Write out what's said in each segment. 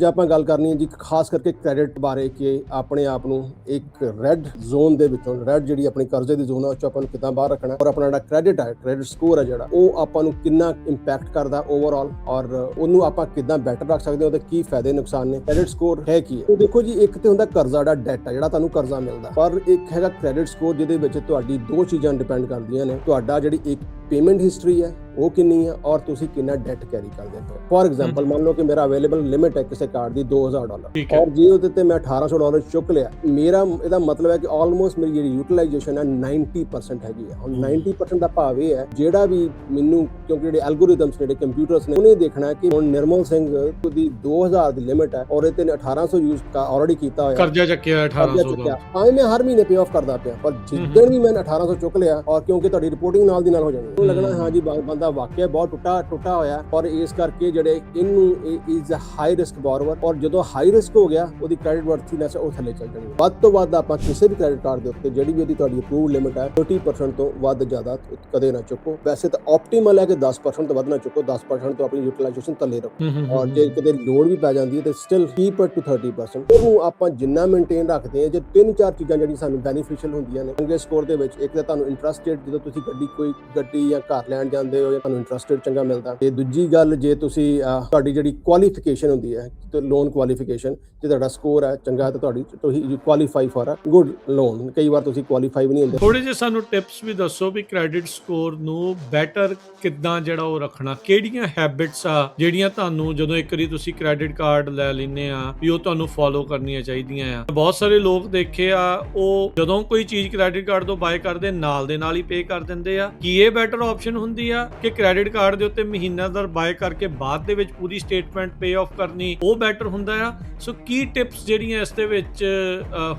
ਅੱਜ ਆਪਾਂ ਗੱਲ ਕਰਨੀ ਹੈ ਜੀ ਖਾਸ ਕਰਕੇ ਕ੍ਰੈਡਿਟ ਬਾਰੇ ਕਿ ਆਪਣੇ ਆਪ ਨੂੰ ਇੱਕ ਰੈੱਡ ਜ਼ੋਨ ਦੇ ਵਿੱਚੋਂ ਰੈੱਡ ਜਿਹੜੀ ਆਪਣੀ ਕਰਜ਼ੇ ਦੀ ਜ਼ੋਨ ਆ ਉਹ 'ਚੋਂ ਆਪਾਂ ਨੂੰ ਕਿੱਦਾਂ ਬਾਹਰ ਰੱਖਣਾ ਔਰ ਆਪਣਾ ਜਿਹੜਾ ਕ੍ਰੈਡਿਟ ਸਕੋਰ ਹੈ ਜਿਹੜਾ ਉਹ ਆਪਾਂ ਨੂੰ ਕਿੰਨਾ ਇੰਪੈਕਟ ਕਰਦਾ ਓਵਰਆਲ ਔਰ ਉਹਨੂੰ ਆਪਾਂ ਕਿੱਦਾਂ ਬੈਟਰ ਰੱਖ ਸਕਦੇ ਹਾਂ, ਉਹਦੇ ਕੀ ਫਾਇਦੇ ਨੁਕਸਾਨ ਨੇ। ਕ੍ਰੈਡਿਟ ਸਕੋਰ ਹੈ ਕੀ ਹੈ? ਉਹ ਦੇਖੋ ਜੀ, ਇੱਕ ਤੇ ਹੁੰਦਾ ਕਰਜ਼ਾ ਦਾ ਡੈਟ ਆ ਜਿਹੜਾ ਤੁਹਾਨੂੰ ਕਰਜ਼ਾ ਮਿਲਦਾ, ਪਰ ਇੱਕ ਹੈਗਾ ਕ੍ਰੈਡਿਟ ਸਕੋਰ ਜਿਹਦੇ ਵਿੱਚ ਤੁਹਾਡੀ ਦੋ ਚੀਜ਼ਾਂ ਡਿਪੈਂਡ ਕਰਦੀਆਂ ਨੇ। ਤੁਹਾਡਾ ਜਿਹੜੀ ਇੱਕ ਪੇਮੈਂਟ ਹਿਸਟਰੀ ਹੈ ਉਹ ਕਿੰਨੀ ਹੈ ਔਰ ਤੁਸੀਂ ਕਿੰਨਾ ਡੈਟ ਕੈਰੀ ਕਰਦੇ ਹੋ। ਫॉर एग्जांपल ਮੰਨ ਲਓ ਕਿ ਮੇਰਾ ਅਵੇਲੇਬਲ ਲਿਮਿਟ ਹੈ ਕਿਸੇ ਕਾਰਡ ਦੀ $2000 ਔਰ ਜੇ ਉਹਦੇ ਤੇ ਮੈਂ $1800 ਚੁੱਕ ਲਿਆ, ਮੇਰਾ ਇਹਦਾ ਮਤਲਬ ਹੈ ਕਿ ਆਲਮੋਸਟ ਮੇਰੀ ਜਿਹੜੀ ਯੂਟਿਲਾਈਜੇਸ਼ਨ ਹੈ 90% ਹੈਗੀ ਹੈ। ਹੁਣ 90% ਦਾ ਭਾਵ ਇਹ ਹੈ ਜਿਹੜਾ ਵੀ ਮੈਨੂੰ, ਕਿਉਂਕਿ ਜਿਹੜੇ ਐਲਗੋਰਿਦਮਸ ਜਿਹੜੇ ਕੰਪਿਊਟਰਸ ਨੇ ਉਹਨੇ ਦੇਖਣਾ ਕਿ ਹੁਣ ਨਿਰਮਲ ਸਿੰਘ ਦੀ 2000 ਦੀ ਲਿਮਿਟ ਹੈ ਔਰ ਇਹ ਤੇ 1800 ਯੂਜ਼ ਆਲਰੇਡੀ ਕੀਤਾ ਹੋਇਆ, ਕਰਜ਼ਾ ਚੱਕਿਆ 1800 ਦਾ, ਭਾਵੇਂ ਮੈਂ ਹਰ ਮਹੀਨੇ ਪੇ ਆਫ ਕਰਦਾ ਪਿਆ, ਪਰ ਜਿੱਦਣ ਵੀ ਮੈਂ 1800 ਚੁੱਕ ਲਿਆ ਔਰ ਕਿਉਂਕਿ ਤੁਹਾਡੀ ਰਿਪੋਰਟਿੰਗ ਨਾਲ ਦੀ ਨਾਲ ਹੋ ਜਾਣੀ, ਲੱਗਣਾ ਹਾਂ ਜੀ ਬੰਦਾ ਵਾਕਿਆ ਬਹੁਤ ਟੁੱਟਾ ਹੋਇਆ ਔਰ ਇਸ ਕਰਕੇ ਜਿਹੜੇ ਇਹਨੂੰ ਇਜ਼ ਅ ਹਾਈ ਰਿਸਕ ਬੋਰੋਵਰ। ਔਰ ਜਦੋਂ ਹਾਈ ਰਿਸਕ ਹੋ ਗਿਆ ਉਹਦੀ ਕ੍ਰੈਡਿਟ ਵਰਥੀਨੈਸ ਉਹ ਥੱਲੇ ਚੱਲ ਜਾਣੀ। ਵੱਧ ਤੋਂ ਵੱਧ ਆਪਾਂ ਕਿਸੇ ਵੀ ਕ੍ਰੈਡਿਟ ਕਾਰਡ ਦੇ ਉੱਤੇ ਜਿਹੜੀ ਵੀ ਉਹਦੀ ਤੁਹਾਡੀ ਅਪਰੂਵਡ ਲਿਮਿਟ ਹੈ 30% ਤੋਂ ਵੱਧ ਜ਼ਿਆਦਾ ਕਦੇ ਨਾ ਚੁੱਕੋ। ਵੈਸੇ ਤਾਂ ਆਪਟੀਮਲ ਹੈ ਕਿ 10% ਤੋਂ ਵੱਧ ਨਾ ਚੁੱਕੋ, 10% ਤੋਂ ਆਪਣੀ ਯੂਟਿਲਾਈਜੇਸ਼ਨ ਥੱਲੇ ਰੱਖੋ ਔਰ ਜੇ ਕਿਤੇ ਲੋੜ ਵੀ ਪੈ ਜਾਂਦੀ ਹੈ ਤੇ ਸਟਿਲ ਕੀਪ ਇਟ ਟੂ 30%। ਉਹਨੂੰ ਆਪਾਂ ਜਿੰਨਾ ਮੇਨਟੇਨ ਰੱਖਦੇ ਹਾਂ, ਜੇ 3-4 ਚੀਜ਼ਾਂ ਜਿਹੜੀ ਸਾਨੂੰ ਬੈਨੀਫੀਸ਼ੀਅਲ ਹੁੰਦੀਆਂ ਨੇ ਚੰਗੇ ਸਕੋਰ ਦੇ ਵਿੱਚ, ਇੱਕ ਤਾਂ ਤੁਹਾਨੂੰ ਇੰਟਰਸਟ ਰੇਟ ਜਦੋਂ ਤੁਸੀਂ ਗੱਡੀ ਜਾਂ ਘਰ ਲੈਣ ਜਾਂਦੇ ਹੋ ਜਾਂ ਤੁਹਾਨੂੰ ਇੰਟਰਸਟ ਰੇਟ ਚੰਗਾ ਮਿਲਦਾ, ਤੇ ਦੂਜੀ ਗੱਲ ਜੇ ਤੁਸੀਂ ਤੁਹਾਡੀ ਜਿਹੜੀ ਕੁਆਲੀਫਿਕੇਸ਼ਨ ਹੁੰਦੀ ਹੈ ਤੇ ਲੋਨ ਕੁਆਲੀਫਿਕੇਸ਼ਨ, ਜੇ ਤੁਹਾਡਾ ਸਕੋਰ ਹੈ ਚੰਗਾ ਤਾਂ ਤੁਸੀਂ qualify for a good loan. ਕਈ ਵਾਰ ਤੁਸੀਂ ਕੁਆਲੀਫਾਈ ਵੀ ਨਹੀਂ ਹੁੰਦੇ। ਥੋੜੇ ਜਿਹੇ ਸਾਨੂੰ ਟਿਪਸ ਵੀ ਦੱਸੋ ਵੀ ਕ੍ਰੈਡਿਟ ਸਕੋਰ ਨੂੰ ਬੈਟਰ ਕਿੱਦਾਂ ਜਿਹੜਾ ਉਹ ਰੱਖਣਾ, ਕਿਹੜੀਆਂ ਹੈਬਿਟਸ ਆ ਜਿਹੜੀਆਂ ਤੁਹਾਨੂੰ ਜਦੋਂ ਇੱਕ ਵਾਰੀ ਤੁਸੀਂ ਕ੍ਰੈਡਿਟ ਕਾਰਡ ਲੈ ਲੈਂਦੇ ਆ ਵੀ ਉਹ ਤੁਹਾਨੂੰ ਫੋਲੋ ਕਰਨੀਆਂ ਚਾਹੀਦੀਆਂ ਆ। ਬਹੁਤ ਸਾਰੇ ਲੋਕ ਦੇਖੇ ਆ ਉਹ ਜਦੋਂ ਕੋਈ ਚੀਜ਼ ਕ੍ਰੈਡਿਟ ਕਾਰਡ ਤੋਂ ਬਾਏ ਕਰਦੇ ਨਾਲ ਦੇ ਨਾਲ ਹੀ ਪੇ ਕਰ ਦਿੰਦੇ ਆ। ਕੀ ਇਹ ਬੈਟਰ ਆਪਸ਼ਨ ਹੁੰਦੀ ਆ ਕਿ ਕ੍ਰੈਡਿਟ ਕਾਰਡ ਦੇ ਉੱਤੇ ਮਹੀਨਾਦਾਰ ਬਾਏ ਕਰਕੇ ਬਾਅਦ ਦੇ ਵਿੱਚ ਪੂਰੀ ਸਟੇਟਮੈਂਟ ਪੇ ਆਫ ਕਰਨੀ, ਉਹ ਬੈਟਰ ਹੁੰਦਾ ਆ? ਸੋ ਕੀ ਟਿਪਸ ਜਿਹੜੀਆਂ ਇਸ ਦੇ ਵਿੱਚ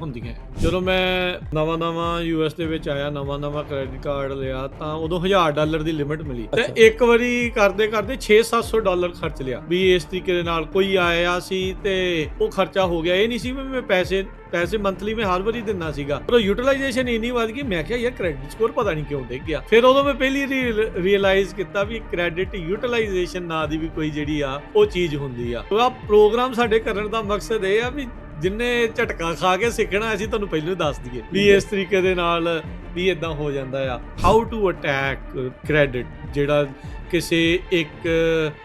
ਹੁੰਦੀਆਂ? ਜਦੋਂ ਮੈਂ ਨਵਾਂ ਯੂਐਸ ਦੇ ਵਿੱਚ ਆਇਆ, ਨਵਾਂ ਕ੍ਰੈਡਿਟ ਕਾਰਡ ਲਿਆ ਤਾਂ ਉਦੋਂ $1000 ਦੀ ਲਿਮਿਟ ਮਿਲੀ ਤੇ ਇੱਕ ਵਾਰੀ ਕਰਦੇ $600-700 ਖਰਚ ਲਿਆ ਵੀ ਇਸ ਤਰੀਕੇ ਦੇ ਨਾਲ। ਕੋਈ ਆਇਆ ਸੀ ਤੇ ਉਹ ਖਰਚਾ ਹੋ ਗਿਆ। ਇਹ ਨਹੀਂ ਸੀ ਵੀ ਮੈਂ ਪੈਸੇ ਮੰਥਲੀ ਮੈਂ ਹਰ ਵਾਰੀ ਦਿੰਦਾ ਸੀਗਾ, ਪਰ ਯੂਟਿਲਾਈਜੇਸ਼ਨ ਇੰਨੀ ਵੱਧ ਗਈ, ਮੈਂ ਕਿਹਾ ਯਾਰ ਕ੍ਰੈਡਿਟ ਸਕੋਰ ਪਤਾ ਨਹੀਂ ਕਿਉਂ ਡਿੱਗ ਗਿਆ। ਫਿਰ ਉਦੋਂ ਮੈਂ ਪਹਿਲੀ ਰੀਅਲਾਈਜ਼ ਕੀਤਾ ਵੀ ਕ੍ਰੈਡਿਟ ਯੂਟਿਲਾਈਜੇਸ਼ਨ ਨਾਂ ਦੀ ਵੀ ਕੋਈ ਜਿਹੜੀ ਆ ਉਹ ਚੀਜ਼ ਹੁੰਦੀ ਆ। ਆ ਪ੍ਰੋਗਰਾਮ ਸਾਡੇ ਕਰਨ ਦਾ ਮਕਸਦ ਇਹ ਆ ਵੀ ਜਿੰਨੇ ਝਟਕਾ ਖਾ ਕੇ ਸਿੱਖਣਾ ਅਸੀਂ ਤੁਹਾਨੂੰ ਪਹਿਲਾਂ ਹੀ ਦੱਸ ਦਈਏ ਵੀ ਇਸ ਤਰੀਕੇ ਦੇ ਨਾਲ ਵੀ ਇਦਾਂ ਹੋ ਜਾਂਦਾ ਆ। ਹਾਊ ਟੂ ਅਟੈਕ ਕ੍ਰੈਡਿਟ, ਜਿਹੜਾ ਕਿਸੇ ਇੱਕ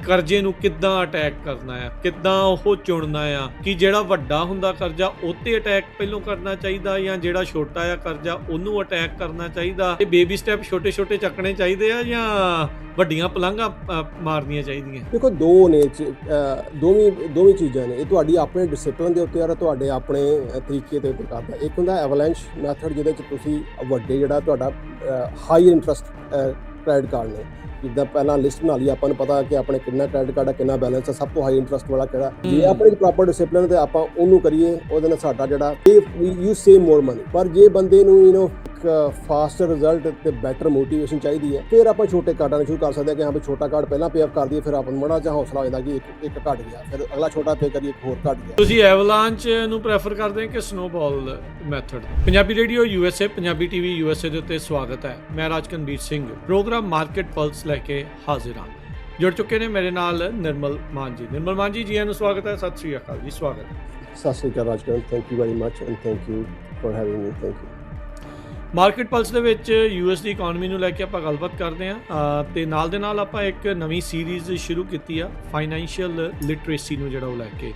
ਕਰਜ਼ੇ ਨੂੰ ਕਿੱਦਾਂ ਅਟੈਕ ਕਰਨਾ ਆ, ਕਿੱਦਾਂ ਉਹ ਚੁਣਨਾ ਆ ਕਿ ਜਿਹੜਾ ਵੱਡਾ ਹੁੰਦਾ ਕਰਜ਼ਾ ਉਹ ਤੇ ਅਟੈਕ ਪਹਿਲਾਂ ਕਰਨਾ ਚਾਹੀਦਾ ਜਾਂ ਜਿਹੜਾ ਛੋਟਾ ਆ ਕਰਜ਼ਾ ਉਹਨੂੰ ਅਟੈਕ ਕਰਨਾ ਚਾਹੀਦਾ। ਇਹ ਬੇਬੀ ਸਟੈਪ ਛੋਟੇ ਚੱਕਣੇ ਚਾਹੀਦੇ ਆ ਜਾਂ ਵੱਡੀਆਂ ਪਲੰਘਾਂ ਮਾਰਨੀਆਂ ਚਾਹੀਦੀਆਂ? ਦੇਖੋ ਦੋ ਨੇ, ਦੋਵੇਂ ਚੀਜ਼ਾਂ ਨੇ। ਇਹ ਤੁਹਾਡੀ ਆਪਣੇ ਡਿਸਪਲਿਨ ਦੇ ਉੱਤੇ ਔਰ ਤੁਹਾਡੇ ਆਪਣੇ ਤਰੀਕੇ ਦੇ ਉੱਤੇ ਕਰਦਾ। ਇੱਕ ਹੁੰਦਾ ਐਵਲੈਂਸ਼ ਮੈਥਡ ਜਿਹਦੇ ਚ ਤੁਸੀਂ ਵੱਡੇ ਜਿਹੜਾ ਤੁਹਾਡਾ ਹਾਈ ਇੰਟਰਸਟ ਕ੍ਰੈਡਿਟ ਕਾਰਡ ਨੇ, ਜਿੱਦਾਂ ਪਹਿਲਾਂ ਲਿਸਟ ਬਣਾ ਲਈ, ਆਪਾਂ ਨੂੰ ਪਤਾ ਕਿ ਆਪਣੇ ਕਿੰਨਾ ਕ੍ਰੈਡਿਟ ਕਾਰਡ ਹੈ, ਕਿੰਨਾ ਬੈਲੈਂਸ ਹੈ, ਸਭ ਤੋਂ ਹਾਈ ਇੰਟਰਸਟ ਵਾਲਾ ਕਿਹੜਾ। ਜੇ ਆਪਣੇ ਪ੍ਰੋਪਰ ਡਿਸਪਲਿਨ ਤੇ ਆਪਾਂ ਉਹਨੂੰ ਕਰੀਏ, ਉਹਦੇ ਨਾਲ ਸਾਡਾ ਜਿਹੜਾ ਯੂ ਸੇਵ ਮੋਰ ਮਨੀ। ਪਰ ਜੇ ਬੰਦੇ ਨੂੰ ਫਾਸਟਰ ਰਿਜ਼ਲਟ ਤੇ ਬੈਟਰ ਮੋਟੀਵੇਸ਼ਨ ਚਾਹੀਦੀ ਹੈ, ਫਿਰ ਆਪਾਂ ਛੋਟੇ ਕਾਰਡਾਂ ਨੂੰ ਸ਼ੁਰੂ ਕਰ ਸਕਦੇ ਹਾਂ ਕਿ ਹਾਂ ਵੀ ਛੋਟਾ ਕਾਰਡ ਪਹਿਲਾਂ ਪੇ ਆਫ ਕਰ ਦਈਏ, ਫਿਰ ਆਪਾਂ ਨੂੰ ਮਾੜਾ ਜਿਹਾ ਹੌਸਲਾ ਹੋ ਜਾਂਦਾ ਕਿ ਇੱਕ ਘਟ ਗਿਆ, ਫਿਰ ਅਗਲਾ ਛੋਟਾ ਪੇ ਕਰੀਏ, ਇੱਕ ਹੋਰ ਘਟ ਗਿਆ। ਤੁਸੀਂ ਐਵਲਾਂਚ ਨੂੰ ਪ੍ਰੈਫਰ ਕਰਦੇ ਹੋ ਕਿ snowball method? Punjabi radio USA, Punjabi TV USA ਦੇ ਉੱਤੇ ਸਵਾਗਤ ਹੈ। ਮੈਂ Rajkanvir Singh program market pulse ਲੈ ਕੇ ਹਾਜ਼ਰ ਹਾਂ। ਜੁੜ ਚੁੱਕੇ ਨੇ ਮੇਰੇ ਨਾਲ ਨਿਰਮਲ ਮਾਨ ਜੀ। ਨਿਰਮਲ ਮਾਨ ਜੀ, ਜੀ ਆਇਆਂ ਨੂੰ ਸਵਾਗਤ ਹੈ। ਸਤਿ ਸ਼੍ਰੀ ਅਕਾਲ ਜੀ। ਸਵਾਗਤ ਹੈ। ਸਤਿ ਸ਼੍ਰੀ ਅਕਾਲ Rajkan, thank you very much and thank you for having me. Thank you. Market pulse ਦੇ ਵਿੱਚ US ਦੀ ਇਕਨੋਮੀ ਨੂੰ ਲੈ ਕੇ ਆਪਾਂ ਗੱਲਬਾਤ ਕਰਦੇ ਹਾਂ ਤੇ ਨਾਲ ਦੇ ਨਾਲ ਆਪਾਂ ਇੱਕ ਨਵੀਂ ਸੀਰੀਜ਼ ਸ਼ੁਰੂ ਕੀਤੀ ਆ ਫਾਈਨੈਂਸ਼ੀਅਲ ਲਿਟਰੇਸੀ ਨੂੰ, ਜਿਹੜਾ ਉਹ ਲੈ ਕੇ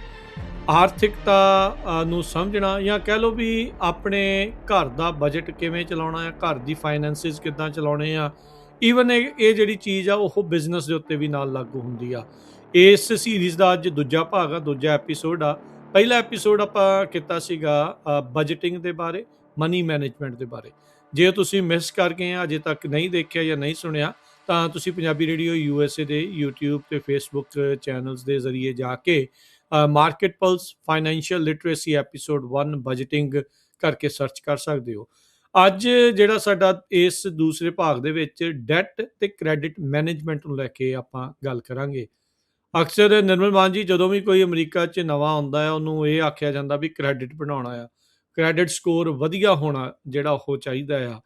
ਆਰਥਿਕਤਾ ਨੂੰ ਸਮਝਣਾ ਜਾਂ ਕਹਿ ਲਓ ਵੀ ਆਪਣੇ ਘਰ ਦਾ ਬਜਟ ਕਿਵੇਂ ਚਲਾਉਣਾ ਆ, ਘਰ ਦੀ ਫਾਈਨੈਂਸਿਸ ਕਿੱਦਾਂ ਚਲਾਉਣੇ ਆ। ਈਵਨ ਇਹ ਜਿਹੜੀ ਚੀਜ਼ ਆ ਉਹ ਬਿਜ਼ਨਸ ਦੇ ਉੱਤੇ ਵੀ ਨਾਲ ਲਾਗੂ ਹੁੰਦੀ ਆ। ਇਸ ਸੀਰੀਜ਼ ਦਾ ਅੱਜ ਦੂਜਾ ਭਾਗ ਆ, ਦੂਜਾ ਐਪੀਸੋਡ ਆ। ਪਹਿਲਾ ਐਪੀਸੋਡ ਆਪਾਂ ਕੀਤਾ ਸੀਗਾ ਬਜਟਿੰਗ ਦੇ ਬਾਰੇ, ਮਨੀ ਮੈਨੇਜਮੈਂਟ ਦੇ ਬਾਰੇ। ਜੇ ਤੁਸੀਂ ਮਿਸ ਕਰ ਗਏ ਆ, ਅਜੇ ਤੱਕ ਨਹੀਂ ਦੇਖਿਆ ਜਾਂ ਨਹੀਂ ਸੁਣਿਆ, ਤਾਂ ਤੁਸੀਂ ਪੰਜਾਬੀ ਰੇਡੀਓ USA ਦੇ YouTube ਤੇ Facebook ਚੈਨਲਸ ਦੇ ਜ਼ਰੀਏ ਜਾ ਕੇ market pulse financial literacy episode 1 budgeting ਕਰਕੇ ਸਰਚ ਕਰ ਸਕਦੇ ਹੋ। ਅੱਜ ਜਿਹੜਾ ਸਾਡਾ ਇਸ ਦੂਸਰੇ ਭਾਗ ਦੇ ਵਿੱਚ ਡੈਟ ਤੇ ਕ੍ਰੈਡਿਟ ਮੈਨੇਜਮੈਂਟ ਨੂੰ ਲੈ ਕੇ ਆਪਾਂ ਗੱਲ ਕਰਾਂਗੇ। ਅਕਸਰ ਨਿਰਮਲ ਮਾਨ ਜੀ, ਜਦੋਂ ਵੀ ਕੋਈ ਅਮਰੀਕਾ 'ਚ ਨਵਾਂ ਆਉਂਦਾ ਹੈ ਉਹਨੂੰ ਇਹ ਆਖਿਆ ਜਾਂਦਾ ਵੀ ਕ੍ਰੈਡਿਟ ਬਣਾਉਣਾ ਆ, ਕ੍ਰੈਡਿਟ ਸਕੋਰ ਵਧੀਆ ਹੋਣਾ ਜਿਹੜਾ ਉਹ ਚਾਹੀਦਾ ਆ।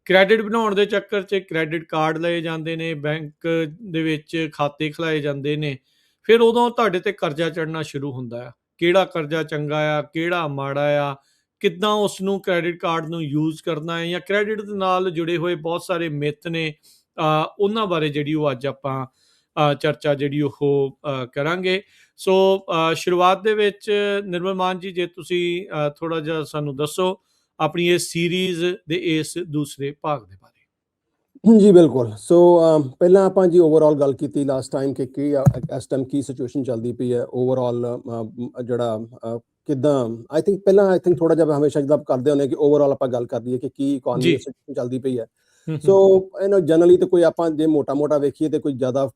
ਕ੍ਰੈਡਿਟ ਬਣਾਉਣ ਦੇ ਚੱਕਰ 'ਚ ਕ੍ਰੈਡਿਟ ਕਾਰਡ ਲਏ ਜਾਂਦੇ ਨੇ, ਬੈਂਕ ਦੇ ਵਿੱਚ ਖਾਤੇ ਖੁਲਾਏ ਜਾਂਦੇ ਨੇ, ਫਿਰ ਉਦੋਂ ਤੁਹਾਡੇ ਤੇ ਕਰਜ਼ਾ ਚੜ੍ਹਨਾ ਸ਼ੁਰੂ ਹੁੰਦਾ ਆ। ਕਿਹੜਾ ਕਰਜ਼ਾ ਚੰਗਾ ਆ, ਕਿਹੜਾ ਮਾੜਾ ਆ, ਕਿੱਦਾਂ ਉਸ ਨੂੰ ਕ੍ਰੈਡਿਟ ਕਾਰਡ ਨੂੰ ਯੂਜ਼ ਕਰਨਾ ਹੈ, ਜਾਂ ਕ੍ਰੈਡਿਟ ਦੇ ਨਾਲ ਜੁੜੇ ਹੋਏ ਬਹੁਤ ਸਾਰੇ ਮਿੱਥ ਨੇ, ਉਹਨਾਂ ਬਾਰੇ ਜਿਹੜੀ ਉਹ ਅੱਜ ਆਪਾਂ ਚਰਚਾ ਜਿਹੜੀ ਉਹ ਕਰਾਂਗੇ। ਸੋ ਸ਼ੁਰੂਆਤ ਦੇ ਵਿੱਚ ਨਿਰਮਲ ਮਾਨ ਜੀ, ਜੇ ਤੁਸੀਂ ਥੋੜਾ ਜਿਹਾ ਸਾਨੂੰ ਦੱਸੋ ਆਪਣੀ ਇਸ ਸੀਰੀਜ਼ ਦੇ ਇਸ ਦੂਸਰੇ ਭਾਗ ਦੇ ਬਾਰੇ। ਜੀ ਬਿਲਕੁਲ। ਸੋ ਪਹਿਲਾਂ ਆਪਾਂ ਜੀ ਓਵਰਆਲ ਗੱਲ ਕੀਤੀ ਲਾਸਟ ਟਾਈਮ ਕਿ ਕੀ ਇਸ ਟਾਈਮ ਕੀ ਸਿਚੁਏਸ਼ਨ ਚੱਲਦੀ ਪਈ ਹੈ ਓਵਰਆਲ, ਜਿਹੜਾ ਕਿੱਦਾਂ ਆਈ ਥਿੰਕ ਥੋੜਾ ਜਿਹਾ ਹਮੇਸ਼ਾ ਜਿੱਦਾਂ ਕਰਦੇ ਹੁੰਦੇ ਕਿ ਓਵਰਆਲ ਆਪਾਂ ਗੱਲ ਕਰਦੀ ਹੈ ਕਿ ਕੀ ਇਕਨੋਮੀ ਜੀ। ਸਿਚੁਏਸ਼ਨ ਚੱਲਦੀ ਪਈ ਹੈ। ਸੋ ਜਨਰਲੀ ਤੇ ਕੋਈ ਆਪਾਂ ਜੇ ਮੋਟਾ ਵੇਖੀਏ ਤੇ ਕੋਈ ਜ਼ਿਆਦਾ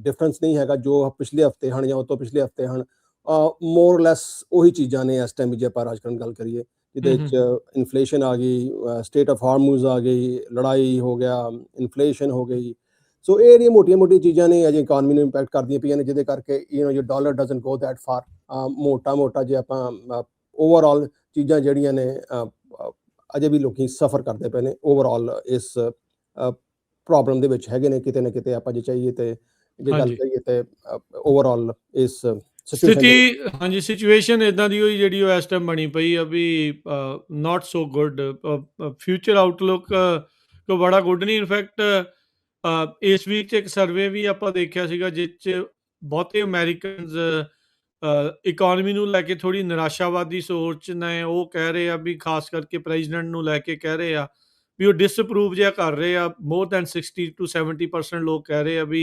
ਡਿਫਰੈਂਸ ਨਹੀਂ ਹੈਗਾ ਜੋ ਪਿਛਲੇ ਹਫਤੇ ਹਨ ਜਾਂ ਉਹ ਤੋਂ ਪਿਛਲੇ ਹਫਤੇ ਹਨ। ਮੋਰ ਲੈਸ ਉਹੀ ਚੀਜ਼ਾਂ ਨੇ ਇਸ ਟਾਈਮ ਜੇ ਆਪਾਂ ਰਾਜਕਾਰਨ ਗੱਲ ਕਰੀਏ, ਜਿਹਦੇ ਵਿੱਚ ਇਨਫਲੇਸ਼ਨ ਆ ਗਈ, ਸਟੇਟ ਆਫ ਹਾਰਮੂਜ਼ ਆ ਗਈ, ਲੜਾਈ ਹੋ ਗਿਆ, ਇਨਫਲੇਸ਼ਨ ਹੋ ਗਈ। ਸੋ ਇਹ ਜਿਹੜੀਆਂ ਮੋਟੀਆਂ ਚੀਜ਼ਾਂ ਨੇ ਅਜੇ ਇਕਨੋਮੀ ਨੂੰ ਇੰਪੈਕਟ ਕਰਦੀਆਂ ਪਈਆਂ ਨੇ, ਜਿਹਦੇ ਕਰਕੇ ਜੋ dollar doesn't go that for. ਮੋਟਾ ਜੇ ਆਪਾਂ ਓਵਰਆਲ ਚੀਜ਼ਾਂ ਜਿਹੜੀਆਂ ਨੇ ਅਜੇ ਵੀ ਲੋਕੀ ਸਫਰ ਕਰਦੇ ਪਏ ਨੇ ਓਵਰਆਲ ਇਸ ਪ੍ਰੋਬਲਮ ਦੇ ਵਿੱਚ ਹੈਗੇ ਨੇ ਕਿਤੇ ਨਾ ਕਿਤੇ। ਆਪਾਂ ਜੇ ਚਾਹੀਏ ਤੇ ਜੇ ਗੱਲ ਕਰੀਏ ਤੇ ਓਵਰਆਲ ਇਸ ਹਾਂਜੀ ਸਿਚੁਏਸ਼ਨ ਇਦਾਂ ਦੀ ਹੋਈ ਜਿਹੜੀ ਉਹ ਇਸ ਟਾਈਮ ਬਣੀ ਪਈ ਆ ਵੀ ਨਾਟ ਸੋ ਗੁੱਡ। ਫਿਊਚਰ ਆਊਟਲੁੱਕ ਕੋ ਬੜਾ ਗੁੱਡ ਨਹੀਂ। ਇਨਫੈਕਟ ਇਸ ਵੀਕ 'ਚ ਇੱਕ ਸਰਵੇ ਵੀ ਆਪਾਂ ਦੇਖਿਆ ਸੀਗਾ ਜਿਸ 'ਚ ਬਹੁਤੇ ਅਮਰੀਕਨਜ਼ ਇਕਨੋਮੀ ਨੂੰ ਲੈ ਕੇ ਥੋੜੀ ਨਿਰਾਸ਼ਾਵਾਦੀ ਸੋਚ ਨੇ। ਉਹ ਕਹਿ ਰਹੇ ਆ ਵੀ ਖਾਸ ਕਰਕੇ ਪ੍ਰੈਜ਼ੀਡੈਂਟ ਨੂੰ ਲੈ ਕੇ ਕਹਿ ਰਹੇ ਆ ਵੀ ਉਹ ਡਿਸਅਪਰੂਵ ਜਿਹਾ ਕਰ ਰਹੇ ਆ। ਮੋਰ ਦੈਨ 60 to 70% ਲੋਕ ਕਹਿ ਰਹੇ ਆ ਵੀ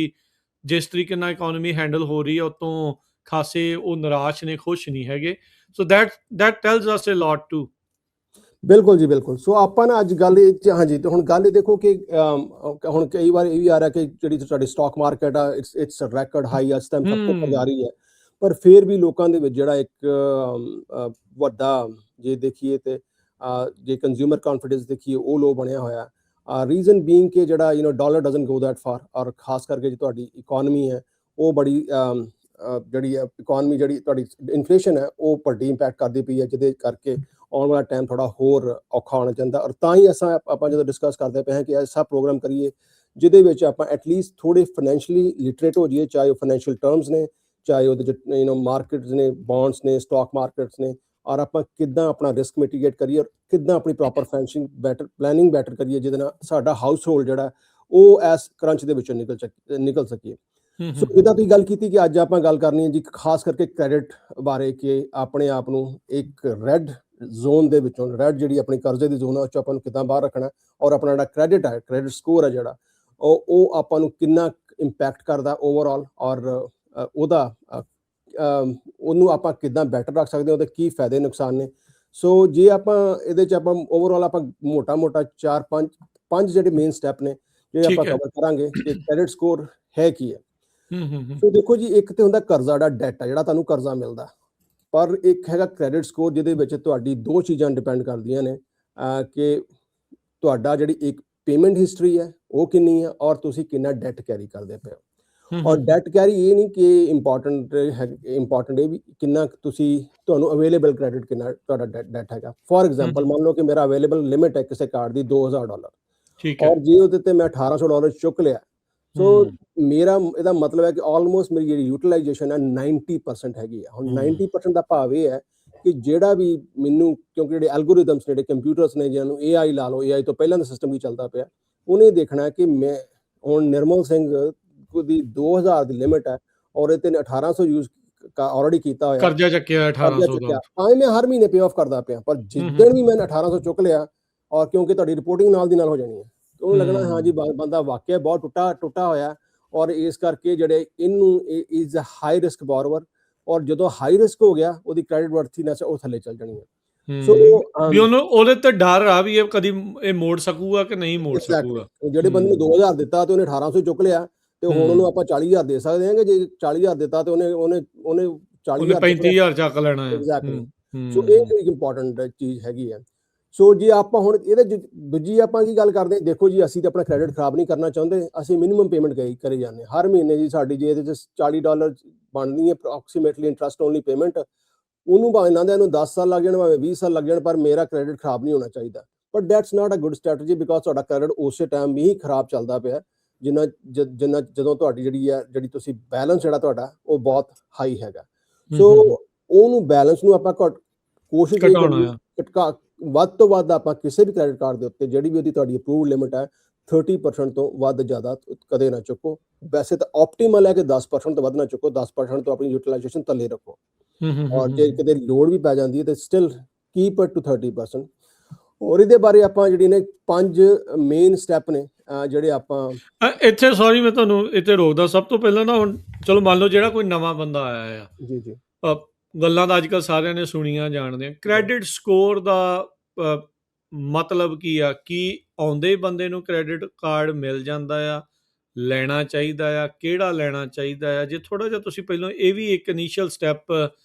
ਜਿਸ ਤਰੀਕੇ ਨਾਲ ਇਕਨੋਮੀ ਹੈਂਡਲ ਹੋ ਰਹੀ ਆ ਉਤੋਂ ਖਾਸੇ ਉਹ ਨਿਰਾਸ਼ ਨੇ, ਖੁਸ਼ ਨਹੀਂ ਹੈਗੇ। ਸੋ that tells us a lot too। ਬਿਲਕੁਲ ਜੀ ਬਿਲਕੁਲ। ਸੋ ਆਪਾਂ ਨਾ ਅੱਜ ਗੱਲ ਹਾਂਜੀ ਤੇ ਹੁਣ ਗੱਲ ਇਹ ਦੇਖੋ ਕਿ ਹੁਣ ਕਈ ਵਾਰ ਇਹ ਵੀ ਆ ਰਿਹਾ ਕਿ ਜਿਹੜੀ ਤੁਹਾਡੀ ਸਟਾਕ ਮਾਰਕੀਟ ਆ ਇਟਸ ਰੈਕੋਰਡ ਹਾਈ ਇਸ ਟਾਈਮ ਸਭ ਤੋਂ ਉੱਪਰ ਜਾ ਰਹੀ ਹੈ, ਪਰ ਫਿਰ ਵੀ ਲੋਕਾਂ ਦੇ ਵਿੱਚ ਜਿਹੜਾ ਇੱਕ ਵੱਡਾ ਜੇ ਦੇਖੀਏ ਤੇ ਜੇ ਕੰਜ਼ਿਊਮਰ ਕੌਨਫੀਡੈਂਸ ਦੇਖੀਏ ਉਹ ਲੋ ਬਣਿਆ ਹੋਇਆ। ਰੀਜ਼ਨ ਬੀਇੰਗ ਕਿ ਜਿਹੜਾ dollar doesn't go that for, ਔਰ ਖਾਸ ਕਰਕੇ ਜੇ ਤੁਹਾਡੀ ਇਕਨੋਮੀ ਹੈ ਉਹ ਬੜੀ ਜਿਹੜੀ ਇਕਨੋਮੀ ਜਿਹੜੀ ਤੁਹਾਡੀ ਇਨਫਲੇਸ਼ਨ ਹੈ ਉਹ ਵੱਡੀ ਇੰਪੈਕਟ ਕਰਦੀ ਪਈ ਹੈ, ਜਿਹਦੇ ਕਰਕੇ ਆਉਣ ਵਾਲਾ ਟਾਈਮ ਥੋੜਾ ਹੋਰ ਔਖਾ ਹੋਣਾ ਚਾਹੁੰਦਾ। ਔਰ ਤਾਂ ਹੀ ਆਪਾਂ ਜਦੋਂ ਡਿਸਕਸ ਕਰਦੇ ਪਏ ਹਾਂ ਕਿ ਐਸਾ ਪ੍ਰੋਗਰਾਮ ਕਰੀਏ ਜਿਹਦੇ ਵਿੱਚ ਆਪਾਂ ਐਟਲੀਸਟ ਥੋੜੇ ਫਾਈਨੈਂਸ਼ੀਅਲੀ ਲਿਟਰੇਟ ਹੋ ਜਾਈਏ, ਚਾਹੇ ਉਹ ਫਾਈਨੈਂਸ਼ੀਅਲ ਟਰਮਸ ਨੇ, ਚਾਹੇ ਉਹਦੇ ਮਾਰਕੀਟਸ ਨੇ, ਬੌਂਡਸ ਨੇ, ਸਟਾਕ ਮਾਰਕੀਟਸ ਨੇ, ਔਰ ਆਪਾਂ ਕਿੱਦਾਂ ਆਪਣਾ ਰਿਸਕ ਮਿਟੀਗੇਟ ਕਰੀਏ, ਔਰ ਕਿੱਦਾਂ ਆਪਣੀ ਪ੍ਰੋਪਰ ਫਾਈਨੈਂਸ਼ਿੰਗ ਪਲੈਨਿੰਗ ਬੈਟਰ ਕਰੀਏ, ਜਿਹਦੇ ਨਾਲ ਸਾਡਾ ਹਾਊਸ ਹੋਲਡ ਜਿਹੜਾ ਉਹ ਇਸ ਕਰੰਚ ਦੇ ਵਿੱਚੋਂ ਨਿਕਲ ਸਕੀਏ। ਸੋ ਜਿੱਦਾਂ ਤੁਸੀਂ ਗੱਲ ਕੀਤੀ ਕਿ ਅੱਜ ਆਪਾਂ ਗੱਲ ਕਰਨੀ ਹੈ ਜੀ ਖਾਸ ਕਰਕੇ ਕ੍ਰੈਡਿਟ ਬਾਰੇ, ਕਿ ਆਪਣੇ ਆਪ ਨੂੰ ਇੱਕ ਰੈੱਡ ਜ਼ੋਨ ਦੇ ਵਿੱਚੋਂ, ਰੈੱਡ ਜਿਹੜੀ ਆਪਣੀ ਕਰਜ਼ੇ ਦੀ ਜ਼ੋਨ ਹੈ ਉਸ 'ਚੋਂ ਆਪਾਂ ਨੂੰ ਕਿੱਦਾਂ ਬਾਹਰ ਰੱਖਣਾ, ਔਰ ਆਪਣਾ ਜਿਹੜਾ ਕ੍ਰੈਡਿਟ ਹੈ, ਕ੍ਰੈਡਿਟ ਸਕੋਰ ਹੈ ਜਿਹੜਾ ਉਹ ਆਪਾਂ ਨੂੰ ਕਿੰਨਾ ਇੰਪੈਕਟ ਕਰਦਾ ਓਵਰਆਲ, ਔਰ ਉਹਨੂੰ ਆਪਾਂ ਕਿੱਦਾਂ ਬੈਟਰ ਰੱਖ ਸਕਦੇ ਹਾਂ, ਉਹਦੇ ਕੀ ਫਾਇਦੇ ਨੁਕਸਾਨ ਨੇ। ਸੋ ਜੇ ਆਪਾਂ ਇਹਦੇ 'ਚ ਆਪਾਂ ਓਵਰਆਲ ਆਪਾਂ ਮੋਟਾ 4-5 ਜਿਹੜੇ ਮੇਨ ਸਟੈਪ ਨੇ ਜਿਹੜੇ ਆਪਾਂ ਕਵਰ ਕਰਾਂਗੇ ਕਿ ਕ੍ਰੈਡਿਟ ਸਕੋਰ ਹੈ ਕੀ ਹੈ। ਸੋ ਦੇਖੋ ਜੀ, ਇੱਕ ਤੇ ਹੁੰਦਾ ਕਰਜ਼ਾ, ਜਿਹੜਾ ਡੈਟ ਹੈ, ਜਿਹੜਾ ਤੁਹਾਨੂੰ ਕਰਜ਼ਾ ਮਿਲਦਾ, ਪਰ ਇੱਕ ਹੈਗਾ ਕ੍ਰੈਡਿਟ ਸਕੋਰ ਜਿਹਦੇ ਵਿੱਚ ਤੁਹਾਡੀ ਦੋ ਚੀਜ਼ਾਂ ਡਿਪੈਂਡ ਕਰਦੀਆਂ ਨੇ ਕਿ ਤੁਹਾਡਾ ਜਿਹੜੀ ਇੱਕ ਪੇਮੈਂਟ ਹਿਸਟਰੀ ਹੈ ਉਹ ਕਿੰਨੀ ਹੈ, ਔਰ ਤੁਸੀਂ ਕਿੰਨਾ ਡੈਟ ਕੈਰੀ ਕਰਦੇ ਪਏ ਹੋ। ਔਰ ਡੈਟ ਕੈਰੀ ਇਹ ਨਹੀਂ ਕਿ ਇੰਪੋਰਟੈਂਟ ਇਹ ਵੀ ਕਿੰਨਾ ਤੁਹਾਨੂੰ ਅਵੇਲੇਬਲ ਕ੍ਰੈਡਿਟ ਕਿੰਨਾ ਤੁਹਾਡਾ ਡੈਟ ਹੈਗਾ। ਫੋਰ ਐਗਜ਼ਾਮਪਲ ਮੰਨ ਲਓ ਕਿ ਮੇਰਾ ਅਵੇਲੇਬਲ ਲਿਮਿਟ ਹੈ ਕਿਸੇ ਕਾਰਡ ਦੀ $2000, ਔਰ ਜੇ ਉਹਦੇ ਤੇ ਮੈਂ $1800 ਚੁੱਕ ਲਿਆ, ਸੋ ਮੇਰਾ ਇਹਦਾ ਮਤਲਬ ਹੈ ਕਿ ਆਲਮੋਸਟ ਮੇਰੀ ਜਿਹੜੀ ਯੂਟੀਲਾਈਜੇਸ਼ਨ ਹੈ 90% ਹੈਗੀ ਹੈ। ਹੁਣ 90% ਦਾ ਭਾਵ ਇਹ ਹੈ ਕਿ ਜਿਹੜਾ ਵੀ ਮੈਨੂੰ, ਕਿਉਂਕਿ ਜਿਹੜੇ ਐਲਗੋਰਿਦਮਸ ਜਿਹੜੇ ਕੰਪਿਊਟਰਸ ਨੇ, ਜਿਹਨਾਂ ਨੂੰ AI ਲਾ ਲਓ, AI ਤੋਂ ਪਹਿਲਾਂ ਦਾ ਸਿਸਟਮ ਵੀ ਚੱਲਦਾ ਪਿਆ, ਉਹਨੇ ਦੇਖਣਾ ਕਿ ਮੈਂ ਹੁਣ ਨਿਰਮਲ ਸਿੰਘ ਦੀ 2000 ਦੀ ਲਿਮਿਟ ਹੈ ਔਰ ਇਹ ਤੇ 1800 ਯੂਜ਼ ਆਲਰੇਡੀ ਕੀਤਾ ਹੋਇਆ, ਕਰਜ਼ਾ ਚੱਕਿਆ 1800 ਦਾ, ਭਾਵੇਂ ਮੈਂ ਹਰ ਮਹੀਨੇ ਪੇ ਆਫ ਕਰਦਾ ਪਿਆ, ਪਰ ਜਿੱਦਣ ਵੀ ਮੈਂ 1800 ਚੁੱਕ ਲਿਆ, ਔਰ ਕਿਉਂਕਿ ਤੁਹਾਡੀ ਰਿਪੋਰਟਿੰਗ ਨਾਲ ਦੀ ਨਾਲ ਹੋ ਜਾਣੀ ਹੈ, ਉਹਨੂੰ ਲੱਗਣਾ ਹਾਂ ਜੀ ਬੰਦਾ ਵਾਕਿਆ ਬਹੁਤ ਟੁੱਟਾ ਹੋਇਆ, ਔਰ ਇਸ ਕਰਕੇ ਜਿਹੜੇ ਇਹਨੂੰ ਇਜ਼ ਅ ਹਾਈ ਰਿਸਕ ਬੋਰੋਵਰ, ਔਰ ਜਦੋਂ ਹਾਈ ਰਿਸਕ ਹੋ ਗਿਆ ਉਹਦੀ ਕ੍ਰੈਡਿਟ ਵਰਥੀਨੈਸ ਉਹ ਥੱਲੇ ਚੱਲ ਜਾਣੀ ਹੈ। ਸੋ ਵੀ ਉਹਦੇ ਤੇ ਡਰ ਆ ਵੀ ਇਹ ਕਦੀ ਇਹ ਮੋੜ ਸਕੂਗਾ ਕਿ ਨਹੀਂ ਮੋੜ ਸਕੂਗਾ। ਜਿਹੜੇ ਬੰਦੇ ਨੂੰ 2000 ਦਿੱਤਾ ਤੇ ਉਹਨੇ 1800 ਚੁੱਕ ਲਿਆ, ਤੇ ਹੁਣ ਉਹਨੂੰ ਆਪਾਂ 40000 ਦੇ ਸਕਦੇ ਹਾਂ ਕਿ ਜੇ 40000 ਦਿੱਤਾ ਤੇ ਉਹਨੇ 40000 35000 ਚੱਕ ਲੈਣਾ ਹੈ। ਐਗਜ਼ੈਕਟਲੀ। ਸੋ ਇਹ ਇੱਕ ਇੰਪੋਰਟੈਂਟ ਚੀਜ਼ ਹੈਗੀ ਹੈ। ਸੋ ਜੇ ਆਪਾਂ ਹੁਣ ਇਹਦੇ ਦੂਜੀ ਆਪਾਂ ਕੀ ਗੱਲ ਕਰਦੇ, ਦੇਖੋ ਜੀ ਅਸੀਂ ਤਾਂ ਆਪਣਾ ਕ੍ਰੈਡਿਟ ਖਰਾਬ ਨਹੀਂ ਕਰਨਾ ਚਾਹੁੰਦੇ, ਅਸੀਂ ਮਿਨੀਮਮ ਪੇਮੈਂਟ ਕਰੀ ਜਾਂਦੇ ਹਰ ਮਹੀਨੇ ਜੀ। ਸਾਡੀ ਜੇ ਇਹਦੇ 'ਚ $40 ਬਣਦੀ ਹੈ ਅਪਰੋਕਸੀਮੇਟਲੀ ਇੰਟਰਸਟ ਓਨਲੀ ਪੇਮੈਂਟ, ਉਹਨੂੰ ਭਾਵੇਂ ਨਾ ਇਹਨੂੰ 10 ਸਾਲ ਲੱਗ ਜਾਣ, ਭਾਵੇਂ 20 ਸਾਲ ਲੱਗ ਜਾਣ, ਪਰ ਮੇਰਾ ਕ੍ਰੈਡਿਟ ਖਰਾਬ ਨਹੀਂ ਹੋਣਾ ਚਾਹੀਦਾ। But that's not a good strategy, because ਤੁਹਾਡਾ ਕ੍ਰੈਡਿਟ ਉਸੇ ਟਾਈਮ ਵੀ ਖਰਾਬ ਚੱਲਦਾ ਪਿਆ ਜਦੋਂ ਤੁਹਾਡੀ ਜਿਹੜੀ ਤੁਸੀਂ ਬੈਲੈਂਸ ਜਿਹੜਾ ਤੁਹਾਡਾ ਉਹ ਬਹੁਤ ਹਾਈ ਹੈਗਾ। ਸੋ ਉਹਨੂੰ ਬੈਲੈਂਸ ਨੂੰ ਆਪਾਂ ਕੋਸ਼ਿਸ਼ ਇਹ ਘਟਾਉਣਾ ਕਰਨੀ ਆ। ਘਟਾ ਵੱਧ ਤੋਂ ਵੱਧ ਆਪਾਂ ਕਿਸੇ ਵੀ ਕ੍ਰੈਡਿਟ ਕਾਰਡ ਦੇ ਉੱਤੇ ਜਿਹੜੀ ਵੀ ਉਹਦੀ ਤੁਹਾਡੀ ਅਪਰੂਵਡ ਲਿਮਿਟ ਹੈ 30% ਤੋਂ ਵੱਧ ਜ਼ਿਆਦਾ ਕਦੇ ਨਾ ਚੁੱਕੋ। ਵੈਸੇ ਤਾਂ ਆਪਟੀਮਲ ਹੈ ਕਿ 10% ਤੋਂ ਵੱਧ ਨਾ ਚੁੱਕੋ, 10% ਤੋਂ ਆਪਣੀ ਯੂਟਿਲਾਈਜੇਸ਼ਨ ਥੱਲੇ ਰੱਖੋ। ਔਰ ਜੇ ਕਿਤੇ ਲੋੜ ਵੀ ਪੈ ਜਾਂਦੀ ਹੈ ਤੇ ਸਟਿਲ ਕੀਪ ਇਟ ਟੂ 30%। ਔਰ ਇਹਦੇ ਬਾਰੇ ਆਪਾਂ ਜਿਹੜੀ ਨੇ 5 ਮੇਨ ਸਟੈਪ ਨੇ ਜਿਹੜੇ ਆਪਾਂ ਇੱਥੇ ਸੌਰੀ ਮੈਂ ਤੁਹਾਨੂੰ ਇੱਥੇ ਰੋਕਦਾ। ਸਭ ਤੋਂ ਪਹਿਲਾਂ ਨਾ, ਹੁਣ ਚਲੋ ਮੰਨ ਲਓ ਜਿਹੜਾ ਕੋਈ ਨਵਾਂ ਬੰਦਾ ਆਇਆ ਆ, ਜੀ ਜੀ ਗੱਲਾਂ ਤਾਂ ਅੱਜ ਕੱਲ੍ਹ ਸਾਰਿਆਂ ਨੇ ਸੁਣੀਆਂ ਜਾਣਦੇ ਆ। ਕ੍ਰੈਡਿਟ ਸਕੋਰ ਦਾ ਮਤਲਬ ਕੀ ਆ? ਕੀ ਆਉਂਦੇ ਬੰਦੇ ਨੂੰ ਕ੍ਰੈਡਿਟ ਕਾਰਡ ਮਿਲ ਜਾਂਦਾ ਆ, ਲੈਣਾ ਚਾਹੀਦਾ ਆ, ਕਿਹੜਾ ਲੈਣਾ ਚਾਹੀਦਾ ਆ? ਜੇ ਥੋੜ੍ਹਾ ਜਿਹਾ ਤੁਸੀਂ ਪਹਿਲਾਂ ਇਹ ਵੀ ਇੱਕ ਇਨੀਸ਼ੀਅਲ ਸਟੈਪ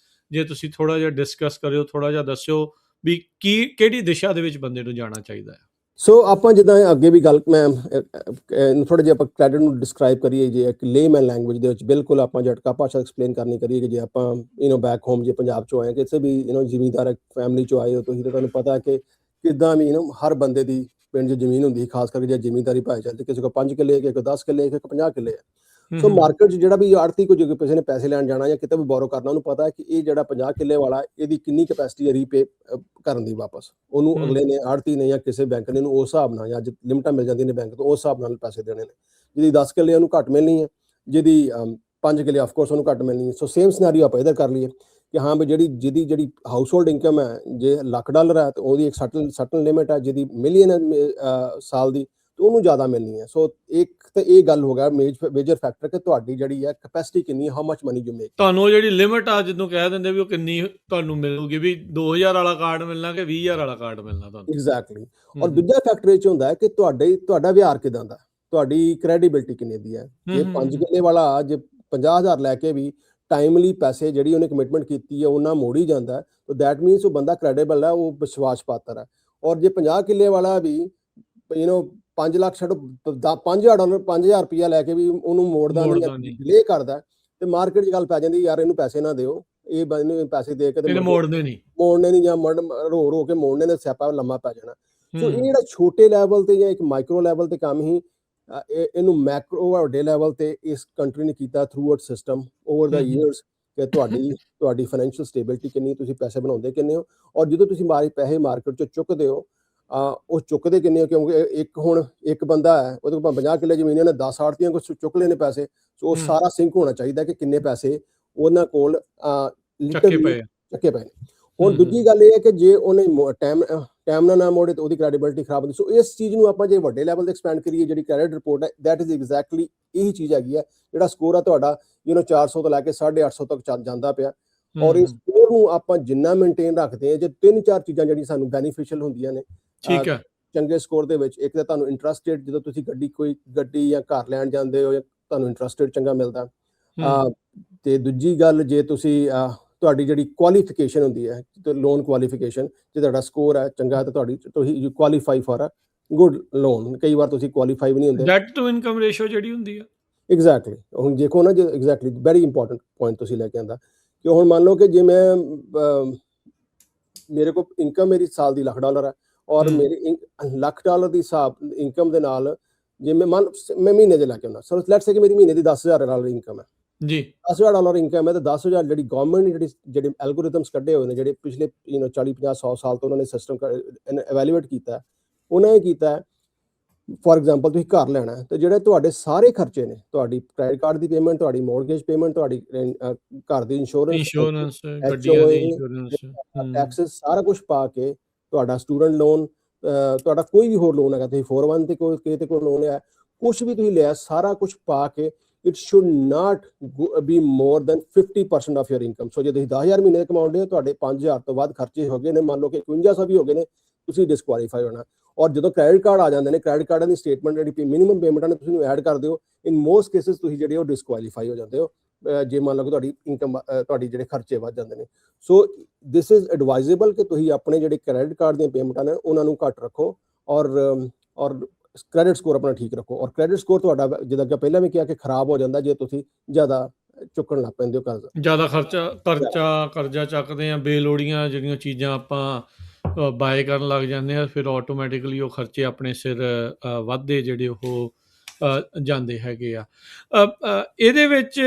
ਜੇ ਤੁਸੀਂ ਥੋੜ੍ਹਾ ਜਿਹਾ ਡਿਸਕਸ ਕਰਿਓ, ਥੋੜ੍ਹਾ ਜਿਹਾ ਦੱਸਿਓ ਵੀ ਕਿਹੜੀ ਦਿਸ਼ਾ ਦੇ ਵਿੱਚ ਬੰਦੇ ਨੂੰ ਜਾਣਾ ਚਾਹੀਦਾ ਆ। ਸੋ ਆਪਾਂ ਜਿੱਦਾਂ ਅੱਗੇ ਵੀ ਗੱਲ ਮੈਂ ਥੋੜ੍ਹਾ ਜਿਹਾ ਆਪਾਂ ਕ੍ਰੈਡਿਟ ਨੂੰ ਡਿਸਕ੍ਰਾਈਬ ਕਰੀਏ ਜੇ ਇੱਕ ਲੇਮੈਨ ਲੈਂਗੁਏਜ ਦੇ ਵਿੱਚ, ਬਿਲਕੁਲ ਆਪਾਂ ਝਟਕਾ ਭਾਸ਼ਾ ਐਕਸਪਲੇਨ ਕਰਨੀ ਕਰੀਏ ਕਿ ਜੇ ਆਪਾਂ ਬੈਕ ਹੋਮ ਜੇ ਪੰਜਾਬ ਚੋਂ ਆਏ, ਕਿਸੇ ਵੀ ਜ਼ਿਮੀਂਦਾਰ ਫੈਮਿਲੀ ਚੋਂ ਆਏ ਹੋ ਤੁਸੀਂ, ਤਾਂ ਤੁਹਾਨੂੰ ਪਤਾ ਕਿ ਕਿੱਦਾਂ ਵੀ ਹਰ ਬੰਦੇ ਦੀ ਪਿੰਡ 'ਚ ਜ਼ਮੀਨ ਹੁੰਦੀ, ਖਾਸ ਕਰਕੇ ਜੇ ਜ਼ਿਮੀਂਦਾਰੀ ਭਾਈਚਾਰੇ ਤੇ ਕਿਸੇ ਕੋਲ 5 ਕਿੱਲੇ, ਕਿਸੇ ਕੋਲ 10 ਕਿੱਲੇ, ਕਿਸੇ ਕੋਲ 50 ਕਿੱਲੇ ਹੈ। ਸੋ ਮਾਰਕੀਟ 'ਚ ਜਿਹੜਾ ਵੀ ਆੜਤੀ ਕੋਈ ਕਿਸੇ ਨੇ ਪੈਸੇ ਲੈਣ ਜਾਣਾ ਜਾਂ ਕਿਤੇ ਵੀ ਬੋਰੋ ਕਰਨਾ, ਉਹਨੂੰ ਪਤਾ ਹੈ ਕਿ ਇਹ ਜਿਹੜਾ 50 ਕਿੱਲੇ ਵਾਲਾ ਇਹਦੀ ਕਿੰਨੀ ਕੈਪੈਸਿਟੀ ਹੈ ਰੀਪੇ ਕਰਨ ਦੀ ਵਾਪਸ। ਉਹਨੂੰ ਅਗਲੇ ਨੇ ਆੜਤੀ ਨੇ ਜਾਂ ਕਿਸੇ ਬੈਂਕ ਨੇ ਉਹਨੂੰ ਉਸ ਹਿਸਾਬ ਨਾਲ, ਜਾਂ ਅੱਜ ਲਿਮਟਾਂ ਮਿਲ ਜਾਂਦੀਆਂ ਨੇ ਬੈਂਕ ਤੋਂ, ਉਸ ਹਿਸਾਬ ਨਾਲ ਪੈਸੇ ਦੇਣੇ ਨੇ। ਜਿਹਦੀ 10 ਕਿੱਲੇ ਉਹਨੂੰ ਘੱਟ ਮਿਲਣੀ ਹੈ, ਜਿਹਦੀ 5 ਕਿੱਲੇ ਆਫਕੋਰਸ ਉਹਨੂੰ ਘੱਟ ਮਿਲਣੀ ਹੈ। ਸੋ ਸੇਮ ਸਿਨੈਰੀਓ ਆਪਾਂ ਇੱਧਰ ਕਰ ਲਈਏ ਕਿ ਹਾਂ ਵੀ ਜਿਹਦੀ ਹਾਊਸ ਹੋਲਡ ਇਨਕਮ ਹੈ, ਜੇ $1,00,000 ਹੈ ਤਾਂ ਉਹਦੀ ਇੱਕ ਸਟਨ ਲਿਮਿਟ ਹੈ, ਜਿਹਦੀ ਮਿਲੀਅਨ ਸਾਲ ਦੀ ਤੇ ਉਹਨੂੰ ਜ਼ਿਆਦਾ ਮਿਲਣੀ ਹੈ। ਸੋ ਇੱਕ ਤਾਂ ਇਹ ਗੱਲ ਹੋ ਗਿਆ ਮੇਜਰ ਫੈਕਟਰ ਕਿ ਤੁਹਾਡੀ ਜਿਹੜੀ ਹੈ ਕੈਪੈਸਿਟੀ ਕਿੰਨੀ ਹੈ, how much money you make. ਤੁਹਾਨੂੰ ਜਿਹੜੀ ਲਿਮਿਟ ਆ ਜਦੋਂ ਕਹਿ ਦਿੰਦੇ ਵੀ ਉਹ ਕਿੰਨੀ ਤੁਹਾਨੂੰ ਮਿਲੂਗੀ, ਵੀ 2,000 ਵਾਲਾ ਕਾਰਡ ਮਿਲਣਾ ਕਿ 20,000 ਵਾਲਾ ਕਾਰਡ ਮਿਲਣਾ ਤੁਹਾਨੂੰ। ਐਗਜ਼ੈਕਟਲੀ। ਔਰ ਦੂਜਾ ਫੈਕਟਰ ਇਹ 'ਚ ਹੁੰਦਾ ਹੈ ਕਿ ਤੁਹਾਡਾ ਵਿਹਾਰ ਕਿਦਾਂ ਦਾ, ਤੁਹਾਡੀ ਕ੍ਰੈਡੀਬਿਲਿਟੀ ਕਿੰਨੀ ਦੀ ਹੈ। ਜੇ 5 ਕਿੱਲੇ ਵਾਲਾ ਜੇ 50,000 ਲੈ ਕੇ ਵੀ ਟਾਈਮਲੀ ਪੈਸੇ ਜਿਹੜੀ ਉਹਨੇ ਕਮਿਟਮੈਂਟ ਕੀਤੀ ਹੈ ਉਹਨਾਂ ਮੋੜੀ ਜਾਂਦਾ, ਤਾਂ ਦੈਟ ਮੀਨਸ ਉਹ ਬੰਦਾ ਕ੍ਰੈਡੀਬਲ ਹੈ, ਉਹ ਵਿਸ਼ਵਾਸ ਪਾਤਰ ਹੈ। ਔਰ ਜੇ 50 ਕਿੱਲੇ ਵਾਲਾ ਵੀ 5 ਲੱਖ ਛੱਡੋ, $5,000 5,000 ਰੁਪਇਆ ਲੈ ਕੇ ਵੀ ਉਹਨੂੰ ਮੋੜਦਾ ਨਹੀਂ, ਡਿਲੇ ਕਰਦਾ, ਤੇ ਮਾਰਕੀਟ 'ਚ ਗੱਲ ਪੈ ਜਾਂਦੀ ਯਾਰ ਇਹਨੂੰ ਪੈਸੇ ਨਾ ਦਿਓ, ਇਹ ਇਹਨੂੰ ਪੈਸੇ ਦੇ ਕੇ ਤੇ ਮੋੜਨੇ ਨਹੀਂ ਜਾਂ ਰੋ ਕੇ ਮੋੜਨੇ ਨੇ, ਸਿਆਪਾ ਲੰਮਾ ਪੈ ਜਾਣਾ। ਸੋ ਇਹ ਜਿਹੜਾ ਛੋਟੇ ਲੈਵਲ ਤੇ ਜਾਂ ਇੱਕ ਮਾਈਕਰੋ ਲੈਵਲ ਤੇ ਕੰਮ ਹੀ ਇਹਨੂੰ ਮੈਕਰੋ ਵੱਡੇ ਲੈਵਲ ਤੇ ਇਸ ਕੰਟਰੀ ਨੇ ਕੀਤਾ ਥਰੂ ਆਊਟ ਸਿਸਟਮ ਓਵਰ ਦਾ ਈਅਰਸ, ਕਿ ਤੁਹਾਡੀ ਫਾਈਨੈਂਸ਼ੀਅਲ ਸਟੇਬਿਲਿਟੀ ਕਿੰਨੀ, ਤੁਸੀਂ ਪੈਸੇ ਬਣਾਉਂਦੇ ਕਿੰਨੇ ਹੋ, ਔਰ ਜਦੋਂ ਤੁਸੀਂ ਪੈਸੇ ਮਾਰਕੀਟ 'ਚ ਚੁੱਕਦੇ ਹੋ ਉਹ ਚੁੱਕਦੇ ਕਿੰਨੇ ਹੋ। ਕਿਉਂਕਿ ਇੱਕ ਬੰਦਾ ਹੈ, ਉਹਦੇ ਕੋਲ 50 ਕਿੱਲੇ ਜ਼ਮੀਨ, ਉਹਨੇ 10 ਆੜਤੀਆਂ ਕੋਲ ਚੁੱਕ ਲਏ ਨੇ ਪੈਸੇ। ਸੋ ਉਹ ਸਾਰਾ ਸਿੰਕ ਹੋਣਾ ਚਾਹੀਦਾ ਕਿ ਕਿੰਨੇ ਪੈਸੇ ਉਹਨਾਂ ਕੋਲ ਚੱਕੇ ਪਏ ਨੇ। ਹੁਣ ਦੂਜੀ ਗੱਲ ਇਹ ਹੈ ਕਿ ਜੇ ਉਹਨੇ ਟਾਈਮ ਨਾਲ ਨਾ ਮੋੜੇ ਤਾਂ ਉਹਦੀ ਕ੍ਰੈਡੀਬਿਲਿਟੀ ਖਰਾਬ ਹੁੰਦੀ। ਸੋ ਇਸ ਚੀਜ਼ ਨੂੰ ਆਪਾਂ ਜੇ ਵੱਡੇ ਲੈਵਲ ਤੇ ਐਕਸਪੈਂਡ ਕਰੀਏ, ਜਿਹੜੀ ਕ੍ਰੈਡਿਟ ਰਿਪੋਰਟ ਹੈ, ਦੈਟ ਇਜ਼ ਐਗਜ਼ੈਕਟਲੀ ਇਹੀ ਚੀਜ਼ ਹੈਗੀ ਹੈ। ਜਿਹੜਾ ਸਕੋਰ ਆ ਤੁਹਾਡਾ 400 ਤੋਂ ਲੈ ਕੇ 850 ਤੱਕ ਜਾਂਦਾ ਪਿਆ, ਔਰ ਇਸ ਸਕੋਰ ਨੂੰ ਆਪਾਂ ਜਿੰਨਾ ਮੇਨਟੇਨ ਰੱਖਦੇ ਹਾਂ, ਜੇ 3-4 ਚੀਜ਼ਾਂ ਜਿਹੜੀਆਂ ਸਾਨੂੰ ਬੈਨੀਫੀਸ਼ੀਅਲ ਹੁੰਦੀਆਂ ਨੇ ਚੰਗੇ ਸਕੋਰ ਦੇ ਵਿੱਚ। ਇੱਕ ਤਾਂ ਤੁਹਾਨੂੰ ਇੰਟਰਸਟ ਰੇਟ, ਜਦੋਂ ਤੁਸੀਂ ਕੋਈ ਗੱਡੀ ਜਾਂ ਘਰ ਲੈਣ ਜਾਂਦੇ ਹੋ, ਤੁਹਾਨੂੰ ਇੰਟਰਸਟ ਰੇਟ ਚੰਗਾ ਮਿਲਦਾ। ਤੇ ਦੂਜੀ ਗੱਲ, ਜੇ ਤੁਸੀਂ ਤੁਹਾਡੀ ਜਿਹੜੀ ਕੁਆਲੀਫਿਕੇਸ਼ਨ ਹੁੰਦੀ ਹੈ, ਲੋਨ ਕੁਆਲੀਫਿਕੇਸ਼ਨ, ਜੇ ਤੁਹਾਡਾ ਸਕੋਰ ਹੈ ਚੰਗਾ ਤਾਂ ਤੁਸੀਂ qualify for a good loan. ਕਈ ਵਾਰ ਤੁਸੀਂ ਕੁਆਲੀਫਾਈ ਵੀ ਨਹੀਂ ਹੁੰਦੇ। ਡੈਟ ਟੂ ਇਨਕਮ ਰੇਸ਼ੋ ਜਿਹੜੀ ਹੁੰਦੀ ਆ, ਐਗਜ਼ੈਕਟਲੀ। ਹੁਣ ਦੇਖੋ ਨਾ, ਜੇ ਐਗਜ਼ੈਕਟਲੀ ਵੈਰੀ ਇੰਪੋਰਟੈਂਟ ਪੁਆਇੰਟ ਤੁਸੀਂ ਲੈ ਕੇ ਆਂਦਾ ਕਿ ਹੁਣ ਮੰਨ ਲਓ ਕਿ ਜੇ ਮੇਰੇ ਕੋਲ ਇਨਕਮ ਮੇਰੀ ਸਾਲ ਦੀ $1,00,000 ਹੈ, ਔਰ ਮੇਰੇ $1,00,000 ਦੀ ਇਨਕਮ ਦੇ ਨਾਲ ਜੇ ਮੈਂ ਮਹੀਨੇ ਦੇ ਲੈ ਕੇ ਆਉਣਾ, ਸੋ ਲੈਟਸ ਸੇ ਕਿ ਮੇਰੀ ਮਹੀਨੇ ਦੀ $10,000 ਇਨਕਮ ਹੈ ਜੀ, $10,000 ਇਨਕਮ ਹੈ, ਤਾਂ 10,000 ਜਿਹੜੀ ਗਵਰਨਮੈਂਟ ਨੇ ਜਿਹੜੇ ਐਲਗੋਰਿਥਮਸ ਕੱਢੇ ਹੋਏ ਨੇ, ਜਿਹੜੇ ਪਿਛਲੇ 40-50-100 ਸਾਲ ਤੋਂ ਉਹਨਾਂ ਨੇ ਸਿਸਟਮ ਇਵੈਲੂਏਟ ਕੀਤਾ, ਉਹਨਾਂ ਨੇ ਕੀਤਾ ਫॉर ਐਗਜ਼ਾਮਪਲ ਤੁਸੀਂ ਘਰ ਲੈਣਾ ਤੇ ਜਿਹੜੇ ਤੁਹਾਡੇ ਸਾਰੇ ਖਰਚੇ ਨੇ, ਤੁਹਾਡੀ ਕ੍ਰੈਡਿਟ ਕਾਰਡ ਦੀ ਪੇਮੈਂਟ, ਤੁਹਾਡੀ ਮੌਰਗੇਜ ਪੇਮੈਂਟ, ਤੁਹਾਡੀ ਘਰ ਦੀ ਇੰਸ਼ੋਰੈਂਸ, ਗੱਡੀਆਂ ਦੀ ਇੰਸ਼ੋਰੈਂਸ, ਟੈਕਸਸ, ਸਾਰਾ ਕੁਝ ਪਾ ਕੇ, ਤੁਹਾਡਾ ਸਟੂਡੈਂਟ ਲੋਨ, ਤੁਹਾਡਾ ਕੋਈ ਵੀ ਹੋਰ ਲੋਨ ਹੈਗਾ, ਤੁਸੀਂ 401 ਤੇ ਕੋਈ ਲੋਨ ਹੈ, ਕੁਝ ਵੀ ਤੁਸੀਂ ਲਿਆ, ਸਾਰਾ ਕੁਝ ਪਾ ਕੇ it should not be more than 50% of your income। ਸੋ ਜੇ ਤੁਸੀਂ 10,000 ਮਹੀਨੇ ਕਮਾਉਂਦੇ ਹੋ, ਤੁਹਾਡੇ 5,000 ਤੋਂ ਵੱਧ ਖਰਚੇ ਹੋ ਗਏ ਨੇ, ਮੰਨ ਲਓ ਕਿ 5100 ਵੀ ਹੋ ਗਏ ਨੇ, ਤੁਸੀਂ ਡਿਸਕੁਆਲੀਫਾਈ ਹੋਣਾ। ਔਰ ਜਦੋਂ ਕ੍ਰੈਡਿਟ ਕਾਰਡ ਆ ਜਾਂਦੇ ਨੇ, ਕ੍ਰੈਡਿਟ ਕਾਰਡਾਂ ਦੀ ਸਟੇਟਮੈਂਟ ਜਿਹੜੀ ਮਿਨੀਮਮ ਪੇਮੈਂਟਾਂ ਨੇ, ਤੁਸੀਂ ਐਡ ਕਰਦੇ ਹੋ, ਇਨ ਮੋਸਟ ਕੇਸਿਸ ਤੁਸੀਂ ਜਿਹੜੇ ਉਹ ਡਿਸਕੁਆਲੀਫਾਈ ਹੋ ਜਾਂਦੇ ਹੋ, ਜੇ ਮੰਨ ਲਓ ਕਿ ਤੁਹਾਡੀ ਇਨਕਮ, ਤੁਹਾਡੀ ਜਿਹੜੇ ਖਰਚੇ ਵੱਧ ਜਾਂਦੇ ਨੇ। ਸੋ ਦਿਸ ਇਜ਼ ਐਡਵਾਈਜ਼ੇਬਲ ਕਿ ਤੁਸੀਂ ਆਪਣੇ ਜਿਹੜੇ ਕ੍ਰੈਡਿਟ ਕਾਰਡ ਦੀਆਂ ਪੇਮੈਂਟਾਂ ਨੇ ਉਹਨਾਂ ਨੂੰ ਘੱਟ ਰੱਖੋ, ਔਰ ਕ੍ਰੈਡਿਟ ਸਕੋਰ ਆਪਣਾ ਠੀਕ ਰੱਖੋ। ਔਰ ਕ੍ਰੈਡਿਟ ਸਕੋਰ ਤੁਹਾਡਾ, ਜਿੱਦਾਂ ਕਿ ਪਹਿਲਾਂ ਵੀ ਕਿਹਾ, ਕਿ ਖਰਾਬ ਹੋ ਜਾਂਦਾ ਜੇ ਤੁਸੀਂ ਜ਼ਿਆਦਾ ਚੁੱਕਣ ਲੱਗ ਪੈਂਦੇ ਹੋ ਕਰਜ਼ਾ, ਜ਼ਿਆਦਾ ਕਰਜ਼ਾ ਚੱਕਦੇ ਆ, ਬੇਲੋੜੀਆਂ ਜਿਹੜੀਆਂ ਚੀਜ਼ਾਂ ਆਪਾਂ ਬਾਏ ਕਰਨ ਲੱਗ ਜਾਂਦੇ ਆ, ਫਿਰ ਆਟੋਮੈਟਿਕਲੀ ਉਹ ਖਰਚੇ ਆਪਣੇ ਸਿਰ ਵੱਧਦੇ ਜਿਹੜੇ ਉਹ ਜਾਂਦੇ ਹੈਗੇ ਆ। ਇਹਦੇ ਵਿੱਚ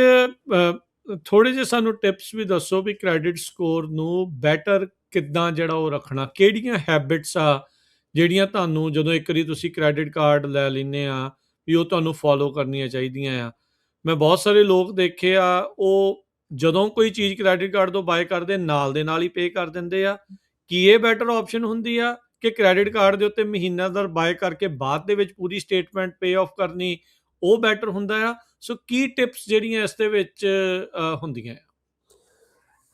ਥੋੜੇ ਜਿਹੇ ਸਾਨੂੰ ਟਿਪਸ ਵੀ ਦੱਸੋ ਵੀ ਕ੍ਰੈਡਿਟ ਸਕੋਰ ਨੂੰ ਬੈਟਰ ਕਿੱਦਾਂ ਜਿਹੜਾ ਉਹ ਰੱਖਣਾ, ਕਿਹੜੀਆਂ ਹੈਬਿਟਸ ਆ ਜਿਹੜੀਆਂ ਤੁਹਾਨੂੰ ਜਦੋਂ ਇੱਕ ਵਾਰੀ ਤੁਸੀਂ ਕ੍ਰੈਡਿਟ ਕਾਰਡ ਲੈ ਲੈਂਦੇ ਆ ਵੀ ਉਹ ਤੁਹਾਨੂੰ ਫੋਲੋ ਕਰਨੀਆਂ ਚਾਹੀਦੀਆਂ ਆ। ਮੈਂ ਬਹੁਤ ਸਾਰੇ ਲੋਕ ਦੇਖੇ ਆ, ਉਹ ਜਦੋਂ ਕੋਈ ਚੀਜ਼ ਕ੍ਰੈਡਿਟ ਕਾਰਡ ਤੋਂ ਬਾਏ ਕਰਦੇ ਨਾਲ ਦੇ ਨਾਲ ਹੀ ਪੇ ਕਰ ਦਿੰਦੇ ਆ। ਕੀ ਇਹ ਬੈਟਰ ਆਪਸ਼ਨ ਹੁੰਦੀ ਆ ਕਿ ਕ੍ਰੈਡਿਟ ਕਾਰਡ ਦੇ ਉੱਤੇ ਮਹੀਨਾਦਰ ਬਾਏ ਕਰਕੇ ਬਾਅਦ ਦੇ ਵਿੱਚ ਪੂਰੀ ਸਟੇਟਮੈਂਟ ਪੇ ਆਫ ਕਰਨੀ, ਉਹ ਬੈਟਰ ਹੁੰਦਾ ਆ? ਸੋ ਕੀ ਟਿਪਸ ਜਿਹੜੀਆਂ ਇਸ ਦੇ ਵਿੱਚ ਹੁੰਦੀਆਂ ਆ?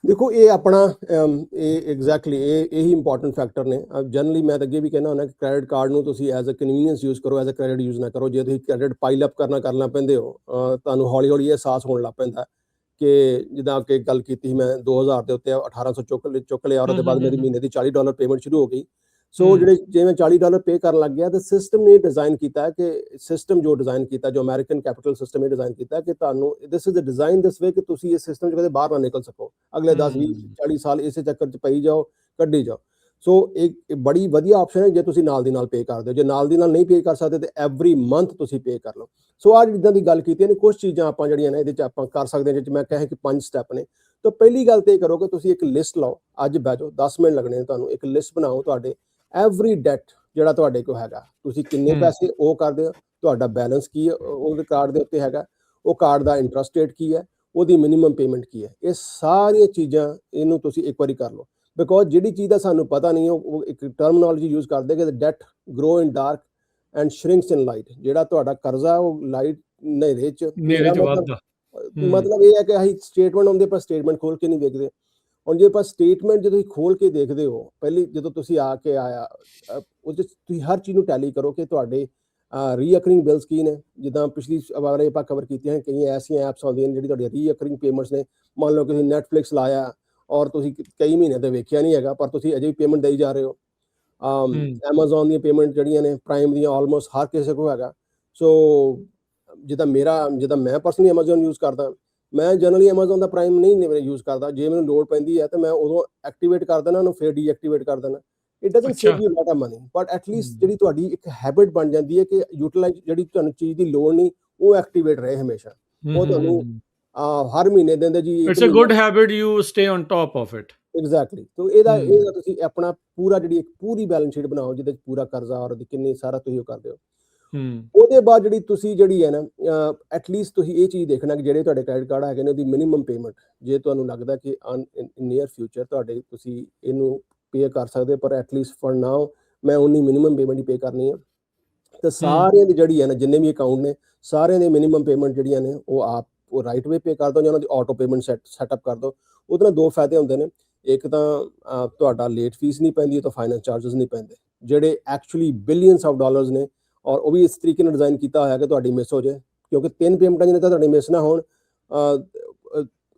ਦੇਖੋ ਇਹ ਆਪਣਾ ਇਹ ਐਗਜ਼ੈਕਟਲੀ ਇਹੀ ਇੰਪੋਰਟੈਂਟ ਫੈਕਟਰ ਨੇ। ਜਨਰਲੀ ਮੈਂ ਤਾਂ ਅੱਗੇ ਵੀ ਕਹਿੰਦਾ ਹੁੰਦਾ ਕਿ ਕ੍ਰੈਡਿਟ ਕਾਰਡ ਨੂੰ ਤੁਸੀਂ ਐਜ਼ ਅ ਕਨਵੀਨੀਅੰਸ ਯੂਜ਼ ਕਰੋ, ਐਜ਼ ਅ ਕ੍ਰੈਡਿਟ ਯੂਜ਼ ਨਾ ਕਰੋ। ਜੇ ਤੁਸੀਂ ਕ੍ਰੈਡਿਟ ਪਾਈਲ ਅਪ ਕਰਨਾ ਪੈਂਦੇ ਹੋ, ਤੁਹਾਨੂੰ ਹੌਲੀ ਹੌਲੀ ਇਹ ਅਹਿਸਾਸ ਹੋਣ ਲੱਗ ਪੈਂਦਾ ਕਿ ਜਿੱਦਾਂ ਕਿ ਗੱਲ ਕੀਤੀ ਸੀ ਮੈਂ 2000 ਦੇ ਉੱਤੇ 1800 ਚੁੱਕ ਲਿਆ, ਔਰ ਉਹਦੇ ਬਾਅਦ ਮੇਰੀ ਮਹੀਨੇ ਦੀ $40 ਪੇਮੈਂਟ ਸ਼ੁਰੂ ਹੋ ਗਈ। ਸੋ ਜੇ ਮੈਂ $40 ਪੇ ਕਰਨ ਲੱਗ ਗਿਆ, ਤਾਂ ਸਿਸਟਮ ਨੇ ਡਿਜ਼ਾਈਨ ਕੀਤਾ ਕਿ ਜੋ ਅਮਰੀਕਨ ਕੈਪੀਟਲ ਸਿਸਟਮ ਨੇ ਡਿਜ਼ਾਈਨ ਕੀਤਾ ਕਿ ਤੁਹਾਨੂੰ ਦਿਸ ਇਜ਼ ਅ ਡਿਜ਼ਾਈਨ ਦਿਸ ਵੇ ਕਿ ਤੁਸੀਂ ਇਸ ਸਿਸਟਮ 'ਚ ਕਦੇ ਬਾਹਰ ਨਾ ਨਿਕਲ ਸਕੋ। ਅਗਲੇ 10 20 40 ਸਾਲ ਇਸੇ ਚੱਕਰ 'ਚ ਪਈ ਜਾਓ, ਕੱਢੀ ਜਾਓ। ਸੋ ਇਹ ਬੜੀ ਵਧੀਆ ਆਪਸ਼ਨ ਹੈ ਜੇ ਤੁਸੀਂ ਨਾਲ ਦੀ ਨਾਲ ਪੇ ਕਰਦੇ ਹੋ। ਜੇ ਨਾਲ ਦੀ ਨਾਲ ਨਹੀਂ ਪੇ ਕਰ ਸਕਦੇ ਤਾਂ ਐਵਰੀ ਮੰਥ ਤੁਸੀਂ ਪੇ ਕਰ ਲਓ। ਸੋ ਆਹ ਜਿੱਦਾਂ ਦੀ ਗੱਲ ਕੀਤੀ ਨੇ, ਕੁਝ ਚੀਜ਼ਾਂ ਆਪਾਂ ਜਿਹੜੀਆਂ ਨੇ ਇਹਦੇ 'ਚ ਆਪਾਂ ਕਰ ਸਕਦੇ ਹਾਂ, ਜਿਹ 'ਚ ਮੈਂ ਕਿਹਾ ਕਿ 5 ਸਟੈਪ ਨੇ। ਤਾਂ ਪਹਿਲੀ ਗੱਲ ਤੇ ਇਹ ਕਰੋ ਕਿ ਤੁਸੀਂ ਇੱਕ ਲਿਸਟ ਲਾਓ। ਅੱਜ ਬਹਿ ਜਾਓ, 10 ਮਿੰਟ ਲੱਗਣੇ ਨੇ ਤੁਹਾਨੂੰ। ਇੱਕ ਲਿਸਟ ਬਣਾਓ ਤੁਹਾਡੇ ਐਵਰੀ ਡੈਟ ਜਿਹੜਾ ਤੁਹਾਡੇ ਕੋਲ ਹੈਗਾ, ਤੁਸੀਂ ਕਿੰਨੇ ਪੈਸੇ ਉਹ ਕਰਦੇ ਹੋ, ਤੁਹਾਡਾ ਬੈਲੈਂਸ ਕੀ ਹੈ ਉਹਦੇ ਕਾਰਡ ਦੇ ਉੱਤੇ ਹੈਗਾ, ਉਹ ਕਾਰਡ ਦਾ ਇੰਟਰਸਟ ਰੇਟ ਕੀ ਹੈ, ਉਹਦੀ ਮਿਨੀਮਮ ਪੇਮੈਂਟ ਕੀ ਹੈ। ਇਹ ਸਾਰੀਆਂ ਚੀਜ਼ਾਂ ਇਹਨੂੰ ਤੁਸੀਂ ਇੱਕ ਵਾਰੀ ਕਰ ਲਓ। ਬਿਕੋਜ਼ ਜਿਹੜੀ ਚੀਜ਼ ਦਾ ਸਾਨੂੰ ਪਤਾ ਨਹੀਂ, ਉਹ ਇੱਕ ਟਰਮਨੋਲੋਜੀ ਯੂਜ਼ ਕਰਦੇ ਕਿ that grow in dark and shrinks in light. ਜਿਹੜਾ ਤੁਹਾਡਾ ਕਰਜ਼ਾ ਉਹ ਲਾਈਟ ਹਨੇਰੇ 'ਚ ਵੱਧਦਾ। ਮਤਲਬ ਇਹ ਹੈ ਕਿ ਅਸੀਂ ਸਟੇਟਮੈਂਟ ਆਉਂਦੇ ਪਰ ਸਟੇਟਮੈਂਟ ਖੋਲ ਕੇ ਨਹੀਂ ਵੇਖਦੇ। ਹੁਣ ਜੇ ਆਪਾਂ ਸਟੇਟਮੈਂਟ ਜਦੋਂ ਤੁਸੀਂ ਖੋਲ ਕੇ ਦੇਖਦੇ ਹੋ, ਪਹਿਲੀ ਜਦੋਂ ਤੁਸੀਂ ਆਇਆ ਉਹ 'ਚ ਤੁਸੀਂ ਹਰ ਚੀਜ਼ ਨੂੰ ਟੈਲੀ ਕਰੋ ਕਿ ਤੁਹਾਡੇ ਰੀਅਕਰਿੰਗ ਬਿਲਸ ਕੀ ਨੇ। ਜਿੱਦਾਂ ਪਿਛਲੀ ਵਾਰ ਆਪਾਂ ਕਵਰ ਕੀਤੀਆਂ ਕਈ ਐਸੀਆਂ ਐਪਸ ਆਉਂਦੀਆਂ ਨੇ ਜਿਹੜੀ ਤੁਹਾਡੀਆਂ ਰੀਅਕਰਿੰਗ ਪੇਮੈਂਟਸ ਨੇ। ਮੰਨ ਲਓ ਕਿ ਤੁਸੀਂ ਨੈਟਫਲਿਕਸ ਲਾਇਆ ਔਰ ਤੁਸੀਂ ਕਈ ਮਹੀਨੇ ਤੋਂ ਵੇਖਿਆ ਨਹੀਂ ਹੈਗਾ, ਪਰ ਤੁਸੀਂ ਅਜੇ ਵੀ ਪੇਮੈਂਟ ਦੇਈ ਜਾ ਰਹੇ ਹੋ। ਐਮਾਜ਼ੋਨ ਦੀਆਂ ਪੇਮੈਂਟ ਜਿਹੜੀਆਂ ਨੇ, ਪ੍ਰਾਈਮ ਦੀਆਂ, ਆਲਮੋਸਟ ਹਰ ਕਿਸੇ ਕੋਲ ਹੈਗਾ। ਸੋ ਜਿੱਦਾਂ ਮੈਂ ਪਰਸਨਲੀ ਐਮਾਜ਼ੋਨ ਯੂਜ਼ ਕਰਦਾ, ਮੈਂ ਜਨਰਲੀ ਐਮਾਜ਼ੋਨ ਦਾ ਪ੍ਰਾਈਮ ਨਹੀਂ ਯੂਜ਼ ਕਰਦਾ। ਜੇ ਮੈਨੂੰ ਲੋੜ ਪੈਂਦੀ ਹੈ ਤਾਂ ਮੈਂ ਉਦੋਂ ਐਕਟੀਵੇਟ ਕਰ ਦੇਣਾ ਉਹਨੂੰ, ਫਿਰ ਡੀਐਕਟੀਵੇਟ ਕਰ ਦੇਣਾ। It doesn't save you lot of money, but at least ਜਿਹੜੀ ਤੁਹਾਡੀ ਇੱਕ ਹੈਬਿਟ ਬਣ ਜਾਂਦੀ ਹੈ ਕਿ ਯੂਟੀਲਾਈਜ਼ ਜਿਹੜੀ ਤੁਹਾਨੂੰ ਚੀਜ਼ ਦੀ ਲੋੜ ਨਹੀਂ, ਉਹ ਐਕਟੀਵੇਟ ਰਹੇ ਹਮੇਸ਼ਾ। ਉਹ ਤੁਹਾਨੂੰ ਹਰ ਮਹੀਨੇ ਦਿੰਦੇ ਜੀ। It's a good habit, you stay on top of it. Exactly. ਤਾਂ ਇਹਦਾ ਤੁਸੀਂ ਆਪਣਾ ਪੂਰਾ ਜਿਹੜੀ ਇੱਕ ਪੂਰੀ ਬੈਲੈਂਸ ਸ਼ੀਟ ਬਣਾਓ, ਜਿਹਦੇ 'ਚ ਪੂਰਾ ਕਰਜ਼ਾ ਔਰ ਕਿੰਨੀ ਸਾਰਾ ਤੁਸੀਂ ਉਹ ਕਰਦੇ ਹੋ। ਉਹਦੇ ਬਾਅਦ ਜਿਹੜੀ ਹੈ ਨਾ, ਐਟਲੀਸਟ ਤੁਸੀਂ ਇਹ ਚੀਜ਼ ਦੇਖਣਾ ਕਿ ਜਿਹੜੇ ਤੁਹਾਡੇ ਕ੍ਰੈਡਿਟ ਕਾਰਡ ਹੈਗੇ ਨੇ, ਉਹਦੀ ਮਿਨੀਮਮ ਪੇਮੈਂਟ, ਜੇ ਤੁਹਾਨੂੰ ਲੱਗਦਾ ਕਿ ਨੀਅਰ ਫਿਊਚਰ ਤੁਸੀਂ ਇਹਨੂੰ ਪੇ ਕਰ ਸਕਦੇ, ਪਰ ਐਟਲੀਸਟ ਫॉर ਨਾਓ ਮੈਂ ਉਨੀ ਮਿਨੀਮਮ ਪੇਮੈਂਟ ਹੀ ਪੇ ਕਰਨੀ ਹੈ। ਤੇ ਸਾਰਿਆਂ ਦੀ ਜਿਹੜੀ ਹੈ ਨਾ, ਜਿੰਨੇ ਵੀ ਅਕਾਊਂਟ ਨੇ, ਸਾਰਿਆਂ ਦੇ ਮਿਨੀਮਮ ਪੇਮੈਂਟ ਜਿਹੜੀਆਂ ਨੇ ਉਹ ਰਾਈਟ ਵੇ ਪੇ ਕਰ ਦਿਓ, ਜਾਂ ਉਹਨਾਂ ਦੀ ਆਟੋ ਪੇਮੈਂਟ ਸੈਟਅਪ ਕਰ ਦਿਓ। ਉਹਦੇ ਨਾਲ ਦੋ ਫਾਇਦੇ ਹੁੰਦੇ ਨੇ। ਇੱਕ ਤਾਂ ਤੁਹਾਡਾ ਲੇਟ ਫੀਸ ਨਹੀਂ ਪੈਂਦੀ, ਤਾਂ ਫਾਈਨੈਂਸ ਚਾਰजेस ਨਹੀਂ ਪੈਂਦੇ, ਜਿਹੜੇ ਐਕਚੁਅਲੀ ਬਿਲੀਅਨਸ ਆਫ ਡਾਲਰਸ ਨੇ। ਔਰ ਉਹ ਵੀ ਇਸ ਤਰੀਕੇ ਨਾਲ ਡਿਜ਼ਾਈਨ ਕੀਤਾ ਹੋਇਆ ਕਿ ਤੁਹਾਡੀ ਮਿਸ ਹੋ ਜਾਏ, ਕਿਉਂਕਿ 3 ਪੇਮੈਂਟਾਂ ਜਿਹਨੇ ਤਾਂ ਤੁਹਾਡੀ ਮਿਸ ਨਾ ਹੋਣ,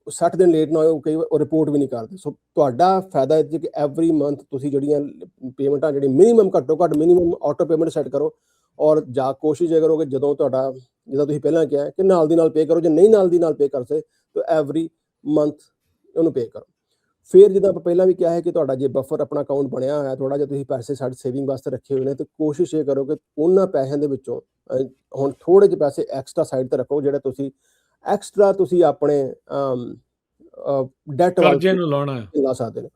60 ਦਿਨ ਲੇਟ ਨਾ ਹੋਏ, ਕਈ ਵਾਰ ਰਿਪੋਰਟ ਵੀ ਨਹੀਂ ਕਰਦੇ। ਸੋ ਤੁਹਾਡਾ ਫਾਇਦਾ ਇਹ ਕਿ ਐਵਰੀ ਮੰਥ ਤੁਸੀਂ ਜਿਹੜੀਆਂ ਪੇਮੈਂਟਾਂ ਮਿਨੀਮਮ ਘੱਟੋ ਘੱਟ ਮਿਨੀਮਮ ਆਟੋ ਪੇਮੈਂਟ ਸੈੱਟ ਕਰੋ। ਔਰ ਕੋਸ਼ਿਸ਼ ਇਹ ਕਰੋ ਕਿ ਜਦੋਂ ਤੁਹਾਡਾ, ਜਿੱਦਾਂ ਤੁਸੀਂ ਪਹਿਲਾਂ ਕਿਹਾ ਕਿ ਨਾਲ ਦੀ ਨਾਲ ਪੇ ਕਰੋ, ਜੇ ਨਹੀਂ ਨਾਲ ਦੀ ਨਾਲ ਪੇ ਕਰ ਸਕਦੇ ਤਾਂ ਐਵਰੀ ਮੰਥ ਉਹਨੂੰ ਪੇ ਕਰੋ। ਫਿਰ ਜਿੱਦਾਂ ਆਪਾਂ ਪਹਿਲਾਂ ਵੀ ਕਿਹਾ ਹੈ ਕਿ ਤੁਹਾਡਾ ਜੇ ਬਫਰ ਆਪਣਾ ਅਕਾਊਂਟ ਬਣਿਆ ਹੋਇਆ, ਥੋੜਾ ਜਿਹਾ ਤੁਸੀਂ ਪੈਸੇ ਸਾਡੇ ਸੇਵਿੰਗ ਵਾਸਤੇ ਰੱਖੇ ਹੋਏ ਨੇ, ਤੇ ਕੋਸ਼ਿਸ਼ ਇਹ ਕਰੋ ਕਿ ਉਹਨਾਂ ਪੈਸਿਆਂ ਦੇ ਵਿੱਚੋਂ ਹੁਣ ਥੋੜੇ ਜਿਹੇ ਪੈਸੇ ਐਕਸਟਰਾ ਸਾਈਡ ਤੇ ਰੱਖੋ, ਜਿਹੜੇ ਤੁਸੀਂ ਐਕਸਟਰਾ ਆਪਣੇ ਡੈਟ ਕਰਜ਼ੇ ਨੂੰ ਲਾਉਣਾ ਹੈ। ਲਾ ਸਕਦੇ ਨੇ।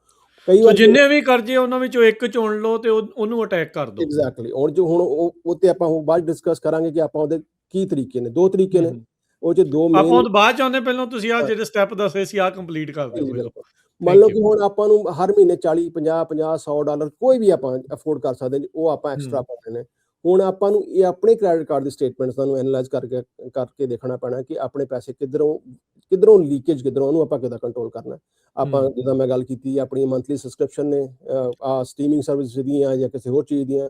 ਕਈ ਵਾਰ ਜਿੰਨੇ ਵੀ ਕਰਜ਼ੇ ਉਹਨਾਂ ਵਿੱਚੋਂ ਇੱਕ ਚੁਣ ਲਓ ਤੇ ਉਹਨੂੰ ਅਟੈਕ ਕਰ ਦਿਓ। ਐਗਜ਼ੈਕਟਲੀ। ਹੁਣ ਉਹ ਤੇ ਆਪਾਂ ਬਾਅਦ ਡਿਸਕਸ ਕਰਾਂਗੇ ਕਿ ਆਪਾਂ ਉਹਦੇ ਕੀ ਤਰੀਕੇ ਨੇ। 2 ਤਰੀਕੇ ਨੇ, ਉਹ 'ਚ 2 ਮੇਨ। ਆਪਾਂ ਉਹ ਬਾਅਦ ਚ ਆਉਂਦੇ, ਪਹਿਲਾਂ ਤੁਸੀਂ ਆਹ ਜਿਹੜੇ ਸਟੈਪ ਦੱਸੇ ਸੀ ਆਹ ਕੰਪਲੀਟ ਕਰ ਦਿਓ ਪਹਿਲਾਂ। ਮੰਨ ਲਓ ਕਿ ਹੁਣ ਆਪਾਂ ਨੂੰ ਹਰ ਮਹੀਨੇ 40 50 50 100 ਡਾਲਰ ਕੋਈ ਵੀ ਆਪਾਂ ਅਫੋਰਡ ਕਰ ਸਕਦੇ ਨੇ, ਉਹ ਆਪਾਂ ਐਕਸਟਰਾ ਪਾਉਣੇ ਨੇ। ਹੁਣ ਆਪਾਂ ਨੂੰ ਇਹ ਆਪਣੇ ਕ੍ਰੈਡਿਟ ਕਾਰਡ ਦੀ ਸਟੇਟਮੈਂਟਸ ਤੁਹਾਨੂੰ ਐਨਾਲਾਈਜ਼ ਕਰਕੇ ਦੇਖਣਾ ਪੈਣਾ ਕਿ ਆਪਣੇ ਪੈਸੇ ਕਿੱਧਰੋਂ ਲੀਕੇਜ, ਉਹਨੂੰ ਆਪਾਂ ਕਿੱਦਾਂ ਕੰਟਰੋਲ ਕਰਨਾ। ਆਪਾਂ ਜਿੱਦਾਂ ਮੈਂ ਗੱਲ ਕੀਤੀ, ਆਪਣੀ ਮੰਥਲੀ ਸਬਸਕ੍ਰਿਪਸ਼ਨ ਨੇ, ਸਟ੍ਰੀਮਿੰਗ ਸਰਵਿਸ ਦੀਆਂ ਜਾਂ ਕਿਸੇ ਹੋਰ ਚੀਜ਼ ਦੀਆਂ,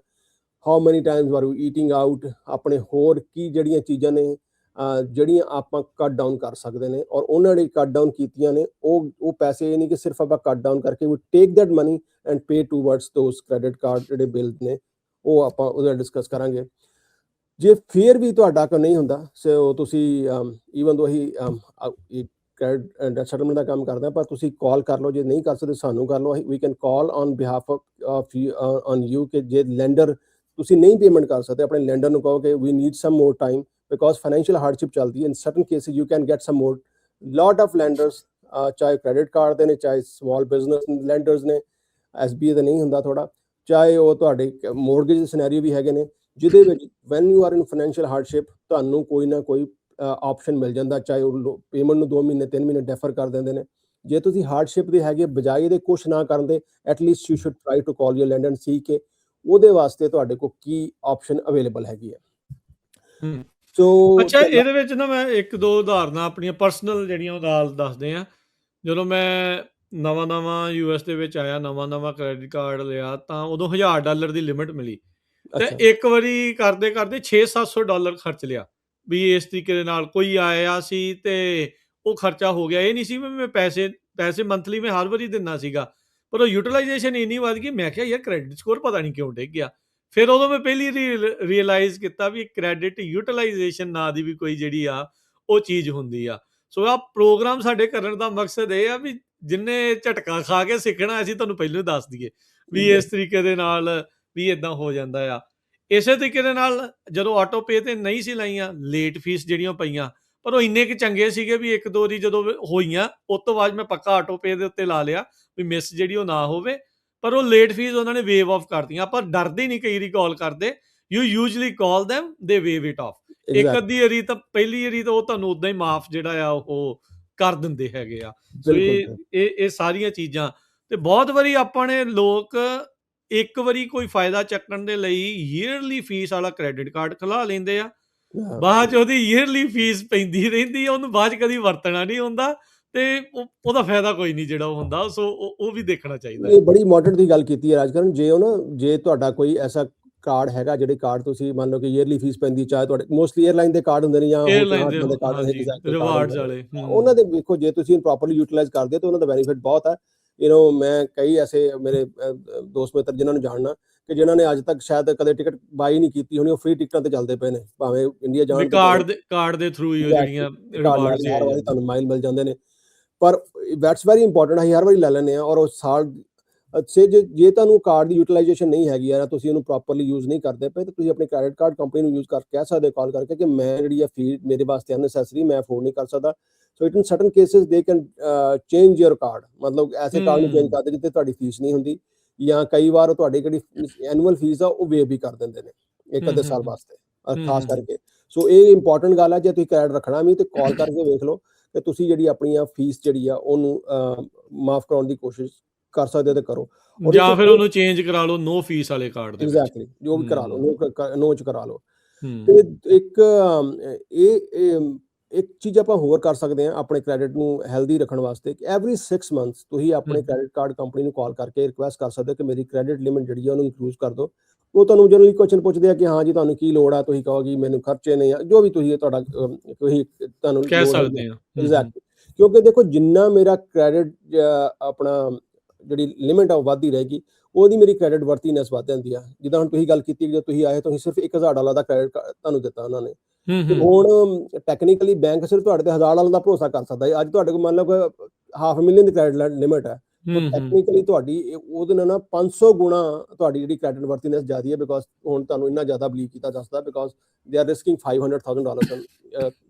how many Times are you eating out, ਆਪਣੇ ਹੋਰ ਕੀ ਜਿਹੜੀਆਂ ਚੀਜ਼ਾਂ ਨੇ ਜਿਹੜੀਆਂ ਆਪਾਂ ਕੱਟ ਡਾਊਨ ਕਰ ਸਕਦੇ ਨੇ। ਔਰ ਉਹਨਾਂ ਨੇ ਕੱਟ ਡਾਊਨ ਕੀਤੀਆਂ ਨੇ, ਉਹ ਪੈਸੇ ਇਹ ਨਹੀਂ ਕਿ ਸਿਰਫ ਆਪਾਂ ਕੱਟ ਡਾਊਨ ਕਰਕੇ we take that money and pay towards those credit card ਜਿਹੜੇ ਬਿੱਲ ਨੇ, ਉਹ ਆਪਾਂ ਉਹਦਾ ਡਿਸਕਸ ਕਰਾਂਗੇ। ਜੇ ਫਿਰ ਵੀ ਤੁਹਾਡਾ ਕੋਈ ਨਹੀਂ ਹੁੰਦਾ, ਸੋ ਤੁਸੀਂ ਈਵਨ ਦੋ ਹੀ ਕ੍ਰੈਡਿਟ ਸੈਟਲਮੈਂਟ ਦਾ ਕੰਮ ਕਰਦੇ, ਪਰ ਤੁਸੀਂ ਕਾਲ ਕਰ ਲਓ। ਜੇ ਨਹੀਂ ਕਰ ਸਕਦੇ ਸਾਨੂੰ ਕਰ ਲਓ, we can call on behalf of on you. ਕਿ ਜੇ ਲੈਂਡਰ ਤੁਸੀਂ ਨਹੀਂ ਪੇਮੈਂਟ ਕਰ ਸਕਦੇ, ਆਪਣੇ ਲੈਂਡਰ ਨੂੰ ਕਹੋ ਕਿ we need some more time, because financial hardship ਚੱਲਦੀ ਹੈ। In certain cases you can get some more lot of lenders, ਚਾਹੇ ਕ੍ਰੈਡਿਟ ਕਾਰਡ ਦੇ ਨੇ, ਚਾਹੇ ਸਮਾਲ ਬਿਜ਼ਨਸ ਲੈਂਡਰਸ ਨੇ, SBA ਦਾ ਨਹੀਂ ਹੁੰਦਾ ਥੋੜਾ, ਚਾਹੇ ਉਹ ਤੁਹਾਡੇ ਮੋਰਗੇਜ ਸਿਨੈਰੀਓ ਵੀ ਹੈਗੇ ਨੇ, ਜਿਹਦੇ ਵਿੱਚ when you are in financial hardship ਤੁਹਾਨੂੰ ਕੋਈ ਨਾ ਕੋਈ ਆਪਸ਼ਨ ਮਿਲ ਜਾਂਦਾ, ਚਾਹੇ ਉਹ ਪੇਮੈਂਟ ਨੂੰ 2 ਮਹੀਨੇ 3 ਮਹੀਨੇ ਡੈਫਰ ਕਰ ਦਿੰਦੇ ਨੇ। ਜੇ ਤੁਸੀਂ ਹਾਰਡਸ਼ਿਪ ਦੇ ਹੈਗੇ ਬਜਾਏ ਇਹਦੇ ਕੁਛ ਨਾ ਕਰਨ ਦੇ, at least you should try to call your lender and see ਕਿ ਉਹਦੇ ਵਾਸਤੇ ਤੁਹਾਡੇ ਕੋਲ ਕੀ ਆਪਸ਼ਨ ਅਵੇਲੇਬਲ ਹੈਗੀ ਹੈ। ਸੋ ਅੱਛਾ, ਇਹਦੇ ਵਿੱਚ ਨਾ ਮੈਂ ਇੱਕ ਦੋ ਉਦਾਹਰਨਾਂ ਆਪਣੀਆਂ ਪਰਸਨਲ ਜਿਹੜੀਆਂ ਉਹ ਨਾਲ ਦੱਸਦੇ ਆ। ਜਦੋਂ ਮੈਂ ਨਵਾਂ US ਦੇ ਵਿੱਚ ਆਇਆ, ਨਵਾਂ ਕ੍ਰੈਡਿਟ ਕਾਰਡ ਲਿਆ, ਤਾਂ ਉਦੋਂ $1000 ਦੀ ਲਿਮਿਟ ਮਿਲੀ ਤੇ ਅੱਛਾ ਇੱਕ ਵਾਰੀ ਕਰਦੇ ਕਰਦੇ $600-700 ਖਰਚ ਲਿਆ। ਵੀ ਇਸ ਤਰੀਕੇ ਦੇ ਨਾਲ ਕੋਈ ਆਇਆ ਸੀ ਤੇ ਉਹ ਖਰਚਾ ਹੋ ਗਿਆ। ਇਹ ਨਹੀਂ ਸੀ ਵੀ ਮੈਂ ਪੈਸੇ ਮੰਥਲੀ ਮੈਂ ਹਰ ਵਾਰੀ ਦਿੰਦਾ ਸੀਗਾ, ਪਰ ਉਹ ਯੂਟੀਲਾਈਜੇਸ਼ਨ ਇੰਨੀ ਵੱਧ ਗਈ, ਮੈਂ ਕਿਹਾ ਯਾਰ ਕ੍ਰੈਡਿਟ ਸਕੋਰ ਪਤਾ ਨਹੀਂ ਕਿਉਂ ਡਿੱਗ ਗਿਆ। ਫਿਰ ਉਦੋਂ ਮੈਂ ਪਹਿਲੀ ਰਿਅਲਾਈਜ਼ ਕੀਤਾ ਵੀ ਕ੍ਰੈਡਿਟ ਯੂਟੀਲਾਈਜੇਸ਼ਨ ਨਾਂ ਦੀ ਵੀ ਕੋਈ ਜਿਹੜੀ ਆ ਉਹ ਚੀਜ਼ ਹੁੰਦੀ ਆ। ਸੋ ਆਹ ਪ੍ਰੋਗਰਾਮ ਸਾਡੇ ਕਰਨ ਦਾ ਮਕਸਦ ਇਹ ਆ ਵੀ ਜਿੰਨੇ ਝਟਕਾ ਖਾ ਕੇ ਸਿੱਖਣਾ, ਅਸੀਂ ਤੁਹਾਨੂੰ ਪਹਿਲਾਂ ਹੀ ਦੱਸ ਦਈਏ ਵੀ ਇਸ ਤਰੀਕੇ ਦੇ ਨਾਲ ਵੀ ਇਦਾਂ ਹੋ ਜਾਂਦਾ ਆ। ਇਸੇ ਤਰੀਕੇ ਦੇ ਨਾਲ ਜਦੋਂ ਆਟੋ ਪੇ ਤੇ ਨਹੀਂ ਸੀ ਲਾਈਆਂ, ਲੇਟ ਫੀਸ ਜਿਹੜੀਆਂ ਪਈਆਂ, ਪਰ ਉਹ ਇੰਨੇ ਕੁ ਚੰਗੇ ਸੀਗੇ ਵੀ ਇੱਕ ਦੋ ਵਾਰੀ ਜਦੋਂ ਹੋਈਆਂ, ਉਸ ਤੋਂ ਬਾਅਦ ਮੈਂ ਪੱਕਾ ਆਟੋ ਪੇ ਦੇ ਉੱਤੇ ਲਾ ਲਿਆ ਵੀ ਮਿਸ ਜਿਹੜੀ ਉਹ ਨਾ ਹੋਵੇ। ਪਰ ਉਹ ਲੇਟ ਫੀਸ ਉਹਨਾਂ ਨੇ ਵੇਵ ਆਫ ਕਰਤੀਆਂ। ਆਪਾਂ ਡਰਦੇ ਨਹੀਂ ਕਈ ਵਾਰੀ ਕਾਲ ਕਰਦੇ, you usually call them, they waive it off। ਇੱਕ ਅੱਧੀ ਵਾਰੀ ਤਾਂ ਪਹਿਲੀ ਵਾਰੀ ਤਾਂ ਉਹ ਤੁਹਾਨੂੰ ਉਦਾਂ ਹੀ ਮਾਫ ਜਿਹੜਾ ਆ ਉਹ ਕਰ ਦਿੰਦੇ ਹੈਗੇ ਆ। ਸੋ ਇਹ ਸਾਰੀਆਂ ਚੀਜ਼ਾਂ ਤੇ ਬਹੁਤ ਵਾਰੀ ਆਪਾਂ ਨੇ ਲੋਕ ਇੱਕ ਵਾਰੀ ਕੋਈ ਫਾਇਦਾ ਚੱਕਣ ਦੇ ਲਈ ਈਅਰਲੀ ਫੀਸ ਵਾਲਾ ਕ੍ਰੈਡਿਟ ਕਾਰਡ ਖੁਲਾ ਲੈਂਦੇ ਆ, ਬਾਅਦ ਚ ਉਹਦੀ ਈਅਰਲੀ ਫੀਸ ਪੈਂਦੀ ਰਹਿੰਦੀ ਆ, ਉਹਨੂੰ ਬਾਅਦ ਚ ਕਦੀ ਵਰਤਣਾ ਨਹੀਂ ਹੁੰਦਾ ਤੇ ਉਹਦਾ ਫਾਇਦਾ ਕੋਈ ਨਹੀਂ ਜਿਹੜਾ ਉਹ ਹੁੰਦਾ। ਸੋ ਉਹ ਵੀ ਦੇਖਣਾ ਚਾਹੀਦਾ। ਇਹ ਬੜੀ ਇੰਪੋਰਟੈਂਟ ਦੀ ਗੱਲ ਕੀਤੀ ਹੈ ਰਾਜਕਰਨ। ਜੇ ਤੁਹਾਡਾ ਕੋਈ ਐਸਾ ਕਾਰਡ ਹੈਗਾ ਜਿਹੜੇ ਕਾਰਡ ਤੁਸੀਂ ਮੰਨ ਲਓ ਕਿ ਈਅਰਲੀ ਫੀਸ ਪੈਂਦੀ, ਚਾਹੇ ਤੁਹਾਡੇ ਮੋਸਟਲੀ 에ਅਰਲਾਈਨ ਦੇ ਕਾਰਡ ਹੁੰਦੇ ਨੇ ਜਾਂ ਰਿਵਾਰਡਸ ਵਾਲੇ, ਉਹਨਾਂ ਦੇ ਵੇਖੋ ਜੇ ਤੁਸੀਂ ਪ੍ਰੋਪਰਲੀ ਯੂਟਿਲਾਈਜ਼ ਕਰਦੇ ਹੋ ਤਾਂ ਉਹਨਾਂ ਦਾ ਬੈਨੀਫਿਟ ਬਹੁਤ ਹੈ। ਮੈਂ ਕਈ ਐਸੇ ਮੇਰੇ ਦੋਸਤ ਮਿੱਤਰ ਜਿਨ੍ਹਾਂ ਨੂੰ ਜਾਣਨਾ ਕਿ ਜਿਨ੍ਹਾਂ ਨੇ ਅੱਜ ਤੱਕ ਸ਼ਾਇਦ ਕਦੇ ਟਿਕਟ ਬਾਈ ਨਹੀਂ ਕੀਤੀ ਹੋਣੀ, ਉਹ ਫ੍ਰੀ ਟਿਕਟਾਂ ਤੇ ਚੱਲਦੇ ਪਏ ਨੇ, ਭਾਵੇਂ ਇੰਡੀਆ ਜਾਣ ਕਾਰਡ ਦੇ ਥਰੂ ਹੀ ਜਿਹੜੀਆਂ ਰਿਵਾਰਡਸ ਹਰ ਵਾਰੀ ਤੁਹਾਨੂੰ ਮਾਈਲ ਮਿਲ ਜਾਂਦੇ ਨੇ। ਪਰ ਦੈਟਸ ਵੈਰੀ ਇੰਪੋਰਟੈਂਟ, ਅਸੀਂ ਹਰ ਵਾਰੀ ਲੈ ਲੈਂਦੇ ਹਾਂ ਔਰ ਉਹ ਸਾਲ ਜੇ ਤੁਹਾਨੂੰ ਕਾਰਡ ਦੀ ਯੂਟਿਲਾਈਜੇਸ਼ਨ ਨਹੀਂ ਹੈਗੀ ਆ, ਤੁਸੀਂ ਉਹਨੂੰ ਪ੍ਰੋਪਰਲੀ ਯੂਜ਼ ਨਹੀਂ ਕਰਦੇ ਪਏ, ਤਾਂ ਤੁਸੀਂ ਆਪਣੀ ਕ੍ਰੈਡਿਟ ਕਾਰਡ ਕੰਪਨੀ ਨੂੰ ਯੂਜ਼ ਕਰਕੇ ਕਹਿ ਸਕਦੇ ਕਾਲ ਕਰਕੇ ਕਿ ਮੈਂ ਜਿਹੜੀ ਆ ਫੀਸ ਮੇਰੇ ਵਾਸਤੇ ਅਨਨੈਸੈਸਰੀ, ਮੈਂ ਅਫੋਰਡ ਨਹੀਂ ਕਰ ਸਕਦਾ। So it in certain cases they can change your card, ਮਤਲਬ ਐਸੇ ਕਾਰਡ ਨੂੰ ਚੇਂਜ ਕਰਦੇ ਜਿੱਥੇ ਤੁਹਾਡੀ ਫੀਸ ਨਹੀਂ ਹੁੰਦੀ, ਜਾਂ ਕਈ ਵਾਰ ਤੁਹਾਡੀ ਜਿਹੜੀ ਐਨੂਅਲ ਫੀਸ ਆ ਉਹ ਵੇਵ ਵੀ ਕਰ ਦਿੰਦੇ ਨੇ ਇੱਕ ਅੱਧੇ ਸਾਲ ਵਾਸਤੇ ਖਾਸ ਕਰਕੇ। ਸੋ ਇਹ ਇੰਪੋਰਟੈਂਟ ਗੱਲ ਹੈ, ਜੇ ਤੁਸੀਂ ਕ੍ਰੈਡਿਟ ਰੱਖਣਾ ਵੀ ਤੇ ਕਾਲ ਕਰਕੇ ਵੇਖ ਲਓ ਕਿ ਤੁਸੀਂ ਜਿਹੜੀ ਆਪਣੀਆਂ ਫੀਸ ਜਿਹੜੀ ਆ ਉਹਨੂੰ ਮਾਫ ਕਰਾਉਣ ਦੀ ਕੋਸ਼ਿਸ਼ ਕਰ ਸਕਦੇ ਤੇ ਕਰੋ, ਜਾਂ ਫਿਰ ਉਹਨੂੰ ਚੇਂਜ ਕਰਾ ਲਓ ਨੋ ਫੀਸ ਵਾਲੇ ਕਾਰਡ ਦੇ ਵਿੱਚ। ਐਗਜ਼ੈਕਟਲੀ, ਜੋ ਵੀ ਕਰਾ ਲਓ, ਨੋ ਚ ਕਰਾ ਲਓ। ਤੇ ਇੱਕ ਚੀਜ਼ ਆਪਾਂ ਹੋਰ ਕਰ ਸਕਦੇ ਹਾਂ ਆਪਣੇ ਕ੍ਰੈਡਿਟ ਨੂੰ ਹੈਲਦੀ ਰੱਖਣ ਵਾਸਤੇ, ਕਿ ਐਵਰੀ 6 ਮੰਥਸ ਤੁਸੀਂ ਆਪਣੇ ਕ੍ਰੈਡਿਟ ਕਾਰਡ ਕੰਪਨੀ ਨੂੰ ਕਾਲ ਕਰਕੇ ਰਿਕੁਐਸਟ ਕਰ ਸਕਦੇ ਹੋ ਕਿ ਮੇਰੀ ਕ੍ਰੈਡਿਟ ਲਿਮਿਟ ਜਿਹੜੀ ਹੈ ਉਹਨੂੰ ਇਨਕਰੀਜ਼ ਕਰ ਦਿਓ। ਉਹ ਤੁਹਾਨੂੰ ਜਨਰਲੀ ਕੁਐਸਚਨ ਪੁੱਛਦੇ ਆ ਕਿ ਹਾਂ ਜੀ ਤੁਹਾਨੂੰ ਕੀ ਲੋੜ ਆ, ਤੁਸੀਂ ਕਹੋਗੇ ਮੈਨੂੰ ਖਰਚੇ ਨੇ ਜਾਂ ਜੋ ਵੀ ਤੁਸੀਂ ਤੁਹਾਡਾ ਤੁਸੀਂ ਤੁਹਾਨੂੰ ਕਹਿ ਸਕਦੇ ਆ। ਐਗਜ਼ੈਕਟਲੀ, ਕਿਉਂਕਿ ਦੇਖੋ ਜਿੰਨਾ ਮੇਰਾ ਕ੍ਰੈਡਿਟ ਆਪਣਾ ਜਿਹੜੀ ਲਿਮਿਟ ਆ ਉਹ ਵੱਧਦੀ ਰਹੇਗੀ, ਉਹਦੀ ਮੇਰੀ ਕ੍ਰੈਡਿਟ ਵਰਤੀਨੈਸ ਵੱਧ ਜਾਂਦੀ ਆ। ਜਿੱਦਾਂ ਹੁਣ ਤੁਸੀਂ ਗੱਲ ਕੀਤੀ ਜਦੋਂ ਤੁਸੀਂ ਆਏ, ਤੁਸੀਂ ਸਿਰਫ $1000 ਦਾ ਕ੍ਰੈਡਿਟ ਤੁਹਾਨੂੰ ਦਿੱਤਾ ਉਹਨਾਂ ਨੇ, ਹੁਣ ਟੈਕਨੀਕਲੀ ਬੈਂਕ ਸਿਰਫ ਤੁਹਾਡੇ ਤੇ $1000 ਦਾ ਭਰੋਸਾ ਕਰ ਸਕਦਾ ਹੈ। ਅੱਜ ਤੁਹਾਡੇ ਕੋਲ ਮੰਨ ਲਓ ਕਿ $500,000 ਦੀ ਕ੍ਰੈਡਿਟ ਲਿਮਿਟ ਹੈ, ਟੈਕਨੀਕਲੀ ਤੁਹਾਡੀ ਉਹਦੇ ਨਾਲ ਨਾ 500 ਗੁਣਾ ਤੁਹਾਡੀ ਜਿਹੜੀ ਕ੍ਰੈਡਿਟ ਵਰਤੀਨੈਸ ਜ਼ਿਆਦਾ ਹੈ, ਬਿਕੋਜ਼ ਹੁਣ ਤੁਹਾਨੂੰ ਇੰਨਾ ਜ਼ਿਆਦਾ ਬਲੀਵ ਕੀਤਾ ਜਾ ਸਕਦਾ, ਬਿਕੋਜ਼ ਦੇ ਆਰ ਰਿਸਕਿੰਗ $500,000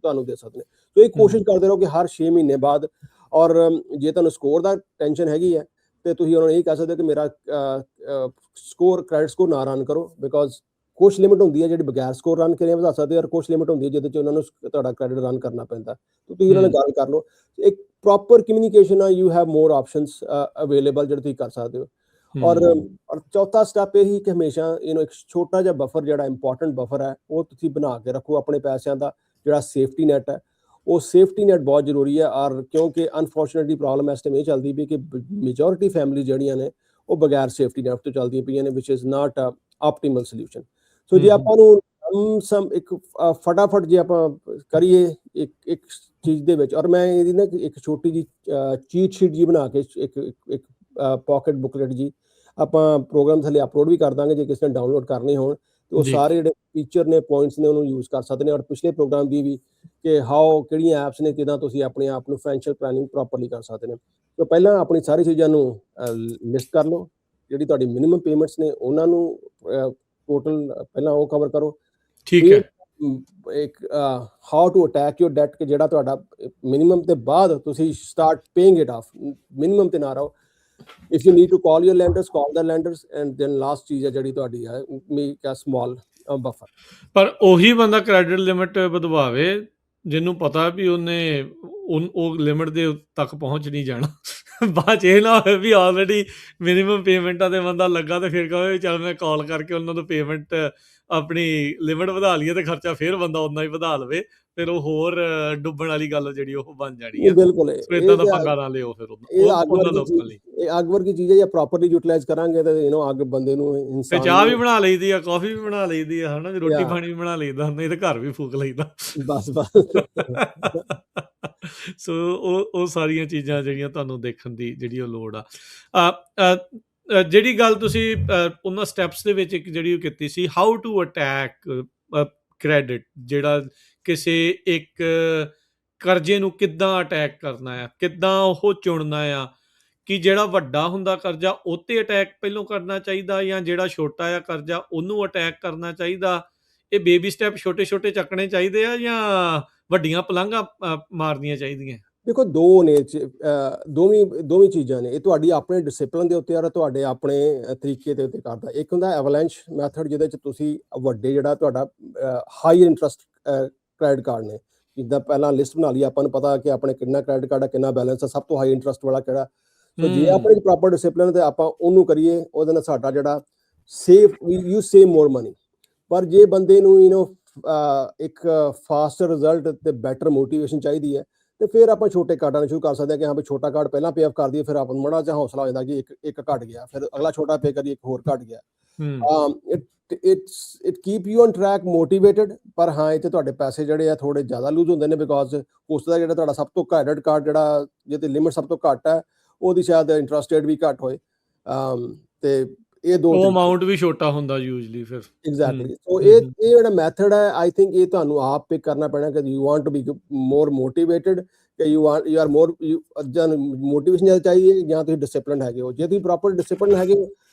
ਤੁਹਾਨੂੰ ਦੇ ਸਕਦੇ ਨੇ। ਸੋ ਇਹ ਕੋਸ਼ਿਸ਼ ਕਰਦੇ ਰਹੋ ਕਿ ਹਰ 6 ਮਹੀਨੇ ਬਾਅਦ, ਔਰ ਜੇ ਤੁਹਾਨੂੰ ਸਕੋਰ ਦਾ ਟੈਨਸ਼ਨ ਹੈਗੀ ਹੈ ਤੇ ਤੁਸੀਂ ਉਹਨਾਂ ਨੂੰ ਇਹ ਕਹਿ ਸਕਦੇ ਹੋ ਕਿ ਮੇਰਾ ਕ੍ਰੈਡਿਟ ਸਕੋਰ ਨਾ ਰਨ ਕਰੋ, ਬਿਕੋਜ਼ ਕੁਛ ਲਿਮਿਟ ਹੁੰਦੀ ਹੈ ਜਿਹੜੀ ਬਗੈਰ ਸਕੋਰ ਰਨ ਕਰੇ ਵਧਾ ਸਕਦੇ, ਔਰ ਕੁਛ ਲਿਮਿਟ ਹੁੰਦੀ ਹੈ ਜਿਹਦੇ 'ਚ ਉਹਨਾਂ ਨੂੰ ਤੁਹਾਡਾ ਕ੍ਰੈਡਿਟ ਰਨ ਕਰਨਾ ਪੈਂਦਾ। ਤੁਸੀਂ ਉਹਨਾਂ ਨਾਲ ਗੱਲ ਕਰ ਲਓ, ਇੱਕ ਪ੍ਰੋਪਰ ਕਮਿਊਨੀਕੇਸ਼ਨ ਆ, you have more options available ਜਿਹੜੇ ਤੁਸੀਂ ਕਰ ਸਕਦੇ ਹੋ। ਔਰ ਚੌਥਾ ਸਟੈਪ ਇਹ ਹੀ ਕਿ ਹਮੇਸ਼ਾ ਇੱਕ ਛੋਟਾ ਜਿਹਾ ਬਫਰ, ਜਿਹੜਾ ਇੰਪੋਰਟੈਂਟ ਬਫਰ ਹੈ, ਉਹ ਤੁਸੀਂ ਬਣਾ ਕੇ ਰੱਖੋ ਆਪਣੇ ਪੈਸਿਆਂ ਦਾ, ਜਿਹੜਾ ਸੇਫਟੀ ਨੈਟ ਹੈ। ਉਹ ਸੇਫਟੀ ਨੈਟ ਬਹੁਤ ਜ਼ਰੂਰੀ ਹੈ, ਔਰ ਕਿਉਂਕਿ ਅਨਫੋਰਚੂਨੇਟਲੀ ਪ੍ਰੋਬਲਮ ਇਸ ਟਾਈਮ ਇਹ ਚੱਲਦੀ ਪਈ ਕਿ ਮੈਜੋਰਿਟੀ ਫੈਮਿਲੀ ਜਿਹੜੀਆਂ ਨੇ ਉਹ ਬਗੈਰ ਸੇਫਟੀ ਨੈਟ ਤੋਂ ਚੱਲਦੀਆਂ ਪਈਆਂ ਨੇ, ਵਿਚ is not a optimal solution. ਸੋ ਜੇ ਆਪਾਂ ਨੂੰ ਇੱਕ ਫਟਾਫਟ ਜੇ ਆਪਾਂ ਕਰੀਏ ਇੱਕ ਚੀਜ਼ ਦੇ ਵਿੱਚ, ਔਰ ਮੈਂ ਇਹਦੀ ਨਾ ਇੱਕ ਛੋਟੀ ਜੀ ਚੀਟ ਸ਼ੀਟ ਜੀ ਬਣਾ ਕੇ ਇੱਕ ਪਾਕਟ ਬੁਕਲੇਟ ਜੀ ਆਪਾਂ ਪ੍ਰੋਗਰਾਮ ਥੱਲੇ ਅਪਲੋਡ ਵੀ ਕਰ ਦਾਂਗੇ, ਜੇ ਕਿਸੇ ਨੇ ਡਾਊਨਲੋਡ ਕਰਨੇ ਹੋਣ ਤੇ ਉਹ ਸਾਰੇ ਜਿਹੜੇ ਫੀਚਰ ਨੇ, ਪੁਆਇੰਟਸ ਨੇ, ਉਹਨੂੰ ਯੂਜ਼ ਕਰ ਸਕਦੇ ਨੇ। ਔਰ ਪਿਛਲੇ ਪ੍ਰੋਗਰਾਮ ਦੀ ਵੀ ਕਿ ਕਿਹੜੀਆਂ ਐਪਸ ਨੇ, ਕਿੱਦਾਂ ਤੁਸੀਂ ਆਪਣੇ ਆਪ ਨੂੰ ਫਾਈਨੈਂਸ਼ੀਅਲ ਪਲੈਨਿੰਗ ਪ੍ਰੋਪਰਲੀ ਕਰ ਸਕਦੇ ਨੇ। ਤਾਂ ਪਹਿਲਾਂ ਆਪਣੀ ਸਾਰੀ ਚੀਜ਼ਾਂ ਨੂੰ ਲਿਸਟ ਕਰ ਲਓ, ਜਿਹੜੀ ਤੁਹਾਡੀ ਮਿਨੀਮਮ ਪੇਮੈਂਟਸ ਨੇ ਉਹਨਾਂ ਨੂੰ ਟੋਟਲ ਪਹਿਲਾਂ ਉਹ ਕਵਰ ਕਰੋ। ਠੀਕ ਹੈ। ਇੱਕ how to attack your debt, ਕਿ ਜਿਹੜਾ ਤੁਹਾਡਾ ਮਿਨੀਮਮ ਤੇ ਬਾਅਦ ਤੁਸੀਂ start paying it off, minimum ਤੇ ਨਾ ਰਹੋ। If you need to call your lenders, call the lenders, and then last ਚੀਜ਼ ਹੈ ਜਿਹੜੀ ਤੁਹਾਡੀ ਹੈ, ਮੇਕ ਅ ਸਮਾਲ ਬਫਰ। ਪਰ ਉਹੀ ਬੰਦਾ ਕ੍ਰੈਡਿਟ ਲਿਮਿਟ ਵਧਵਾਵੇ ਜਿਹਨੂੰ ਪਤਾ ਵੀ ਉਹਨੇ ਉਹ ਲਿਮਿਟ ਦੇ ਤੱਕ ਪਹੁੰਚ ਨਹੀਂ ਜਾਣਾ। ਬਾਅਦ 'ਚ ਇਹ ਨਾ ਹੋਵੇ ਵੀ ਆਲਰੇਡੀ ਮਿਨੀਮਮ ਪੇਮੈਂਟਾਂ ਤੇ ਬੰਦਾ ਲੱਗਾ ਤੇ ਫਿਰ ਕਹੇ ਚੱਲ ਮੈਂ ਕਾਲ ਕਰਕੇ ਉਹਨਾਂ ਨੂੰ ਪੇਮੈਂਟ ਆਪਣੀ ਲਿਮਿਟ ਵਧਾ ਲਈਏ ਤੇ ਖਰਚਾ ਫਿਰ ਬੰਦਾ ਉਨਾ ਹੀ ਵਧਾ ਲਵੇ, ਫਿਰ ਉਹ ਹੋਰ ਡੁੱਬਣ ਵਾਲੀ ਗੱਲ ਜਿਹੜੀ ਉਹ ਬਣ ਜਾਣੀ ਆ। ਬਿਲਕੁਲ ਸੋ ਇਦਾਂ ਦਾ ਪੰਗਾ ਨਾ ਲਿਓ ਫਿਰ ਉਹਨਾਂ ਲੋਕਾਂ ਲਈ। ਇਹ ਅੱਗ ਵਰਗੀ ਚੀਜ਼ ਹੈ, ਜੇ ਪ੍ਰੋਪਰਲੀ ਯੂਟਿਲਾਈਜ਼ ਕਰਾਂਗੇ ਤੇ ਅੱਗ ਬੰਦੇ ਨੂੰ, ਤੇ ਇਨਸਾਨ ਚਾਹ ਵੀ ਬਣਾ ਲਈਦੀ ਆ, ਕਾਫੀ ਵੀ ਬਣਾ ਲਈਦੀ ਆ, ਹਨਾ, ਰੋਟੀ ਪਾਣੀ ਵੀ ਬਣਾ ਲਈਦਾ, ਨਹੀਂ ਤੇ ਘਰ ਵੀ ਫੂਕ ਲਈਦਾ। ਬਸ ਸੋ ਉਹ ਸਾਰੀਆਂ ਚੀਜ਼ਾਂ ਜਿਹੜੀਆਂ ਤੁਹਾਨੂੰ ਦੇਖਣ ਦੀ ਜਿਹੜੀ ਉਹ ਲੋੜ ਆ। ਜਿਹੜੀ ਗੱਲ ਤੁਸੀਂ ਉਹਨਾਂ ਸਟੈਪਸ ਦੇ ਵਿੱਚ ਇੱਕ ਜਿਹੜੀ ਉਹ ਕੀਤੀ ਸੀ, ਹਾਊ ਟੂ ਅਟੈਕ ਕ੍ਰੈਡਿਟ, ਜਿਹੜਾ ਕਿਸੇ ਇੱਕ ਕਰਜ਼ੇ ਨੂੰ ਕਿੱਦਾਂ ਅਟੈਕ ਕਰਨਾ ਆ, ਕਿੱਦਾਂ ਉਹ ਚੁਣਨਾ ਆ, ਕਿ ਜਿਹੜਾ ਵੱਡਾ ਹੁੰਦਾ ਕਰਜ਼ਾ ਉਹ 'ਤੇ ਅਟੈਕ ਪਹਿਲੋਂ ਕਰਨਾ ਚਾਹੀਦਾ ਜਾਂ ਜਿਹੜਾ ਛੋਟਾ ਆ ਕਰਜ਼ਾ ਉਹਨੂੰ ਅਟੈਕ ਕਰਨਾ ਚਾਹੀਦਾ। ਇਹ ਬੇਬੀ ਸਟੈਪ ਛੋਟੇ ਛੋਟੇ ਚੱਕਣੇ ਚਾਹੀਦੇ ਆ ਜਾਂ ਵੱਡੀਆਂ ਪਲਾਂਘਾਂ ਮਾਰਨੀਆਂ ਚਾਹੀਦੀਆਂ? ਦੇਖੋ, ਦੋ ਨੇ, ਦੋਵੇਂ ਚੀਜ਼ਾਂ ਨੇ। ਇਹ ਤੁਹਾਡੀ ਆਪਣੇ ਡਿਸਪਲਿਨ ਦੇ ਉੱਤੇ ਔਰ ਤੁਹਾਡੇ ਆਪਣੇ ਤਰੀਕੇ ਦੇ ਉੱਤੇ ਕਰਦਾ। ਇੱਕ ਹੁੰਦਾ ਐਵਲੈਂਚ ਮੈਥਡ, ਜਿਹਦੇ 'ਚ ਤੁਸੀਂ ਵੱਡੇ ਜਿਹੜਾ ਤੁਹਾਡਾ ਹਾਈ ਇੰਟਰਸਟ ਕ੍ਰੈਡਿਟ ਕਾਰਡ ਨੇ, ਜਿੱਦਾਂ ਪਹਿਲਾਂ ਲਿਸਟ ਬਣਾ ਲਈ, ਆਪਾਂ ਨੂੰ ਪਤਾ ਕਿ ਆਪਣੇ ਕਿੰਨਾ ਕ੍ਰੈਡਿਟ ਕਾਰਡ ਆ, ਕਿੰਨਾ ਬੈਲੈਂਸ ਆ, ਸਭ ਤੋਂ ਹਾਈ ਇੰਟਰਸਟ ਵਾਲਾ ਕਿਹੜਾ। ਸੋ ਜੇ ਆਪਣੇ ਪ੍ਰੋਪਰ ਡਿਸਪਲਿਨ ਤੇ ਆਪਾਂ ਉਹਨੂੰ ਕਰੀਏ, ਉਹਦੇ ਨਾਲ ਸਾਡਾ ਜਿਹੜਾ ਯੂ ਸੇਵ ਮੋਰ ਮਨੀ। ਪਰ ਜੇ ਬੰਦੇ ਨੂੰ ਇੱਕ ਫਾਸਟਰ ਰਿਜ਼ਲਟ ਤੇ ਬੈਟਰ ਮੋਟੀਵੇਸ਼ਨ ਚਾਹੀਦੀ ਹੈ, ਤੇ ਫਿਰ ਆਪਾਂ ਛੋਟੇ ਕਾਰਡਾਂ ਨੂੰ ਸ਼ੁਰੂ ਕਰ ਸਕਦੇ ਹਾਂ ਕਿ ਹਾਂ ਵੀ ਛੋਟਾ ਕਾਰਡ ਪਹਿਲਾਂ ਪੇ ਆਫ ਕਰ ਦਈਏ, ਫਿਰ ਆਪਾਂ ਨੂੰ ਮਾੜਾ ਜਿਹਾ ਹੌਸਲਾ ਹੋ ਜਾਂਦਾ ਕਿ ਇੱਕ ਘਟ ਗਿਆ, ਫਿਰ ਅਗਲਾ ਛੋਟਾ ਪੇ ਕਰੀਏ, ਇੱਕ ਹੋਰ ਘਟ ਗਿਆ। It keep you on track, motivated. ਪਰ ਹਾਂ, ਇਹ 'ਚ ਤੁਹਾਡੇ ਪੈਸੇ ਜਿਹੜੇ ਆ ਥੋੜੇ ਜ਼ਿਆਦਾ ਲੂਜ਼ ਹੁੰਦੇ ਨੇ, ਬਿਕੋਜ਼ ਉਸ ਦਾ ਜਿਹੜਾ ਤੁਹਾਡਾ ਸਭ ਤੋਂ ਕ੍ਰੈਡਿਟ ਕਾਰਡ ਜਿਹੜਾ ਜਿਹਦੀ ਲਿਮਿਟ ਸਭ ਤੋਂ ਘੱਟ ਹੈ, ਉਹਦੀ ਸ਼ਾਇਦ ਇੰਟਰਸਟ ਰੇਟ ਵੀ ਘੱਟ ਹੋਏ, ਤੇ ਇਹ ਦੋ ਅਮਾਉਂਟ ਵੀ ਛੋਟਾ ਹੁੰਦਾ ਯੂਜਲੀ ਫਿਰ। ਐਗਜ਼ੈਕਟਲੀ। ਸੋ ਇਹ ਜਿਹੜਾ ਮੈਥਡ ਹੈ, ਆਈ ਥਿੰਕ ਇਹ ਤੁਹਾਨੂੰ ਆਪ ਪਿਕ ਕਰਨਾ ਪੈਣਾ, ਕਿ you want to be more motivated, ਕਿ ਯੂ ਆਰ ਮੋਰ, ਮੋਟੀਵੇਸ਼ਨ ਜ਼ਿਆਦਾ ਚਾਹੀਏ ਜਾਂ ਤੁਸੀਂ ਡਿਸਿਪਲਿਨ ਹੈਗੇ ਹੋ। ਜੇ ਤੁਸੀਂ ਪ੍ਰੋਪਰ ਡਿਸਿਪਲਿਨ ਹੈਗੇ ਹੋ,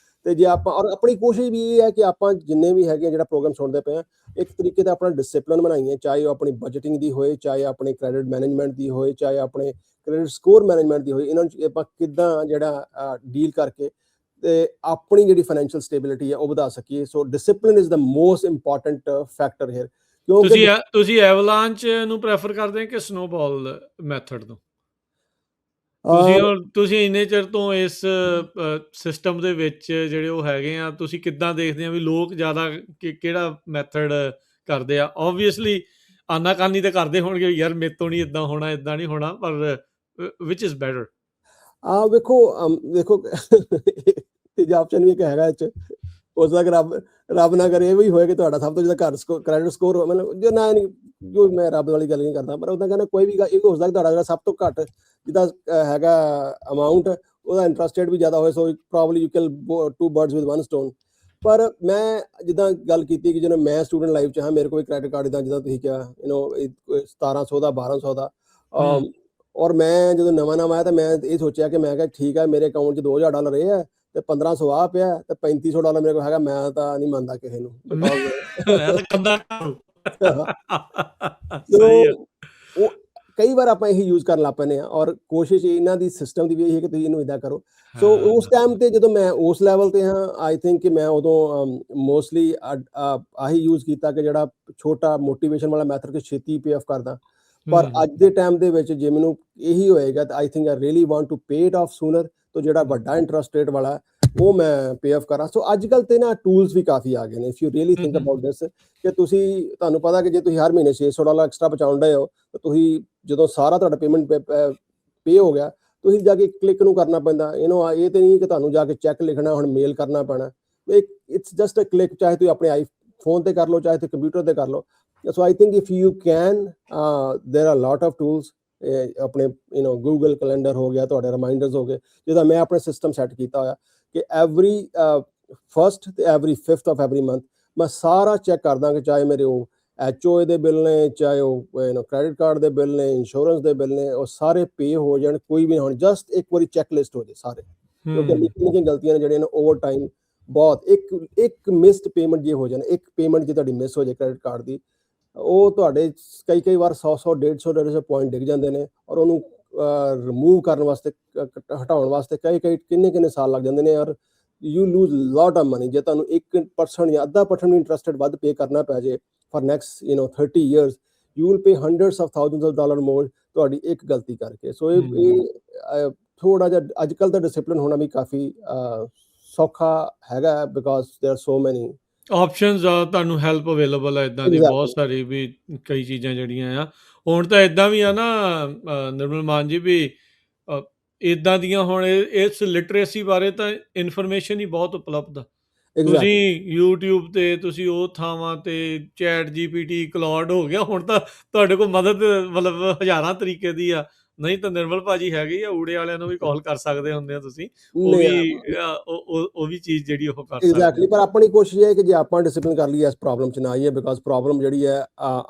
ਤੇ ਜੇ ਆਪਾਂ, ਔਰ ਆਪਣੀ ਕੋਸ਼ਿਸ਼ ਵੀ ਇਹ ਹੈ ਕਿ ਆਪਾਂ ਜਿੰਨੇ ਵੀ ਹੈਗੇ ਜਿਹੜਾ ਪ੍ਰੋਗਰਾਮ ਸੁਣਦੇ ਪਏ ਆ, ਇੱਕ ਤਰੀਕੇ ਦਾ ਆਪਣਾ ਡਿਸਿਪਲਿਨ ਬਣਾਈਏ, ਚਾਹੇ ਉਹ ਆਪਣੀ ਬਜਟਿੰਗ ਦੀ ਹੋਏ, ਚਾਹੇ ਆਪਣੇ ਕ੍ਰੈਡਿਟ ਮੈਨੇਜਮੈਂਟ ਦੀ ਹੋਏ, ਚਾਹੇ ਆਪਣੇ ਕ੍ਰੈਡਿਟ ਸਕੋਰ ਮੈਨੇਜਮੈਂਟ ਦੀ ਹੋਏ। ਇਹਨਾਂ ਨੂੰ ਆਪਾਂ ਕਿੱਦਾਂ ਜਿਹੜਾ ਡੀਲ ਕਰਕੇ ਤੇ ਆਪਣੀ ਜਿਹੜੀ ਫਾਈਨੈਂਸ਼ੀਅਲ ਸਟੇਬਿਲਿਟੀ ਹੈ ਉਹ ਵਧਾ ਸਕੀਏ। So discipline is the most important factor here. ਤੁਸੀਂ ਐਵਲਾਂਚ ਨੂੰ ਪ੍ਰੈਫਰ ਕਰਦੇ ਹੋ ਕਿ ਸਨੋਬਾਲ ਮੈਥਡ ਨੂੰ? ਤੁਸੀਂ ਇੰਨੇ ਚਿਰ ਤੋਂ ਇਸ ਸਿਸਟਮ ਦੇ ਵਿੱਚ ਜਿਹੜੇ ਉਹ ਹੈਗੇ ਆ, ਤੁਸੀਂ ਕਿੱਦਾਂ ਦੇਖਦੇ ਆ ਵੀ ਲੋਕ ਜ਼ਿਆਦਾ ਕਿਹੜਾ ਮੈਥਡ ਕਰਦੇ ਆ? ਓਬਵੀਅਸਲੀ ਆਨਾਕਾਨੀ ਤੇ ਕਰਦੇ ਹੋਣਗੇ, ਯਾਰ ਮੇਰੇ ਤੋਂ ਨਹੀਂ ਇੱਦਾਂ ਹੋਣਾ, ਇੱਦਾਂ ਨਹੀਂ ਹੋਣਾ, ਪਰ ਵਿਚ ਇਜ਼ ਬੈਟਰ? ਦੇਖੋ ਤੀਜਾ ਆਪਸ਼ਨ ਵੀ ਇੱਕ ਹੈਗਾ, ਉਸ ਦਾ ਰੱਬ ਨਾ ਕਰੇ ਇਹ ਵੀ ਹੋਏ ਕਿ ਤੁਹਾਡਾ ਸਭ ਤੋਂ ਜ਼ਿਆਦਾ ਘੱਟ ਕ੍ਰੈਡਿਟ ਸਕੋਰ, ਮਤਲਬ ਜੋ ਮੈਂ ਰੱਬ ਵਾਲੀ ਗੱਲ ਨਹੀਂ ਕਰਦਾ, ਪਰ ਉਹਦਾ ਕਹਿੰਦਾ ਕੋਈ ਵੀ ਇਹ ਹੋ ਸਕਦਾ ਤੁਹਾਡਾ ਜਿਹੜਾ ਸਭ ਤੋਂ ਘੱਟ ਜਿੱਦਾਂ ਹੈਗਾ ਅਮਾਊਂਟ, ਉਹਦਾ ਇੰਟਰਸਟ ਰੇਟ ਵੀ ਜ਼ਿਆਦਾ ਹੋਏ। So probably you kill two birds with one stone. ਪਰ ਮੈਂ ਜਿੱਦਾਂ ਗੱਲ ਕੀਤੀ ਕਿ ਜਦੋਂ ਮੈਂ ਸਟੂਡੈਂਟ ਲਾਈਫ 'ਚ ਹਾਂ, ਮੇਰੇ ਕੋਲ ਕ੍ਰੈਡਿਟ ਕਾਰਡ ਇੱਦਾਂ ਜਿੱਦਾਂ ਤੁਸੀਂ ਕਿਹਾ 1700 ਦਾ 1200 ਦਾ, ਔਰ ਮੈਂ ਜਦੋਂ ਨਵਾਂ ਆਇਆ ਤਾਂ ਮੈਂ ਇਹ ਸੋਚਿਆ ਕਿ ਮੈਂ ਕਿਹਾ ਠੀਕ ਹੈ, ਮੇਰੇ ਅਕਾਊਂਟ 'ਚ $2000 ਰਹੇ ਆ ਤੇ 1500 ਆ ਪਿਆ ਤੇ $3500 ਮੇਰੇ ਕੋਲ ਹੈਗਾ, ਮੈਂ ਤਾਂ ਨਹੀਂ ਮੰਨਦਾ ਕਿਸੇ ਨੂੰ। ਉਹ ਕਈ ਵਾਰ ਆਪਾਂ ਇਹੀ ਯੂਜ਼ ਕਰਨ ਲੱਗ ਪੈਂਦੇ ਹਾਂ, ਔਰ ਕੋਸ਼ਿਸ਼ ਇਹਨਾਂ ਦੀ ਸਿਸਟਮ ਦੀ ਵੀ ਇਹ ਹੈ ਕਿ ਤੁਸੀਂ ਇਹਨੂੰ ਇੱਦਾਂ ਕਰੋ। ਸੋ ਉਸ ਟਾਈਮ ਤੇ ਜਦੋਂ ਮੈਂ ਉਸ ਲੈਵਲ ਤੇ ਹਾਂ, ਆਈ ਥਿੰਕ ਕਿ ਮੈਂ ਉਦੋਂ ਮੋਸਟਲੀ ਆਹੀ ਯੂਜ਼ ਕੀਤਾ ਕਿ ਜਿਹੜਾ ਛੋਟਾ ਮੋਟੀਵੇਸ਼ਨ ਵਾਲਾ ਮੈਥਡ ਕਿ ਛੇਤੀ ਪੇ ਆਫ ਕਰਦਾ। ਪਰ ਅੱਜ ਦੇ ਟਾਈਮ ਦੇ ਵਿੱਚ ਜੇ ਮੈਨੂੰ ਇਹੀ ਹੋਏਗਾ ਤਾਂ I think I really want to pay it off sooner, ਤੋਂ ਜਿਹੜਾ ਵੱਡਾ ਇੰਟਰਸਟ ਰੇਟ ਵਾਲਾ ਉਹ ਮੈਂ ਪੇ ਆਫ ਕਰਾਂ। ਸੋ ਅੱਜ ਕੱਲ੍ਹ ਤੇ ਨਾ ਟੂਲਸ ਵੀ ਕਾਫੀ ਆ ਗਏ ਨੇ, if you really think about this, ਕਿ ਤੁਹਾਨੂੰ ਪਤਾ ਕਿ ਜੇ ਤੁਸੀਂ ਹਰ ਮਹੀਨੇ $600 ਐਕਸਟਰਾ ਬਚਾਉਣ ਡਏ ਹੋ, ਤਾਂ ਤੁਸੀਂ ਜਦੋਂ ਸਾਰਾ ਤੁਹਾਡਾ ਪੇਮੈਂਟ ਪੇ ਹੋ ਗਿਆ, ਤੁਸੀਂ ਜਾ ਕੇ ਕਲਿੱਕ ਨੂੰ ਕਰਨਾ ਪੈਂਦਾ। ਇਹ ਤੇ ਨਹੀਂ ਕਿ ਤੁਹਾਨੂੰ ਜਾ ਕੇ ਚੈੱਕ ਲਿਖਣਾ, ਹੁਣ ਮੇਲ ਕਰਨਾ ਪੈਣਾ। ਇਟਸ ਜਸਟ ਅ ਕਲਿੱਕ, ਚਾਹੇ ਤੁਸੀਂ ਆਪਣੇ ਆਈਫੋਨ ਤੇ ਕਰ ਲਓ, ਚਾਹੇ ਤੁਸੀਂ ਕੰਪਿਊਟਰ ਤੇ ਕਰ ਲਓ। So I think if you can, there are a lot of tools, ਆਪਣੇ ਗੂਗਲ ਕੈਲੰਡਰ ਹੋ ਗਿਆ, ਤੁਹਾਡੇ ਰਿਮਾਈਂਡਰਸ ਹੋ ਗਏ, ਜਿਹਦਾ ਮੈਂ ਆਪਣੇ ਸਿਸਟਮ ਸੈੱਟ ਕੀਤਾ ਹੋਇਆ ਕਿ ਐਵਰੀ 1st ਤੇ every 5th of every month ਮੈਂ ਸਾਰਾ ਚੈੱਕ ਕਰਦਾ ਕਿ ਚਾਹੇ ਮੇਰੇ ਉਹ HOA ਦੇ ਬਿੱਲ ਨੇ, ਚਾਹੇ ਉਹ ਕ੍ਰੈਡਿਟ ਕਾਰਡ ਦੇ ਬਿੱਲ ਨੇ, ਇੰਸ਼ੋਰੈਂਸ ਦੇ ਬਿੱਲ ਨੇ, ਉਹ ਸਾਰੇ ਪੇ ਹੋ ਜਾਣ, ਕੋਈ ਵੀ ਹੁਣ ਜਸਟ ਇੱਕ ਵਾਰੀ ਚੈੱਕ ਲਿਸਟ ਹੋ ਜਾਏ ਸਾਰੇ। ਕਿਉਂਕਿ ਨਿੱਕੀਆਂ ਗਲਤੀਆਂ ਨੇ ਜਿਹੜੀਆਂ ਨੇ ਓਵਰ ਟਾਈਮ ਬਹੁਤ, ਇੱਕ ਮਿਸਡ ਪੇਮੈਂਟ ਜੇ ਹੋ ਜਾਣ, ਇੱਕ ਪੇਮੈਂਟ ਜੇ ਤੁਹਾਡੀ ਮਿਸ ਹੋ ਜਾਏ ਕ੍ਰੈਡਿਟ ਕਾਰਡ ਦੀ, ਉਹ ਤੁਹਾਡੇ ਕਈ ਵਾਰ 100 150 ਪੁਆਇੰਟ ਡਿੱਗ ਜਾਂਦੇ ਨੇ, ਔਰ ਉਹਨੂੰ ਰਿਮੂਵ ਕਰਨ ਵਾਸਤੇ, ਹਟਾਉਣ ਵਾਸਤੇ ਕਿੰਨੇ ਸਾਲ ਲੱਗ ਜਾਂਦੇ ਨੇ, or you lose lot of money. ਜੇ ਤੁਹਾਨੂੰ 1% ਜਾਂ ਅੱਧਾ % ਇੰਟਰਸਟਡ ਵੱਧ ਪੇ ਕਰਨਾ ਪੈ ਜੇ for next 30 years, you will pay hundreds of thousands of dollar more ਤੁਹਾਡੀ ਇੱਕ ਗਲਤੀ ਕਰਕੇ। ਸੋ ਇਹ ਥੋੜਾ ਜਿਹਾ ਅੱਜ ਕੱਲ ਦਾ ਡਿਸਪਲਿਨ ਹੋਣਾ ਵੀ ਕਾਫੀ ਸੌਖਾ ਹੈਗਾ, ਬਿਕਾਜ਼ देयर आर ਸੋ ਮੈਨੀ ਆਪਸ਼ਨਸ ਆ, ਤੁਹਾਨੂੰ ਹੈਲਪ ਅਵੇਲੇਬਲ ਹੈ ਇਦਾਂ ਦੀ ਬਹੁਤ ਸਾਰੀ, ਵੀ ਕਈ ਚੀਜ਼ਾਂ ਜਿਹੜੀਆਂ ਆ ਹੁਣ ਤਾਂ ਇਦਾਂ ਵੀ ਆ ਨਾ ਨਿਰਮਲ ਮਾਨ ਜੀ, ਵੀ ਇਦਾਂ ਦੀਆਂ ਹੁਣ ਇਸ ਲਿਟਰੇਸੀ ਬਾਰੇ ਤਾਂ ਇਨਫੋਰਮੇਸ਼ਨ ਹੀ ਬਹੁਤ ਉਪਲਬਧ ਆ। ਤੁਸੀਂ YouTube ਤੇ, ਤੁਸੀਂ ਉਹ ਥਾਵਾਂ ਤੇ, ਚੈਟ GPT, ਕਲਾਉਡ ਹੋ ਗਿਆ, ਹੁਣ ਤਾਂ ਤੁਹਾਡੇ ਕੋਲ ਮਦਦ ਮਤਲਬ ਹਜ਼ਾਰਾਂ ਤਰੀਕੇ ਦੀ ਆ। ਨਹੀਂ ਤਾਂ ਨਿਰਮਲ ਭਾਜੀ ਹੈਗੇ ਆ, ਊੜੇ ਵਾਲਿਆਂ ਨੂੰ ਵੀ ਕਾਲ ਕਰ ਸਕਦੇ ਹੁੰਦੇ ਆ ਤੁਸੀਂ, ਉਹ ਵੀ ਚੀਜ਼ ਜਿਹੜੀ ਉਹ ਕਰ ਸਕਦੇ। ਪਰ ਆਪਣੀ ਕੋਸ਼ਿਸ਼ ਹੈ ਕਿ ਜੇ ਆਪਾਂ ਡਿਸਪਲਿਨ ਕਰ ਲਈਏ ਇਸ ਪ੍ਰੋਬਲਮ ਚ ਨਾ ਆਈਏ, ਬਿਕਾਜ਼ ਪ੍ਰੋਬਲਮ ਜਿਹੜੀ ਹੈ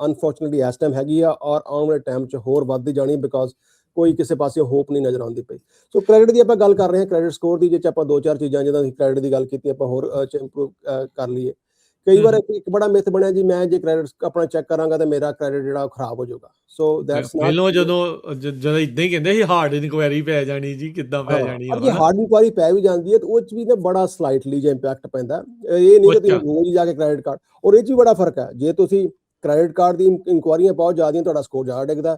ਅਨਫੋਰਚੂਨੇਟਲੀ ਇਸ ਟਾਈਮ ਹੈਗੀ ਆ, ਔਰ ਆਉਣ ਵਾਲੇ ਟਾਈਮ ਚ ਹੋਰ ਵੱਧਦੀ ਜਾਣੀ, ਬਿਕਾਜ਼ ਕੋਈ ਕਿਸੇ ਪਾਸੇ ਹੋਪ ਨਹੀਂ ਨਜ਼ਰ ਆਉਂਦੀ ਪਈ। ਸੋ ਕ੍ਰੈਡਿਟ ਦੀ ਆਪਾਂ ਗੱਲ ਕਰ ਰਹੇ ਹਾਂ, ਕ੍ਰੈਡਿਟ ਸਕੋਰ ਦੀ, ਜੇ ਆਪਾਂ 2-4 ਚੀਜ਼ਾਂ ਜਿੱਦਾਂ ਕ੍ਰੈਡਿਟ ਦੀ ਗੱਲ ਕੀਤੀ ਆਪਾਂ ਹੋਰ ਇੰਪਰੂਵ ਕਰ ਲਈਏ। ਕਈ ਵਾਰ ਇੱਕ ਬੜਾ ਮਿਥ ਬਣਿਆ ਜੀ, ਮੈਂ ਜੇ ਕ੍ਰੈਡਿਟ ਆਪਣਾ ਚੈੱਕ ਕਰਾਂਗਾ ਤਾਂ ਮੇਰਾ ਕ੍ਰੈਡਿਟ ਜਿਹੜਾ ਉਹ ਖਰਾਬ ਹੋ ਜਾਊਗਾ। ਸੋ ਦੈਟਸ ਨਾਟ, ਪਹਿਲਾਂ ਜਦੋਂ ਇਦਾਂ ਹੀ ਕਹਿੰਦੇ ਸੀ ਹਾਰਡ ਇਨਕੁਆਇਰੀ ਪੈ ਜਾਣੀ ਜੀ, ਕਿੱਦਾਂ ਪੈ ਜਾਣੀ ਜੇ ਹਾਰਡ ਇਨਕੁਆਇਰੀ ਪੈ ਵੀ ਜਾਂਦੀ ਹੈ ਤਾਂ ਉਹ ਚ ਵੀ ਨਾ ਬੜਾ ਸਲਾਈਟਲੀ ਜਿਹਾ ਇੰਪੈਕਟ ਪੈਂਦਾ। ਇਹ ਨਹੀਂ ਕਿ ਤੁਸੀਂ ਰੋਜ਼ ਜਾ ਕੇ ਕ੍ਰੈਡਿਟ ਕਾਰਡ, ਔਰ ਇਹ ਚ ਵੀ ਬੜਾ ਫਰਕ ਹੈ। ਜੇ ਤੁਸੀਂ ਕ੍ਰੈਡਿਟ ਕਾਰਡ ਦੀ ਇਨਕੁਆਇਰੀਆਂ ਬਹੁਤ ਜ਼ਿਆਦੀਆਂ, ਤੁਹਾਡਾ ਸਕੋਰ ਜ਼ਿਆਦਾ ਡਿੱਗਦਾ।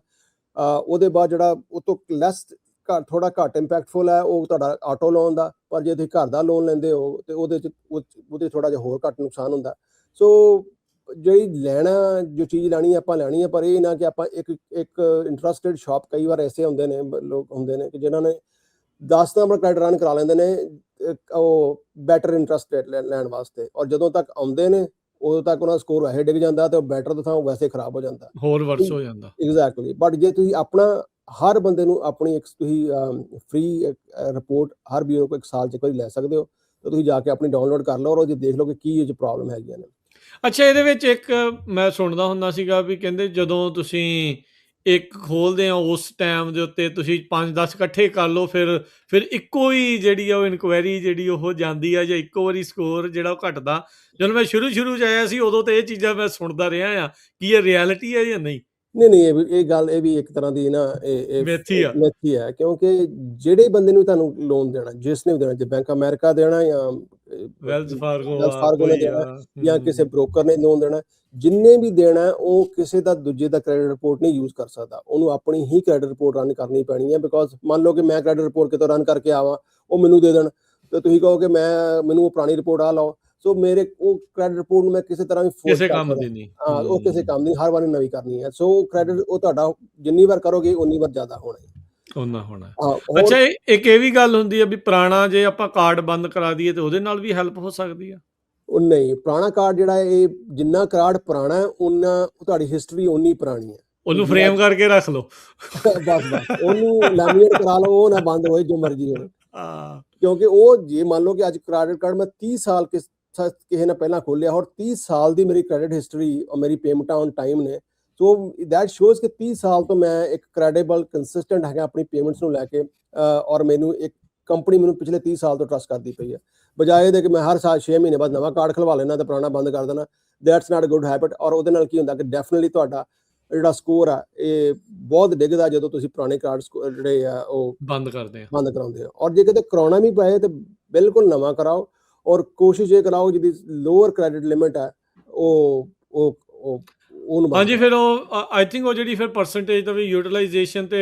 ਉਹਦੇ ਬਾਅਦ ਜਿਹੜਾ ਉਹ ਤੋਂ ਲੈਸ ਥੋੜਾ ਘੱਟ ਇੰਪੈਕਟਫੁਲ ਹੈ ਉਹ ਤੁਹਾਡਾ ਆਟੋ ਲੋਨ ਦਾ, ਪਰ ਜੇ ਤੁਸੀਂ ਘਰ ਦਾ ਲੋਨ ਲੈਂਦੇ ਹੋ ਤੇ ਉਹਦੇ ਥੋੜਾ ਜਿਹਾ ਹੋਰ ਘੱਟ ਨੁਕਸਾਨ ਹੁੰਦਾ। ਸੋ ਜਿਹੜੀ ਜੋ ਚੀਜ਼ ਲੈਣੀ ਆਪਾਂ ਲੈਣੀ ਹੈ, ਪਰ ਇਹ ਨਾ ਕਿ ਆਪਾਂ ਇੱਕ ਇੰਟਰਸਟਡ ਸ਼ਾਪ, ਕਈ ਵਾਰ ਐਸੇ ਹੁੰਦੇ ਨੇ ਲੋਕ ਹੁੰਦੇ ਨੇ ਕਿ ਜਿਨ੍ਹਾਂ ਨੇ 10 ਨੰਬਰ ਕ੍ਰੈਡਿਟ ਰਨ ਕਰਾ ਲੈਂਦੇ ਨੇ ਉਹ ਬੈਟਰ ਇੰਟਰਸਟ ਰੇਟ ਲੈਣ ਵਾਸਤੇ, ਔਰ ਜਦੋਂ ਤੱਕ ਆਉਂਦੇ ਨੇ ਉਦੋਂ ਤੱਕ ਉਹਨਾਂ ਦਾ ਸਕੋਰ ਵੈਸੇ ਡਿੱਗ ਜਾਂਦਾ ਤੇ ਉਹ ਬੈਟਰ ਤੋਂ ਥਾਂ ਵੈਸੇ ਖਰਾਬ ਹੋ ਜਾਂਦਾ, ਹੋਰ ਵਰਸ ਹੋ ਜਾਂਦਾ। ਐਗਜ਼ੈਕਟਲੀ। ਬਟ ਜੇ ਤੁਸੀਂ ਆਪਣਾ ਹਰ ਬੰਦੇ ਨੂੰ ਆਪਣੀ ਇੱਕ ਤੁਸੀਂ ਫ੍ਰੀ ਰਿਪੋਰਟ ਹਰ ਬਿਊਰੋ ਕੋਲ 1 ਸਾਲ 'ਚ ਇੱਕ ਵਾਰੀ ਲੈ ਸਕਦੇ ਹੋ, ਤਾਂ ਤੁਸੀਂ ਜਾ ਕੇ ਆਪਣੀ ਡਾਊਨਲੋਡ ਕਰ ਲਓ, ਔਰ ਉਹ ਜੇ ਦੇਖ ਲਓ ਕਿ ਕੀ ਇਹ 'ਚ ਪ੍ਰੋਬਲਮ ਹੈਗੀਆਂ ਨੇ। ਅੱਛਾ, ਇਹਦੇ ਵਿੱਚ ਇੱਕ ਮੈਂ ਸੁਣਦਾ ਹੁੰਦਾ ਸੀਗਾ ਵੀ ਕਹਿੰਦੇ ਜਦੋਂ ਤੁਸੀਂ ਇੱਕ ਖੋਲਦੇ ਆ ਉਸ ਟਾਈਮ ਦੇ ਉੱਤੇ ਤੁਸੀਂ 5-10 ਇਕੱਠੇ ਕਰ ਲਓ, ਫਿਰ ਇੱਕੋ ਹੀ ਜਿਹੜੀ ਆ ਉਹ ਇਨਕੁਆਇਰੀ ਜਿਹੜੀ ਉਹ ਜਾਂਦੀ ਆ, ਜਾਂ ਇੱਕੋ ਵਾਰੀ ਸਕੋਰ ਜਿਹੜਾ ਉਹ ਘਟਦਾ। ਜਦੋਂ ਮੈਂ ਸ਼ੁਰੂ 'ਚ ਆਇਆ ਸੀ ਉਦੋਂ ਤਾਂ ਇਹ ਚੀਜ਼ਾਂ ਮੈਂ ਸੁਣਦਾ ਰਿਹਾ ਆ, ਕੀ ਇਹ ਰਿਐਲਿਟੀ ਹੈ ਜਾਂ ਨਹੀਂ? ਨਹੀਂ, ਇਹ ਵੀ ਇੱਕ ਤਰ੍ਹਾਂ ਦੀ ਨਾ ਮੈਥੀ ਆ। ਮੈਥੀ ਹੈ, ਕਿਉਂਕਿ ਜਿਹੜੇ ਬੰਦੇ ਨੂੰ ਤੁਹਾਨੂੰ ਲੋਨ ਦੇਣਾ, ਜਿਸ ਨੇ ਵੀ ਦੇਣਾ, ਜੇ ਬੈਂਕ ਅਮਰੀਕਾ ਦੇਣਾ ਜਾਂ ਵੈਲਜ਼ ਫਾਰਗੋ ਨੇ ਦੇਣਾ ਜਾਂ ਕਿਸੇ ਬ੍ਰੋਕਰ ਨੇ ਲੋਨ ਦੇਣਾ, ਜਿੰਨੇ ਵੀ ਦੇਣਾ ਉਹ ਕਿਸੇ ਦਾ ਦੂਜੇ ਦਾ ਕ੍ਰੈਡਿਟ ਰਿਪੋਰਟ ਨਹੀਂ ਯੂਜ਼ ਕਰ ਸਕਦਾ। ਉਹਨੂੰ ਆਪਣੀ ਹੀ ਕ੍ਰੈਡਿਟ ਰਿਪੋਰਟ ਰਨ ਕਰਨੀ ਪੈਣੀ ਹੈ, ਬਿਕਾਜ਼ ਮੰਨ ਲਓ ਕਿ ਮੈਂ ਕ੍ਰੈਡਿਟ ਰਿਪੋਰਟ ਕਿਤੋਂ ਰਨ ਕਰਕੇ ਆਵਾਂ, ਉਹ ਮੈਨੂੰ ਦੇ ਦੇਣ ਤੇ ਤੁਸੀਂ ਕਹੋ ਕਿ ਮੈਨੂੰ ਉਹ ਪੁਰਾਣੀ ਰਿਪੋਰਟ ਆ ਲਾਓ। ਸੋ ਮੇਰੇ ਉਹ ਕ੍ਰੈਡਿਟ ਰਿਪੋਰਟ ਨੂੰ ਮੈਂ ਕਿਸੇ ਤਰ੍ਹਾਂ ਵੀ ਕਿਸੇ ਕੰਮ ਦੀ ਨਹੀਂ, ਉਹ ਕਿਸੇ ਕੰਮ ਦੀ ਹਰ ਵਾਰ ਨਵੀਂ ਕਰਨੀ ਹੈ। ਸੋ ਕ੍ਰੈਡਿਟ ਉਹ ਤੁਹਾਡਾ ਜਿੰਨੀ ਵਾਰ ਕਰੋਗੇ ਉਨੀ ਵਾਰ ਜ਼ਿਆਦਾ ਹੋਣਾ ਹੈ, ਓਨਾ ਹੋਣਾ। ਅੱਛਾ, ਇੱਕ ਇਹ ਵੀ ਗੱਲ ਹੁੰਦੀ ਹੈ ਵੀ ਪੁਰਾਣਾ ਜੇ ਆਪਾਂ ਕਾਰਡ ਬੰਦ ਕਰਾ ਦਈਏ ਤੇ ਉਹਦੇ ਨਾਲ ਵੀ ਹੈਲਪ ਹੋ ਸਕਦੀ ਆ? ਉਹ ਨਹੀਂ, ਪੁਰਾਣਾ ਕਾਰਡ ਜਿਹੜਾ ਇਹ ਜਿੰਨਾ ਕਾਰਡ ਪੁਰਾਣਾ ਹੈ ਉਨਾ ਤੁਹਾਡੀ ਹਿਸਟਰੀ ਉਨੀ ਪੁਰਾਣੀ ਹੈ, ਉਹਨੂੰ ਫਰੇਮ ਕਰਕੇ ਰੱਖ ਲਓ। ਬਸ ਉਹਨੂੰ ਲੈਮੀਨੇਟ ਕਰਾ ਲਓ, ਉਹ ਨਾ ਬੰਦ ਹੋਏ ਜੋ ਮਰਜ਼ੀ ਹੋਵੇ। ਕਿਉਂਕਿ ਉਹ ਜੇ ਮੰਨ ਲਓ ਕਿ ਅੱਜ ਕ੍ਰੈਡਿਟ ਕਾਰਡ ਮੈਂ 30 ਸਾਲ ਕਿਸੇ ਨੇ ਪਹਿਲਾਂ ਖੋਲਿਆ, ਔਰ 30 ਸਾਲ ਦੀ ਮੇਰੀ ਕ੍ਰੈਡਿਟ ਹਿਸਟਰੀ ਔਰ ਮੇਰੀ ਪੇਮੈਂਟਾਂ ਔਨ ਟਾਈਮ ਨੇ, ਸੋ ਦੈਟ ਸ਼ੋਜ਼ ਕਿ 30 ਸਾਲ ਤੋਂ ਮੈਂ ਇੱਕ ਕ੍ਰੈਡੀਬਲ ਕੰਸਿਸਟੈਂਟ ਹੈਗਾ ਆਪਣੀ ਪੇਮੈਂਟਸ ਨੂੰ ਲੈ ਕੇ, ਔਰ ਮੈਨੂੰ ਇੱਕ ਕੰਪਨੀ ਮੈਨੂੰ ਪਿਛਲੇ 30 ਸਾਲ ਤੋਂ ਟਰਸਟ ਕਰਦੀ ਪਈ ਹੈ, ਬਜਾਏ ਦੇ ਕਿ ਮੈਂ ਹਰ ਸਾਲ 6 ਮਹੀਨੇ ਬਾਅਦ ਨਵਾਂ ਕਾਰਡ ਖਲਵਾ ਲੈਣਾ ਤੇ ਪੁਰਾਣਾ ਬੰਦ ਕਰ ਦੇਣਾ। That's not a good habit, or ਉਹਦੇ ਨਾਲ ਕੀ ਹੁੰਦਾ ਕਿ ਡੈਫੀਨਿਟਲੀ ਤੁਹਾਡਾ ਜਿਹੜਾ ਸਕੋਰ ਆ ਇਹ ਬਹੁਤ ਡਿੱਗਦਾ ਜਦੋਂ ਤੁਸੀਂ ਪੁਰਾਣੇ ਕਾਰਡ ਜਿਹੜੇ ਆ ਉਹ ਬੰਦ ਕਰਾਉਂਦੇ ਹੋ। ਔਰ ਜੇ ਕਿਤੇ ਕਰਾਉਣਾ ਵੀ ਪਏ ਤਾਂ ਬਿਲਕੁਲ ਨਵਾਂ ਕਰਾਓ, ਔਰ ਕੋਸ਼ਿਸ਼ ਇਹ ਕਰਾਓ ਜਿਹਦੀ ਲੋਅਰ ਕ੍ਰੈਡਿਟ ਲਿਮਿਟ ਹੈ ਉਹਨੂੰ ਹਾਂਜੀ। ਫਿਰ ਉਹ ਆਈ ਥਿੰਕ ਉਹ ਜਿਹੜੀ ਫਿਰ ਪਰਸੈਂਟੇਜ ਦਾ ਵੀ ਯੂਟਿਲਾਈਜੇਸ਼ਨ ਤੇ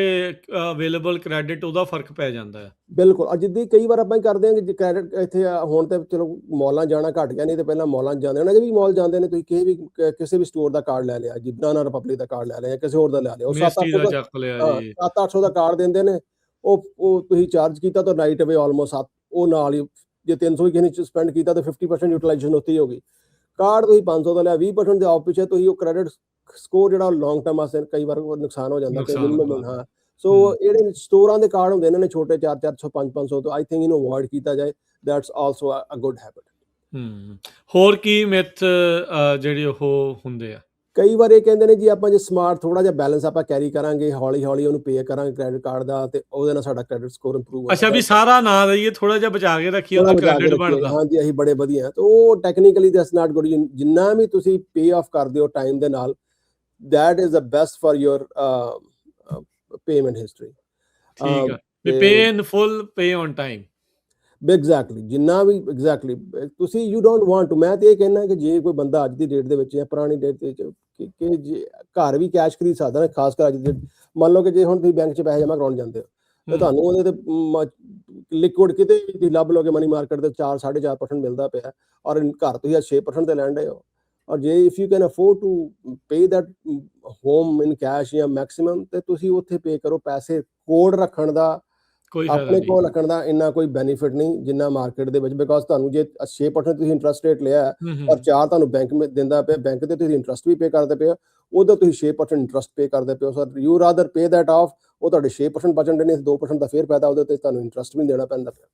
ਅਵੇਲੇਬਲ ਕ੍ਰੈਡਿਟ ਉਹਦਾ ਫਰਕ ਪੈ ਜਾਂਦਾ ਹੈ। ਬਿਲਕੁਲ, ਜਿੱਦੀ ਕਈ ਵਾਰ ਆਪਾਂ ਕਰਦੇ ਹਾਂ ਕਿ ਕ੍ਰੈਡਿਟ ਇੱਥੇ ਹੁਣ ਤੇ ਚਲੋ ਮੌਲਾਂ ਜਾਣਾ ਘੱਟ ਗਿਆ, ਨਹੀਂ ਤੇ ਪਹਿਲਾਂ ਮੌਲਾਂ ਜਾਂਦੇ ਨੇ, ਵੀ ਮੌਲ ਜਾਂਦੇ ਨੇ, ਤੁਸੀਂ ਕਿਸੇ ਵੀ ਸਟੋਰ ਦਾ ਕਾਰਡ ਲੈ ਲਿਆ, ਜਿੱਦਾਂ ਨਾ ਰਿਪਬਲਿਕ ਦਾ ਕਾਰਡ ਲੈ ਲਿਆ ਜਾਂ ਕਿਸੇ ਹੋਰ ਦਾ ਲੈ ਲਿਆ, ਉਹ 7-800 ਦਾ ਕਾਰਡ ਦਿੰਦੇ ਨੇ, ਉਹ ਤੁਸੀਂ ਚਾਰਜ ਕੀਤਾ ਤਾਂ ਨਾਈਟ ਅਵੇ ਆਲਮੋਸਟ ਉਹ ਨਾਲ ਹੀ, ਜੇ 300 ਵੀ ਕਿਸੇ ਨੇ ਸਪੈਂਡ ਕੀਤਾ ਤਾਂ 50% ਯੂਟਿਲਾਈਜੇਸ਼ਨ ਉੱਥੇ ਹੀ ਹੋ ਗਈ। ਕਾਰਡ ਤੁਸੀਂ 500 ਦਾ ਲਿਆ, 20% ਦੇ ਆਪ ਪਿੱਛੇ ਤੁਸੀਂ ਉਹ ਕ੍ਰੈਡਿਟ ਸਕੋਰ ਜਿਹੜਾ ਲੌਂਗ ਟਰਮ ਵਾਸਤੇ ਕਈ ਵਾਰ ਨੁਕਸਾਨ ਹੋ ਜਾਂਦਾ। ਹਾਂ, ਸੋ ਜਿਹੜੇ ਸਟੋਰਾਂ ਦੇ ਕਾਰਡ ਹੁੰਦੇ ਨੇ ਛੋਟੇ 400-400 500 ਤੋਂ, ਆਈ ਥਿੰਕ ਇਹਨੂੰ ਅਵੋਇਡ ਕੀਤਾ ਜਾਏ, that's also a good habit. ਹੋਰ ਕੀ ਮਿਥ ਜਿਹੜੇ ਉਹ ਹੁੰਦੇ ਆ? ਕਈ ਵਾਰ ਇਹ ਕਹਿੰਦੇ ਨੇ ਜੀ ਆਪਾਂ ਜੇ ਸਮਾਰਟ ਥੋੜਾ ਜਿਹਾ ਬੈਲੈਂਸ ਆਪਾਂ ਕੈਰੀ ਕਰਾਂਗੇ, ਹੌਲੀ ਹੌਲੀ ਉਹਨੂੰ ਪੇ ਕਰਾਂਗੇ ਕ੍ਰੈਡਿਟ ਕਾਰਡ ਦਾ, ਤੇ ਉਹਦੇ ਨਾਲ ਸਾਡਾ ਕ੍ਰੈਡਿਟ ਸਕੋਰ ਇੰਪਰੂਵ ਹੋ ਅੱਛਾ, ਵੀ ਸਾਰਾ ਨਾ ਦਈਏ, ਥੋੜਾ ਜਿਹਾ ਬਚਾ ਕੇ ਰੱਖੀਏ, ਉਹਦਾ ਕ੍ਰੈਡਿਟ ਬਣਦਾ। ਹਾਂਜੀ, ਅਸੀਂ ਬੜੇ ਵਧੀਆ, ਤੇ ਉਹ ਟੈਕਨੀਕਲੀ ਦੈਟਸ ਨਾਟ ਗੁੱਡ। ਜਿੰਨਾ ਵੀ ਤੁਸੀਂ ਪੇ ਆਫ ਕਰਦੇ ਹੋ ਟਾਈਮ ਦੇ ਨਾਲ, that is the best for your payment history. ਠੀਕ ਆ ਵੀ ਤੇ ਪੇ ਇਨ ਫੁੱਲ ਪੇ ਔਨ ਟਾਈਮ। ਐਗਜ਼ੈਕਟਲੀ ਜਿੰਨਾ ਵੀ ਐਗਜ਼ੈਕਟਲੀ ਤੁਸੀਂ ਯੂ ਡੋਂਟ ਵਾਂਟ ਟੂ, ਮੈਂ ਤੇ ਇਹ ਕਹਿਣਾ ਕਿ ਜੇ ਕੋਈ ਬੰਦਾ ਅੱਜ ਦੀ ਡੇਟ ਦੇ ਵਿੱਚ ਜਾਂ ਪੁਰਾਣੀ ਡੇਟ ਦੇ ਵਿੱਚ ਕਿ ਜੇ ਘਰ ਵੀ ਕੈਸ਼ ਖਰੀਦ ਸਕਦਾ ਨਾ, ਖਾਸ ਕਰ ਅੱਜ ਦੇ, ਮੰਨ ਲਓ ਕਿ ਜੇ ਹੁਣ ਤੁਸੀਂ ਬੈਂਕ 'ਚ ਪੈਸੇ ਜਮ੍ਹਾਂ ਕਰਾਉਣ ਜਾਂਦੇ ਹੋ ਤੇ ਤੁਹਾਨੂੰ ਉਹਦੇ ਤੇ ਲਿਕੁਇਡ ਕਿਤੇ ਵੀ ਤੁਸੀਂ ਲੱਭ ਲਓਗੇ ਮਨੀ ਮਾਰਕੀਟ ਤੇ 4-4.5% ਮਿਲਦਾ ਪਿਆ, ਔਰ ਘਰ ਤੁਸੀਂ 6% ਤੇ ਲੈਣ ਡਏ ਹੋ। ਔਰ ਜੇ if you can afford to pay that home in cash ਜਾਂ ਮੈਕਸਿਮਮ, ਤੇ ਤੁਸੀਂ ਉੱਥੇ ਪੇ ਕਰੋ। ਪੈਸੇ ਕੋਡ ਰੱਖਣ ਦਾ, ਕੋਈ ਫਾਇਦਾ ਆਪਣੇ ਨਹੀਂ। ਕੋਲ ਰੱਖਣ ਦਾ ਇੰਨਾ ਕੋਈ ਬੈਨੀਫਿਟ ਨਹੀਂ ਜਿੰਨਾ ਮਾਰਕੀਟ ਦੇ ਵਿੱਚ, ਬਿਕੋਜ਼ ਤੁਹਾਨੂੰ ਜੇ 6% ਤੁਸੀਂ ਇੰਟਰਸਟ ਰੇਟ ਲਿਆ ਔਰ 4 ਤੁਹਾਨੂੰ ਬੈਂਕ ਦਿੰਦਾ ਪਿਆ, ਬੈਂਕ ਤੇ ਤੁਸੀਂ ਇੰਟਰਸਟ ਵੀ ਪੇ ਕਰਦੇ ਪਏ ਹੋ, ਉਹਦਾ ਤੁਸੀਂ 6% ਇੰਟਰਸਟ ਪੇ ਕਰਦੇ ਪਏ ਹੋ। So you rather pay that of, ਉਹ ਤੁਹਾਡੇ 6% ਬਚਣ ਦੇ ਨੇ, 2% ਦਾ ਫੇਰ ਪੈਦਾ ਉਹਦੇ ਤੇ ਤੁਹਾਨੂੰ ਇੰਟਰਸਟ ਵੀ ਦੇਣਾ ਪੈਂਦਾ ਪਿਆ।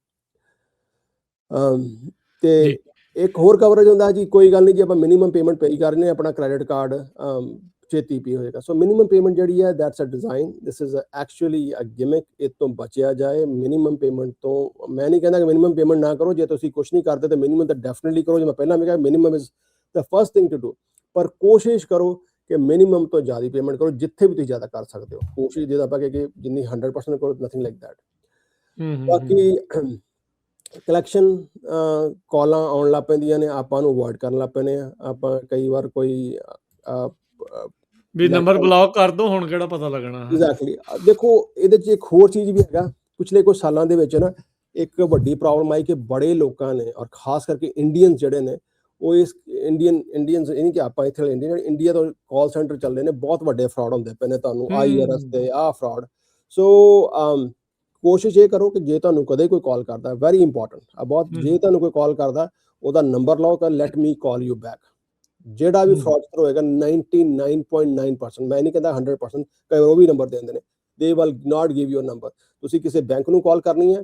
ਤੇ ਜੀ ਇੱਕ ਹੋਰ ਕਵਰੇਜ ਹੁੰਦਾ ਜੀ, ਕੋਈ ਗੱਲ ਨਹੀਂ ਜੀ ਆਪਾਂ ਮਿਨੀਮਮ ਪੇਮੈਂਟ ਪੇ ਕਰਨੇ, ਆਪਣਾ ਕ੍ਰੈਡਿਟ ਕਾਰਡ ਛੇਤੀ ਪੇ ਹੋਏਗਾ। ਸੋ ਮਿਨੀਮਮ ਪੇਮੈਂਟ ਜਿਹੜੀ ਹੈ that's a design, this is actually a gimmick. ਇਹ ਤੋਂ ਬਚਿਆ ਜਾਏ ਮਿਨੀਮਮ ਪੇਮੈਂਟ ਤੋਂ। ਮੈਂ ਨਹੀਂ ਕਹਿੰਦਾ ਕਿ ਮਿਨੀਮਮ ਪੇਮੈਂਟ ਨਾ ਕਰੋ, ਜੇ ਤੁਸੀਂ ਕੁਝ ਨਹੀਂ ਕਰਦੇ ਤਾਂ ਮਿਨੀਮਮ ਤਾਂ ਡੈਫੀਨਿਟਲੀ ਕਰੋ। ਜੇ ਮੈਂ ਪਹਿਲਾਂ ਵੀ ਕਿਹਾ minimum is the first thing to do, ਪਰ ਕੋਸ਼ਿਸ਼ ਕਰੋ ਕਿ ਮਿਨੀਮਮ ਤੋਂ ਜ਼ਿਆਦਾ ਪੇਮੈਂਟ ਕਰੋ, ਜਿੱਥੇ ਵੀ ਤੁਸੀਂ ਜ਼ਿਆਦਾ ਕਰ ਸਕਦੇ ਹੋ। ਕੋਸ਼ਿਸ਼ ਜੇ ਆਪਾਂ ਕਿ ਜਿੰਨੀ 100% ਕਰੋ, ਨਥਿੰਗ ਲਾਈਕ ਦੈਟ। ਬਾਕੀ ਕਲੈਕਸ਼ਨ ਕਾਲਾਂ ਆਉਣ ਲੱਗ ਪੈਂਦੀਆਂ ਨੇ, ਆਪਾਂ ਨੂੰ ਅਵੋਇਡ ਕਰਨ ਲੱਗ ਪੈਂਦੇ ਆ। ਆਪਾਂ ਕਈ ਵਾਰ ਕੋਈ ਵੀ ਨੰਬਰ ਬਲੌਕ ਕਰ ਦੋ, ਹੁਣ ਕਿਹੜਾ ਪਤਾ ਲੱਗਣਾ। ਐਗਜ਼ੈਕਟਲੀ। ਦੇਖੋ ਇਹਦੇ 'ਚ ਇੱਕ ਹੋਰ ਚੀਜ਼ ਵੀ ਹੈਗਾ, ਪਿਛਲੇ ਕੁਝ ਸਾਲਾਂ ਦੇ ਵਿੱਚ ਨਾ ਇੱਕ ਵੱਡੀ ਪ੍ਰੋਬਲਮ ਆਈ ਕਿ ਬੜੇ ਲੋਕਾਂ ਨੇ, ਔਰ ਖਾਸ ਕਰਕੇ ਇੰਡੀਅਨਸ ਜਿਹੜੇ ਨੇ, ਉਹ ਇਸ ਇੰਡੀਅਨਸ ਇਹ ਨਹੀਂ ਕਿ ਆਪਾਂ ਇੱਥੇ ਇੰਡੀਆ ਤੋਂ ਕਾਲ ਸੈਂਟਰ ਚੱਲਦੇ ਨੇ, ਬਹੁਤ ਵੱਡੇ ਫਰਾਡ ਹੁੰਦੇ ਪਏ ਨੇ ਤੁਹਾਨੂੰ, IRS ਤੇ ਆਹ ਫਰਾਡ। ਸੋ ਕੋਸ਼ਿਸ਼ ਇਹ ਕਰੋ ਕਿ ਜੇ ਤੁਹਾਨੂੰ ਕਦੇ ਕੋਈ ਕਾਲ ਕਰਦਾ, ਵੈਰੀ ਇੰਪੋਰਟੈਂਟ ਬਹੁਤ, ਜੇ ਤੁਹਾਨੂੰ ਕੋਈ ਕਾਲ ਕਰਦਾ ਉਹਦਾ ਨੰਬਰ ਲਓ ਤਾਂ let me call you back. ਜਿਹੜਾ ਵੀ ਫਰਾਡਸਟਰ ਹੋਏਗਾ 99.9%, ਮੈਂ ਨਹੀਂ ਕਹਿੰਦਾ 100%, ਕਈ ਵਾਰ ਉਹ ਵੀ ਨੰਬਰ ਦੇ ਦਿੰਦੇ ਨੇ, they will not give you number. ਤੁਸੀਂ ਕਿਸੇ ਬੈਂਕ ਨੂੰ ਕਾਲ ਕਰਨੀ ਹੈ,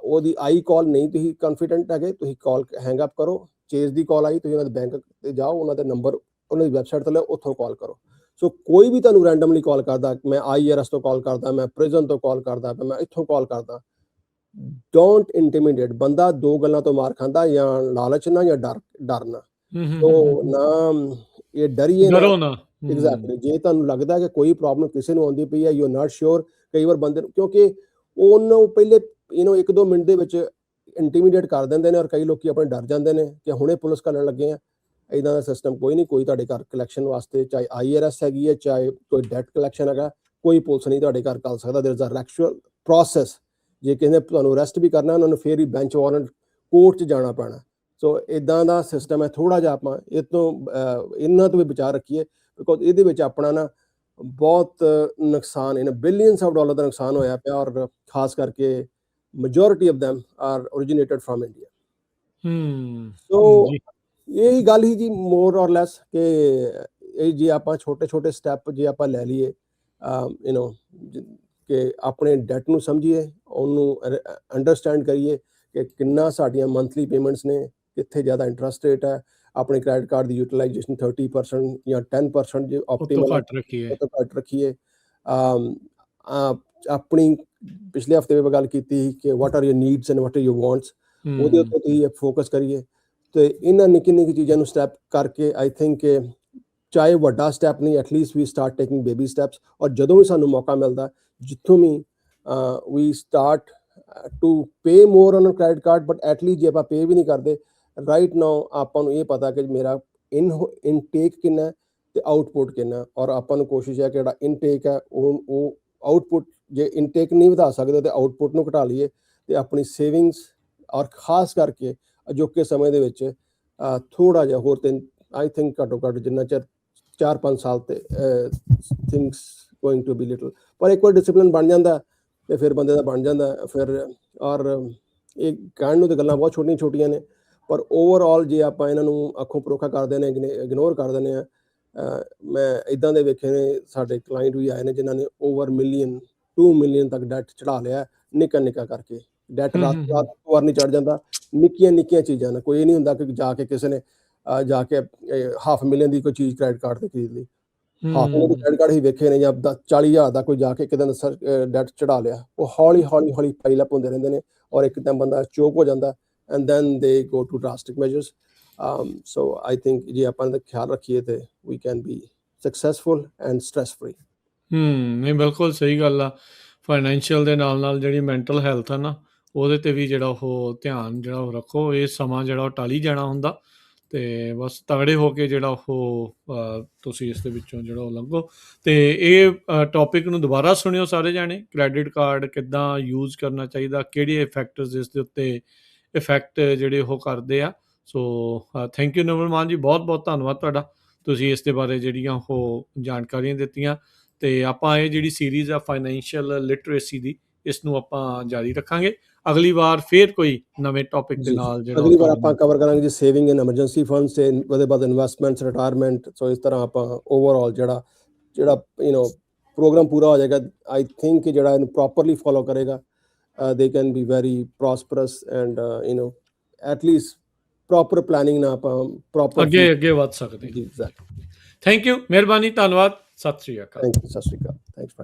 ਉਹਦੀ ਆਈ ਕਾਲ ਨਹੀਂ ਤੁਸੀਂ ਕੰਫੀਡੈਂਟ ਹੈਗੇ, ਤੁਸੀਂ ਕਾਲ ਹੈਂਗ ਅਪ ਕਰੋ। ਚੇਜ਼ ਦੀ ਕਾਲ ਆਈ, ਤੁਸੀਂ ਉਹਨਾਂ ਦੇ ਬੈਂਕ ਤੇ ਜਾਓ, ਉਹਨਾਂ ਦੇ ਨੰਬਰ ਉਹਨਾਂ ਦੀ ਵੈਬਸਾਈਟ ਤੇ ਲਿਓ, ਉੱਥੋਂ ਕਾਲ ਕਰੋ। ਸੋ ਕੋਈ ਵੀ ਤੁਹਾਨੂੰ ਰੈਂਡਮਲੀ ਕਾਲ ਕਰਦਾ, ਮੈਂ IRS ਤੋਂ ਕਾਲ ਕਰਦਾ, ਮੈਂ ਪ੍ਰਿਜ਼ਨ ਤੋਂ ਕਾਲ ਕਰਦਾ, ਮੈਂ ਇੱਥੋਂ ਕਾਲ ਕਰਦਾ, ਡੋਂਟ ਇੰਟੀਮੀਡੇਟ। ਬੰਦਾ ਦੋ ਗੱਲਾਂ ਤੋਂ ਮਾਰ ਖਾਂਦਾ, ਜਾਂ ਲਾਲਚ ਨਾਲ ਜਾਂ ਡਰਨਾ। ਸੋ ਨਾ ਇਹ ਡਰੀਏ ਨਾ, ਐਗਜ਼ੈਕਟਲੀ। ਜੇ ਤੁਹਾਨੂੰ ਲੱਗਦਾ ਕਿ ਕੋਈ ਪ੍ਰੋਬਲਮ ਕਿਸੇ ਨੂੰ ਆਉਂਦੀ ਪਈ ਹੈ, ਯੂ ਆਰ ਨਾਟ ਸ਼ੋਰ, ਕਈ ਵਾਰ ਬੰਦੇ ਨੂੰ, ਕਿਉਂਕਿ ਉਹਨੂੰ ਪਹਿਲੇ 1-2 ਮਿੰਟ ਦੇ ਵਿੱਚ ਇੰਟੀਮੀਡੇਟ ਕਰ ਦਿੰਦੇ ਨੇ, ਔਰ ਕਈ ਲੋਕੀ ਆਪਣੇ ਡਰ ਜਾਂਦੇ ਨੇ ਕਿ ਹੁਣੇ ਪੁਲਿਸ ਕਰਨ ਲੱਗੇ ਆ। ਇਦਾਂ ਦਾ ਸਿਸਟਮ ਕੋਈ ਨਹੀਂ, ਕੋਈ ਤੁਹਾਡੇ ਘਰ ਕਲੈਕਸ਼ਨ ਵਾਸਤੇ, ਚਾਹੇ IRS ਹੈਗੀ ਹੈ, ਚਾਹੇ ਕੋਈ ਡੈਟ ਕਲੈਕਸ਼ਨ ਹੈਗਾ, ਕੋਈ ਪੁਲਿਸ ਨਹੀਂ ਤੁਹਾਡੇ ਘਰ ਕਰ ਸਕਦਾ। There is a actual process. ਜੇ ਕਿਸੇ ਨੇ ਤੁਹਾਨੂੰ ਅਰੈਸਟ ਵੀ ਕਰਨਾ, ਉਹਨਾਂ ਨੂੰ ਫੇਰ ਹੀ ਬੈਂਚ ਵਾਰੰਟ, ਕੋਰਟ 'ਚ ਜਾਣਾ ਪੈਣਾ। ਸੋ ਇਦਾਂ ਦਾ ਸਿਸਟਮ ਹੈ। ਥੋੜਾ ਜਿਹਾ ਆਪਾਂ ਇਹ ਤੋਂ ਇਹਨਾਂ ਤੋਂ ਵੀ ਬਚਾ ਰੱਖੀਏ, ਬਿਕੋਜ਼ ਇਹਦੇ ਵਿੱਚ ਆਪਣਾ ਨਾ ਬਹੁਤ ਨੁਕਸਾਨ, ਇਹਨਾਂ ਬਿਲੀਅਨਸ ਆਫ ਡਾਲਰ ਦਾ ਨੁਕਸਾਨ ਹੋਇਆ ਪਿਆ, ਔਰ ਖਾਸ ਕਰਕੇ majority of them are originated from India. ਸੋ ਇਹੀ ਗੱਲ ਹੀ ਜੀ, ਮੋਰ ਔਰ ਲੈਸ, ਕਿ ਇਹ ਜੇ ਆਪਾਂ ਛੋਟੇ ਸਟੈਪ ਜੇ ਆਪਾਂ ਲੈ ਲਈਏ, ਕਿ ਆਪਣੇ ਡੈਟ ਨੂੰ ਸਮਝੀਏ, ਉਹਨੂੰ ਅੰਡਰਸਟੈਂਡ ਕਰੀਏ ਕਿ ਕਿੰਨਾ ਸਾਡੀਆਂ ਮੰਥਲੀ ਪੇਮੈਂਟਸ ਨੇ, ਕਿੱਥੇ ਜ਼ਿਆਦਾ ਇੰਟਰਸਟ ਰੇਟ ਹੈ, ਆਪਣੇ ਕ੍ਰੈਡਿਟ ਕਾਰਡ ਦੀ ਯੂਟਿਲਾਈਜੇਸ਼ਨ 30% ਜਾਂ 10% ਜੇ ਆਪਟੀਮਲ ਘੱਟ ਰੱਖੀਏ। ਆਪਣੀ ਪਿਛਲੇ ਹਫਤੇ ਵੀ ਗੱਲ ਕੀਤੀ ਕਿ what are your needs and what are your wants, ਉਹਦੇ ਉੱਤੇ ਤੁਸੀਂ ਫੋਕਸ ਕਰੀਏ। ਤੇ ਇਹਨਾਂ ਨਿੱਕੀ ਚੀਜ਼ਾਂ ਨੂੰ ਸਟੈਪ ਕਰਕੇ, ਆਈ ਥਿੰਕ ਕਿ ਚਾਹੇ ਵੱਡਾ ਸਟੈਪ ਨਹੀਂ, at least we start taking baby steps. ਔਰ ਜਦੋਂ ਵੀ ਸਾਨੂੰ ਮੌਕਾ ਮਿਲਦਾ, ਜਿੱਥੋਂ ਵੀ we start to pay more on credit card, but at least ਜੇ ਆਪਾਂ ਪੇ ਵੀ ਨਹੀਂ ਕਰਦੇ, ਰਾਈਟ ਨਾਓ ਆਪਾਂ ਨੂੰ ਇਹ ਪਤਾ ਕਿ ਮੇਰਾ ਇਨਟੇਕ ਕਿੰਨਾ ਤੇ ਆਊਟਪੁੱਟ ਕਿੰਨਾ, ਔਰ ਆਪਾਂ ਨੂੰ ਕੋਸ਼ਿਸ਼ ਹੈ ਕਿ ਜਿਹੜਾ ਇਨਟੇਕ ਹੈ ਉਹ ਆਊਟਪੁੱਟ, ਜੇ ਇਨਟੇਕ ਨਹੀਂ ਵਧਾ ਸਕਦੇ ਤੇ ਆਊਟਪੁੱਟ ਨੂੰ ਘਟਾ ਲਈਏ, ਤੇ ਆਪਣੀ ਸੇਵਿੰਗਸ, ਔਰ ਖਾਸ ਕਰਕੇ ਅਜੋਕੇ ਸਮੇਂ ਦੇ ਵਿੱਚ ਥੋੜਾ ਜਿਹਾ ਹੋਰ, ਤੇ ਆਈ ਥਿੰਕ ਘੱਟੋ ਘੱਟ ਜਿੰਨਾ ਚਿਰ 4-5 ਸਾਲ ਤੇ things going to be little, ਪਰ ਇੱਕ ਵਾਰ ਡਿਸਿਪਲਿਨ ਬਣ ਜਾਂਦਾ ਤੇ ਫਿਰ ਬੰਦੇ ਦਾ ਬਣ ਜਾਂਦਾ ਫਿਰ। ਔਰ ਇਹ ਕਹਿਣ ਨੂੰ ਤਾਂ ਗੱਲਾਂ ਬਹੁਤ ਛੋਟੀਆਂ ਨੇ, ਪਰ ਓਵਰਆਲ ਜੇ ਆਪਾਂ ਇਹਨਾਂ ਨੂੰ ਅੱਖੋਂ ਪਰੋਖਾ ਕਰਦੇ ਨੇ, ਇਗਨੋਰ ਕਰ ਦਿੰਦੇ ਆ, ਮੈਂ ਇਦਾਂ ਦੇ ਵੇਖੇ ਨੇ, ਸਾਡੇ ਕਲਾਇੰਟ ਵੀ ਆਏ ਨੇ ਜਿਨ੍ਹਾਂ ਨੇ ਓਵਰ ਮਿਲੀਅਨ 2 ਮਿਲੀਅਨ ਤੱਕ ਡੈਟ ਚੜਾ ਲਿਆ, ਨਿੱਕਾ ਕਰਕੇ। ਡੈਟ ਰਾਤ ਵਾਰ ਨਹੀਂ ਚੜ ਜਾਂਦਾ, ਨਿੱਕੀਆਂ ਚੀਜ਼ਾਂ ਨੇ। ਕੋਈ ਇਹ ਨਹੀਂ ਹੁੰਦਾ ਕਿ ਜਾ ਕੇ ਕਿਸੇ ਨੇ ਜਾ ਕੇ 500,000 ਦੀ ਕੋਈ ਚੀਜ਼ ਕ੍ਰੈਡਿਟ ਕਾਰਡ ਤੇ ਖਰੀਦ ਲਈ। 500,000 ਦੇ ਕ੍ਰੈਡਿਟ ਕਾਰਡ ਹੀ ਵੇਖੇ ਨੇ, ਜਾਂ 40,000 ਦਾ ਕੋਈ ਜਾ ਕੇ ਇੱਕ ਦਿਨ ਡੈਟ ਚੜਾ ਲਿਆ। ਉਹ ਹੌਲੀ ਪਾਈਲ ਅਪ ਹੁੰਦੇ ਰਹਿੰਦੇ ਨੇ, ਔਰ ਇੱਕ ਦਿਨ ਬੰਦਾ ਚੋਕ ਹੋ ਜਾਂਦਾ, and then they go to drastic measures. So I think ਜੇ ਆਪਾਂ ਇਹਦਾ ਖਿਆਲ ਰੱਖੀਏ ਤੇ we can be successful and stress free. ਨਹੀਂ ਬਿਲਕੁਲ ਸਹੀ ਗੱਲ ਆ। ਫਾਈਨੈਂਸ਼ੀਅਲ ਦੇ ਨਾਲ ਨਾਲ ਜਿਹੜੀ ਮੈਂਟਲ ਹੈਲਥ ਆ ਨਾ, ਉਹਦੇ ਤੇ ਵੀ ਜਿਹੜਾ ਉਹ ਧਿਆਨ ਜਿਹੜਾ ਉਹ ਰੱਖੋ। ਇਹ ਸਮਾਂ ਜਿਹੜਾ ਉਹ ਟਾਲੀ ਜਾਣਾ ਹੁੰਦਾ, ਤੇ ਬਸ ਤਗੜੇ ਹੋ ਕੇ ਜਿਹੜਾ ਉਹ ਤੁਸੀਂ ਇਸ ਦੇ ਵਿੱਚੋਂ ਜਿਹੜਾ ਉਹ ਲੰਘੋ। ਤੇ ਇਹ ਟੌਪਿਕ ਨੂੰ ਦੁਬਾਰਾ ਸੁਣਿਓ ਸਾਰੇ ਜਾਣੇ, ਕ੍ਰੈਡਿਟ ਕਾਰਡ ਕਿੱਦਾਂ ਯੂਜ਼ ਕਰਨਾ ਚਾਹੀਦਾ, ਕਿਹੜੇ ਫੈਕਟਰਸ ਇਸ ਦੇ ਉੱਤੇ ਇਫੈਕਟ ਜਿਹੜੇ ਉਹ ਕਰਦੇ ਆ। ਸੋ ਥੈਂਕ ਯੂ ਨਿਰਮਲ ਮਾਨ ਜੀ, ਬਹੁਤ ਬਹੁਤ ਧੰਨਵਾਦ ਤੁਹਾਡਾ, ਤੁਸੀਂ ਇਸ ਦੇ ਬਾਰੇ ਜਿਹੜੀਆਂ ਉਹ ਜਾਣਕਾਰੀਆਂ ਦਿੱਤੀਆਂ। ਤੇ ਆਪਾਂ ਇਹ ਜਿਹੜੀ ਸੀਰੀਜ਼ ਆ ਫਾਈਨੈਂਸ਼ੀਅਲ ਲਿਟਰੇਸੀ ਦੀ, ਇਸ ਨੂੰ ਆਪਾਂ ਜਾਰੀ ਰੱਖਾਂਗੇ। ਅਗਲੀ ਵਾਰ ਫੇਰ ਕੋਈ ਨਵੇਂ ਟੌਪਿਕ ਦੇ ਨਾਲ ਜਿਹੜਾ ਅਗਲੀ ਵਾਰ ਆਪਾਂ ਕਵਰ ਕਰਾਂਗੇ ਜੀ ਸੇਵਿੰਗ ਐਂਡ ਐਮਰਜੈਂਸੀ ਫੰਡਸ ਤੇ ਉਹਦੇ ਬਾਅਦ ਇਨਵੈਸਟਮੈਂਟਸ, ਰਿਟਾਇਰਮੈਂਟ। ਸੋ ਇਸ ਤਰ੍ਹਾਂ ਆਪਾਂ ਓਵਰਆਲ ਜਿਹੜਾ ਪ੍ਰੋਗਰਾਮ ਪੂਰਾ ਹੋ ਜਾਏਗਾ। ਆਈ ਥਿੰਕ ਜਿਹੜਾ ਇਹਨੂੰ ਪ੍ਰੋਪਰਲੀ ਫੋਲੋ ਕਰੇਗਾ, they can be very prosperous and at least proper planning ਨਾਲ ਆਪਾਂ ਪ੍ਰੋਪਰ ਅੱਗੇ ਵੱਧ ਸਕਦੇ। ਜੀ ਐਗਜ਼ੈਕਟਲੀ। ਥੈਂਕ ਯੂ, ਮਿਹਰਬਾਨੀ, ਧੰਨਵਾਦ, ਸਤਿ ਸ਼੍ਰੀ ਅਕਾਲ। ਥੈਂਕ ਯੂ, ਸਤਿ ਸ਼੍ਰੀ ਅਕਾਲ, ਥੈਂਕਸ।